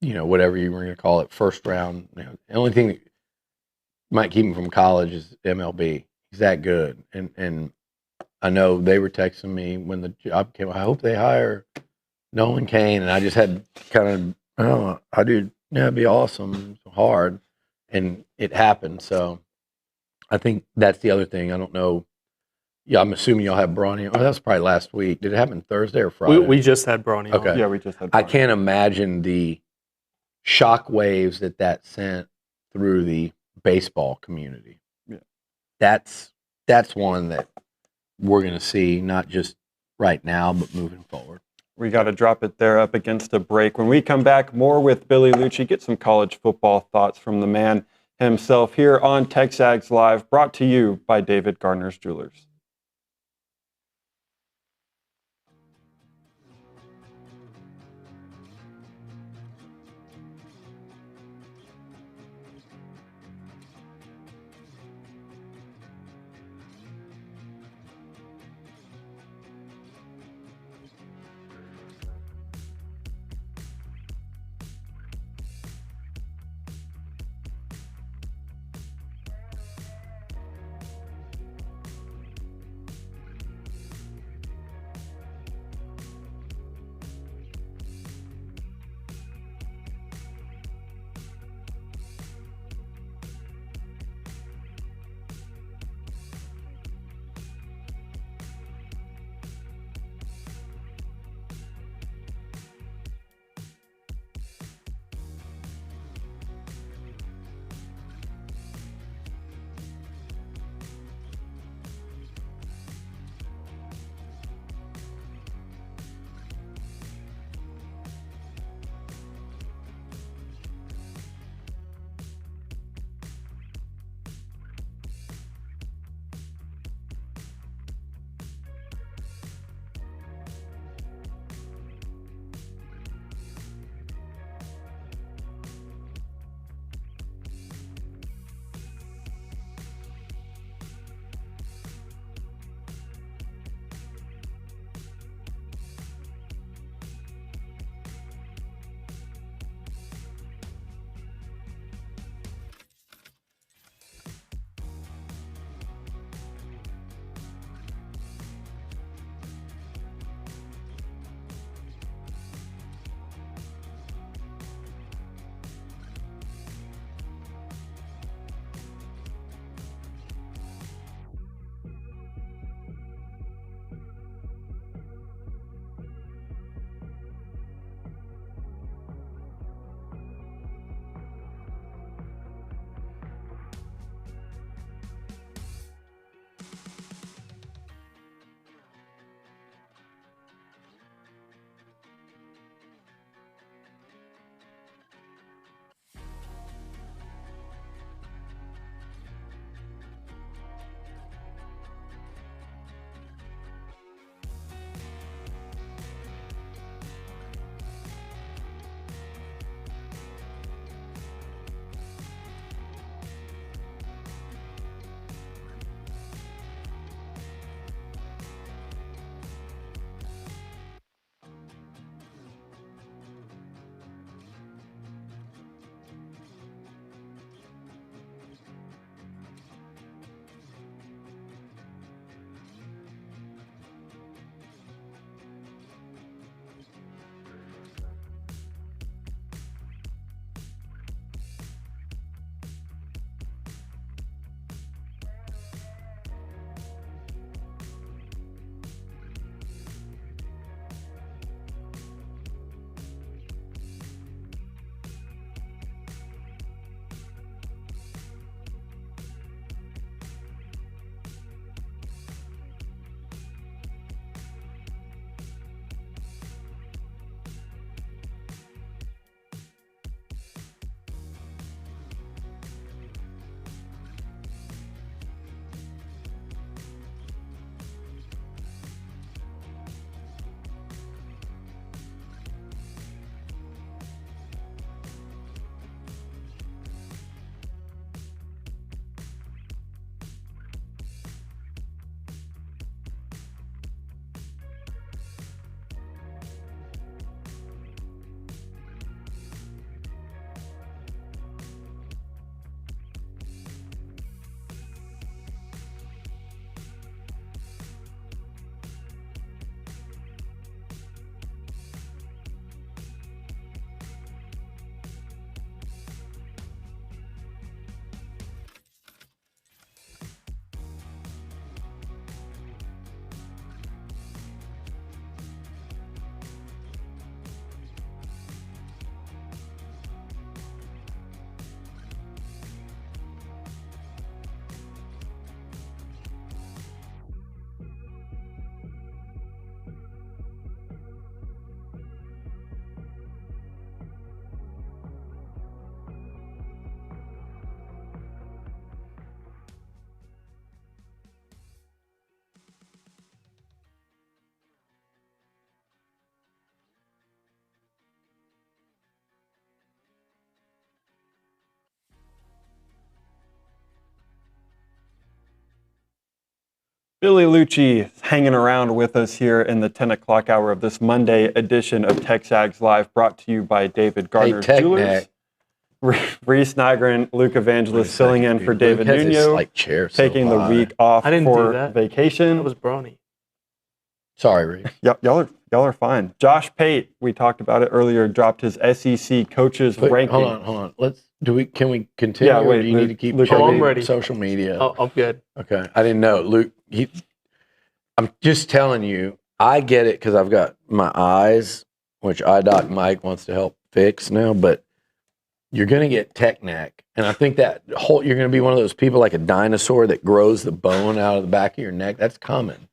whatever you were going to call it, first round. The only thing that might keep him from college is MLB. He's that good. And I know they were texting me when the job came. I hope they hire Nolan Cain. And I just had kind of, I do, yeah, it'd be awesome. It's hard. And it happened. So I think that's the other thing. I don't know. Yeah, I'm assuming y'all have Brauninger. Oh, that was probably last week. Did it happen Thursday or Friday? We just had Brauninger. Okay. Yeah, we just had Brauninger. I can't imagine the shock waves that sent through the baseball community. Yeah. That's one that we're going to see, not just right now, but moving forward. We got to drop it there up against a break. When we come back, more with Billy Liucci, get some college football thoughts from the man himself here on TexAgs Live, brought to you by David Gardner's Jewelers. Billy Liucci hanging around with us here in the 10 o'clock hour of this Monday edition of TexAgs Live, brought to you by David Gardner's Jewelers. Reese Nygren, Luke Evangelist filling in for David Nuno, taking the week off for vacation. That was Brawny. Sorry, Reese. Y'all are fine. Josh Pate, we talked about it earlier, dropped his SEC coaches ranking. Hold on. Can we continue? Yeah, wait, or do you need to keep checking social media? Oh, I'm good. Okay. I didn't know. Luke, I'm just telling you, I get it because I've got my eyes, which iDoc Mike wants to help fix now, but you're going to get tech neck. And I think that you're going to be one of those people like a dinosaur that grows the bone out of the back of your neck. That's coming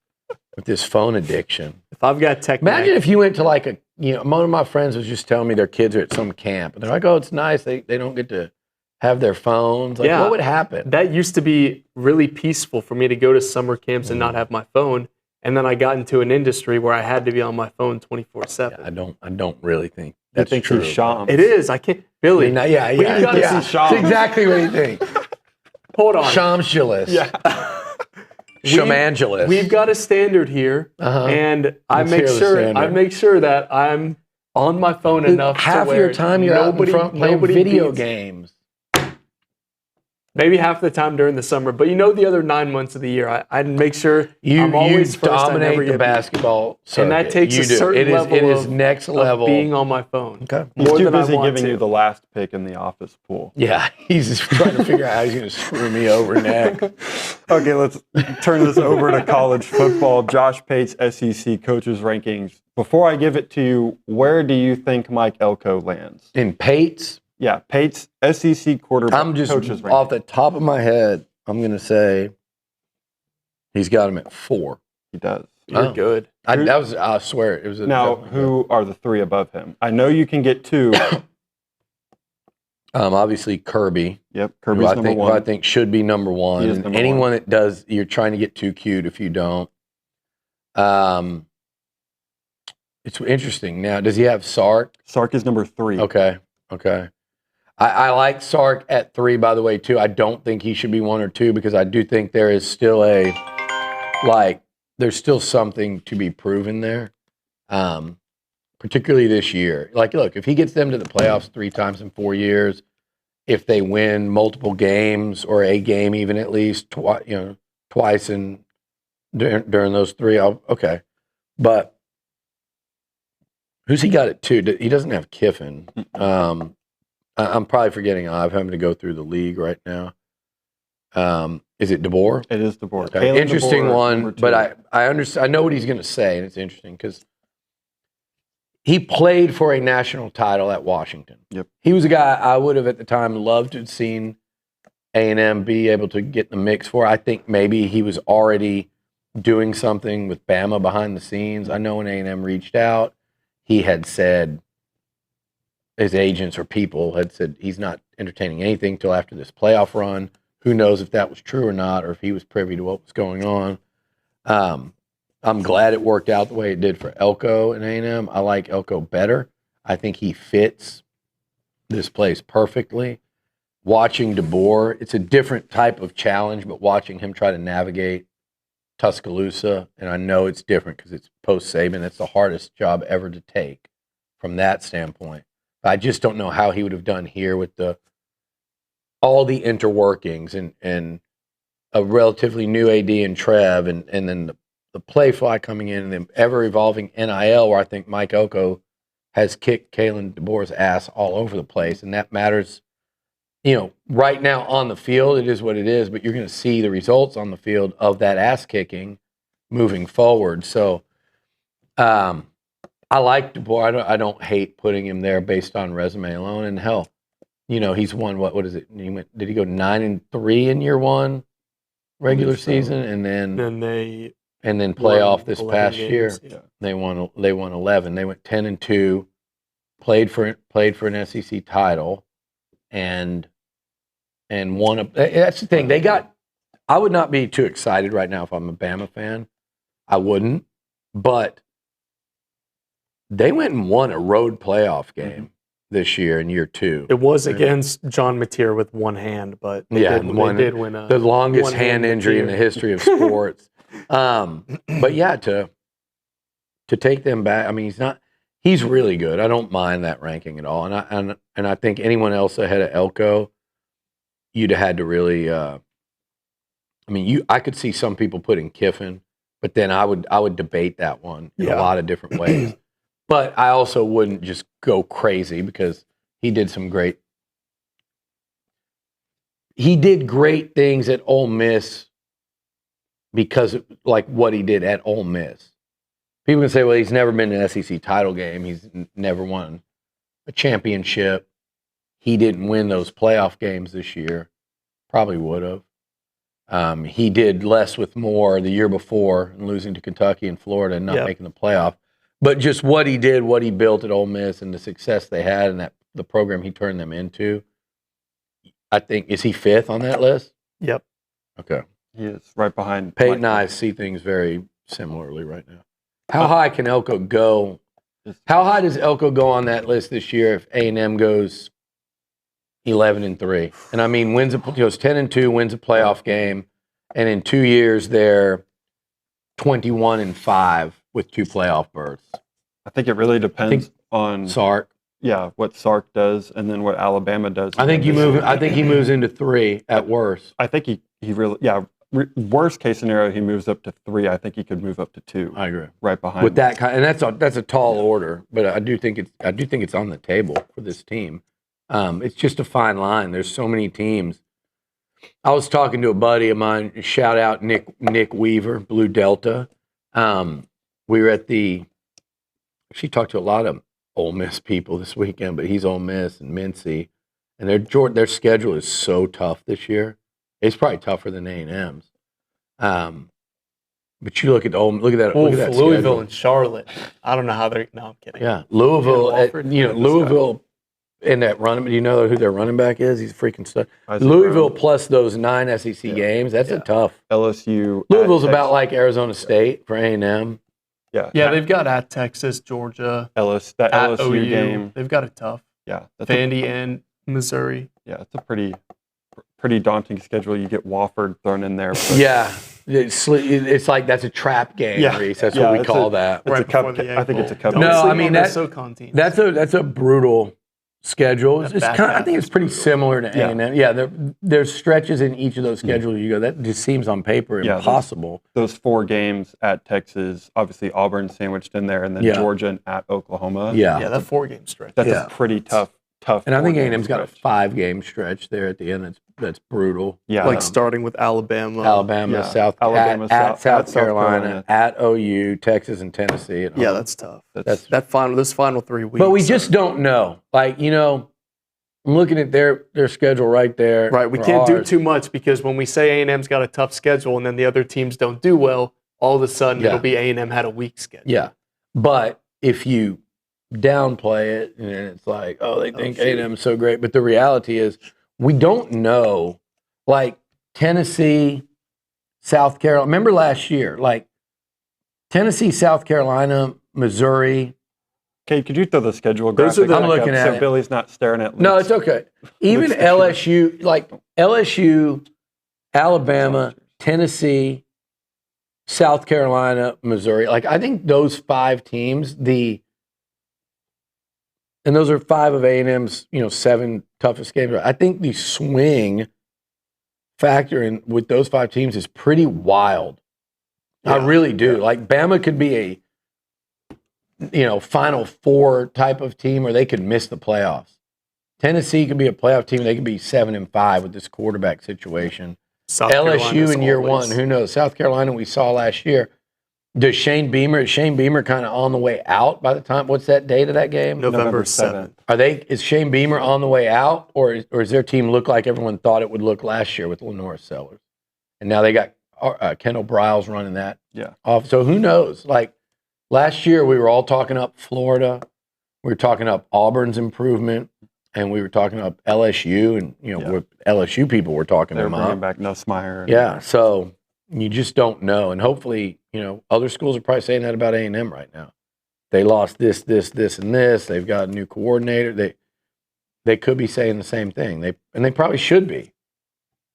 with this phone addiction. If I've got tech Imagine if you went to like one of my friends was just telling me their kids are at some camp. And they're like, oh, it's nice. They don't get to have their phones. Like, what would happen? That used to be really peaceful for me to go to summer camps and not have my phone. And then I got into an industry where I had to be on my phone 24/7. I don't really think that's true. He's Shams. It is. I can't. Billy. We've got to see Shams. That's exactly what you think. Hold on. Shamsulous. Yeah. Shamangelous. We've got a standard here, and I make sure that I'm on my phone enough. Half your time you're out in front playing video games. Maybe half the time during the summer, but the other 9 months of the year, I make sure I'm always first. Dominate the basketball circuit. And that takes a certain level. It is next level of being on my phone. Okay. He's too busy giving you the last pick in the office pool. Yeah, he's just trying to figure out how he's going to screw me over neck. Okay, let's turn this over to college football. Josh Pate's SEC coaches rankings. Before I give it to you, where do you think Mike Elko lands? In Pate's? Yeah, Pate's SEC quarterback. I'm just off the top of my head, I'm going to say he's got him at 4. He does. You're good. I swear it was. Now, who are the 3 above him? I know you can get 2. Obviously Kirby. Yep, Kirby's number 1. Who I think should be number 1. He is number anyone 1. that does, you're trying to get too cute if you don't. It's interesting. Now, does he have Sark? Sark is number 3. Okay. I like Sark at 3, by the way, too. I don't think he should be 1 or 2 because I do think there is still there's still something to be proven there, particularly this year. Like, look, if he gets them to the playoffs 3 times in 4 years, if they win multiple games or a game even at least twice during those 3, okay. But who's he got at 2? He doesn't have Kiffin. I'm probably forgetting. I'm having to go through the league right now. Is it DeBoer? It is DeBoer. Okay. Interesting one, but I understand. I know what he's going to say, and it's interesting because he played for a national title at Washington. Yep. He was a guy I would have at the time loved to have seen A&M be able to get in the mix for. I think maybe he was already doing something with Bama behind the scenes. I know when A&M reached out, he had said, his agents or people had said he's not entertaining anything till after this playoff run. Who knows if that was true or not, or if he was privy to what was going on. I'm glad it worked out the way it did for Elko and A&M. I like Elko better. I think he fits this place perfectly. Watching DeBoer, it's a different type of challenge, but watching him try to navigate Tuscaloosa, and I know it's different because it's post-Saban. It's the hardest job ever to take from that standpoint. I just don't know how he would have done here with all the interworkings and a relatively new AD and Trev and then the play fly coming in and the ever-evolving NIL where I think Mike Elko has kicked Kalen DeBoer's ass all over the place, and that matters. Right now on the field, it is what it is, but you're going to see the results on the field of that ass kicking moving forward. So, I like DeBoer. I don't hate putting him there based on resume alone. And hell, he's won what is it? Did he go 9-3 in year 1 regular season, and then playoff this past year? Yeah. They won 11. They went 10-2, played for an SEC title, and won. That's the thing. I would not be too excited right now if I'm a Bama fan. I wouldn't, but they went and won a road playoff game this year in year 2. It was against John Mateer with one hand, but they did win the longest hand injury in the history of sports. But yeah, to take them back, I mean, he's really good. I don't mind that ranking at all. And I think anyone else ahead of Elko, you'd have had to really, I could see some people putting Kiffin, but then I would debate that one in a lot of different ways. But I also wouldn't just go crazy because he did great things at Ole Miss because of, like what he did at Ole Miss. People can say, well, he's never been in an SEC title game. He's never won a championship. He didn't win those playoff games this year. Probably would have. He did less with more the year before, losing to Kentucky and Florida and not making the playoff. But just what he did, what he built at Ole Miss, and the success they had, and the program he turned them into. I think, is he fifth on that list? Yep. Okay. He is right behind. Peyton and I see things very similarly right now. How high can Elko go? How high does Elko go on that list this year if A&M goes 11-3? And I mean, goes 10-2, wins a playoff game, and in 2 years they're 21-5 with 2 playoff berths. I think it really depends on Sark. Yeah, what Sark does, and then what Alabama does. I think he moves into 3 at worst. I think he really worst case scenario he moves up to 3. I think he could move up to 2. I agree. Right behind with that kind, and that's a tall order, but I do think it's on the table for this team. It's just a fine line. There's so many teams. I was talking to a buddy of mine. Shout out Nick Weaver, Blue Delta. We were at she talked to a lot of Ole Miss people this weekend, but he's Ole Miss and Mincy, and their schedule is so tough this year. It's probably tougher than A&M's. But you look at that. Look at that Louisville schedule. and Charlotte. I don't know how they're. No, I'm kidding. Yeah, Louisville. Yeah, Louisville. And that running, do you know who their running back is? He's freaking stud. Louisville plus those 9 SEC games. That's a tough. LSU. Louisville's about like Arizona State for A&M. Yeah, they've got at Texas, Georgia, LSU OU. game. They've got it tough. Yeah, Vandy and Missouri. Yeah, it's a pretty daunting schedule. You get Wofford thrown in there. But yeah, it's like that's a trap game. Yeah. Reese. That's what we call that. It's a cup. I think it's a cup. No, I mean that's SoCon a brutal schedule. I think it's pretty similar to A&M. Yeah, there's stretches in each of those schedules. You go, that just seems on paper impossible. Those 4 games at Texas, obviously Auburn sandwiched in there, and then Georgia and at Oklahoma. Yeah, that 4-game stretch. That's a pretty tough. And I think A&M's got a 5-game stretch there at the end. That's brutal. Yeah, like starting with Alabama, South Carolina, at OU, Texas, and Tennessee. Yeah, that's tough. This final 3 weeks. But we just don't know. Like, I'm looking at their schedule right there. Right, we can't do too much because when we say A&M's got a tough schedule and then the other teams don't do well, all of a sudden it'll be A&M had a weak schedule. Yeah, but if you downplay it and it's like, oh, they think A&M is so great, but the reality is we don't know. Like Tennessee, South Carolina. Remember last year, like Tennessee, South Carolina, Missouri. Okay, could you throw the schedule graphic? I'm looking at so it. Billy's not staring at. No, it's okay. Even LSU, like LSU, Alabama, Tennessee, South Carolina, Missouri. Like I think those 5 teams, and those are 5 of A&M's, 7 toughest games. I think the swing factor in with those 5 teams is pretty wild. Yeah, I really do. Like Bama could be a, Final Four type of team, or they could miss the playoffs. Tennessee could be a playoff team. They could be 7-5 with this quarterback situation. LSU in year 1, who knows? South Carolina we saw last year. Is Shane Beamer kind of on the way out by the time? What's that date of that game? November 7th. Is Shane Beamer on the way out, or does their team look like everyone thought it would look last year with Lenore Sellers? And now they got Kendall Briles running that off. So who knows? Like last year, we were all talking up Florida. We were talking up Auburn's improvement, and we were talking up LSU, and what LSU people were talking They're them bringing up. back Nussmeier. Yeah, so you just don't know, and hopefully, other schools are probably saying that about A&M right now. They lost this, and this. They've got a new coordinator. They could be saying the same thing. They probably should be.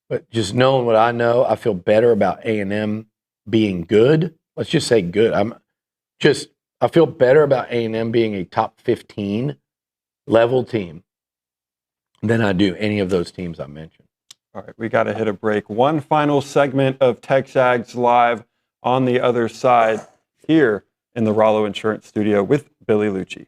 But just knowing what I know, I feel better about A&M being good. Let's just say good. I feel better about A&M being a top 15 level team than I do any of those teams I mentioned. All right, we got to hit a break. One final segment of TexAgs Live on the other side here in the Rollo Insurance Studio with Billy Liucci.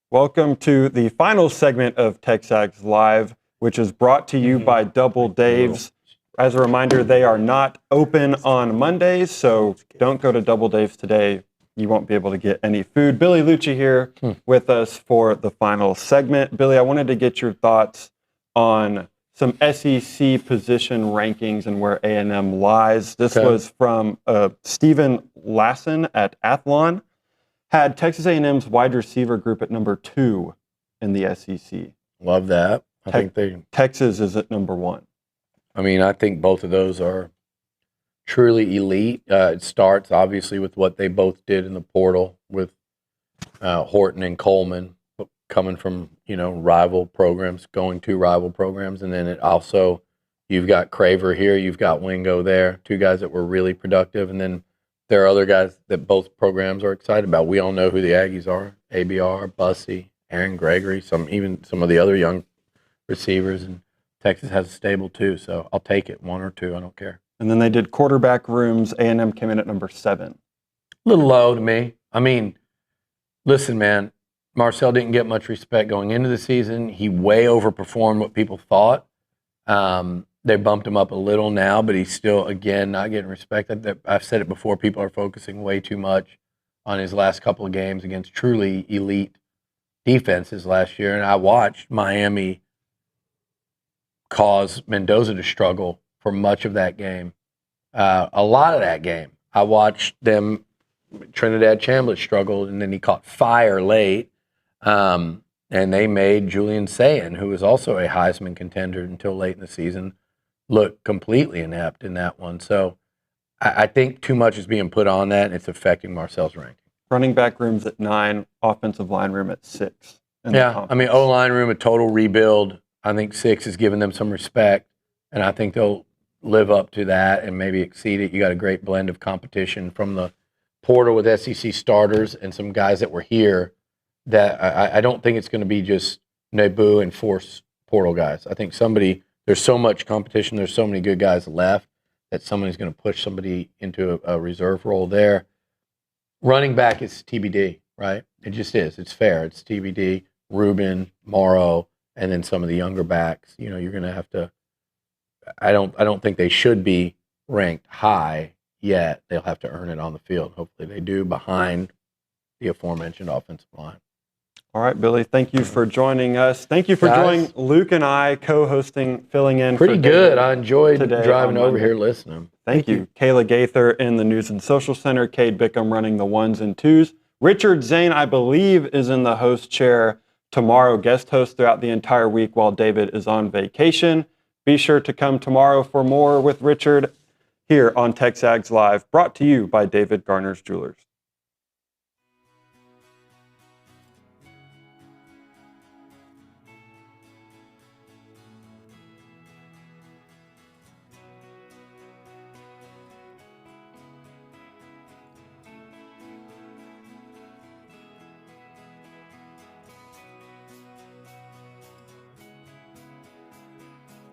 Welcome to the final segment of TexAgs Live, which is brought to you by Double Dave's. As a reminder, they are not open on Mondays, so don't go to Double Dave's today. You won't be able to get any food. Billy Liucci here with us for the final segment. Billy, I wanted to get your thoughts on some SEC position rankings and where A&M lies. This was from Stephen Lassen at Athlon. Had Texas A&M's wide receiver group at number 2 in the SEC. Love that. I think Texas is at number 1. I mean, I think both of those are truly elite. It starts obviously with what they both did in the portal with Horton and Coleman coming from, rival programs, going to rival programs. And then it also, you've got Craver here, you've got Wingo there, two guys that were really productive. And then there are other guys that both programs are excited about. We all know who the Aggies are: ABR, Bussy, Aaron Gregory, even some of the other young receivers. And Texas has a stable too, so I'll take it, 1 or 2, I don't care. And then they did quarterback rooms. A&M came in at number 7. A little low to me. I mean, listen, man, Marcel didn't get much respect going into the season. He way overperformed what people thought. They bumped him up a little now, but he's still, again, not getting respect. I've said it before, people are focusing way too much on his last couple of games against truly elite defenses last year. And I watched Miami cause Mendoza to struggle for much of that game. A lot of that game. I watched them, Trinidad Chambliss struggled, and then he caught fire late. And they made Julian Sayin, who was also a Heisman contender until late in the season, look completely inept in that one. So I think too much is being put on that, and it's affecting Marcel's ranking. Running back rooms at 9, offensive line room at 6. Yeah, I mean, O-line room, a total rebuild. I think 6 has given them some respect, and I think they'll live up to that and maybe exceed it. You got a great blend of competition from the portal with SEC starters and some guys that were here that I don't think it's going to be just Nebu and force portal guys. I think there's so much competition, there's so many good guys left that somebody's going to push somebody into a reserve role there. Running back is TBD, right? It just is. It's fair. It's TBD. Rubin, Morrow, and then some of the younger backs. You're going to have to. I don't think they should be ranked high yet. They'll have to earn it on the field. Hopefully, they do behind the aforementioned offensive line. All right, Billy, thank you for joining us. Thank you for joining Luke and I co-hosting, filling in. Pretty good. I enjoyed driving over here listening. Thank you. Kayla Gaither in the News and Social Center. Cade Bickham running the 1s and 2s. Richard Zane, I believe, is in the host chair tomorrow, guest host throughout the entire week while David is on vacation. Be sure to come tomorrow for more with Richard here on TexAgs Live, brought to you by David Garner's Jewelers.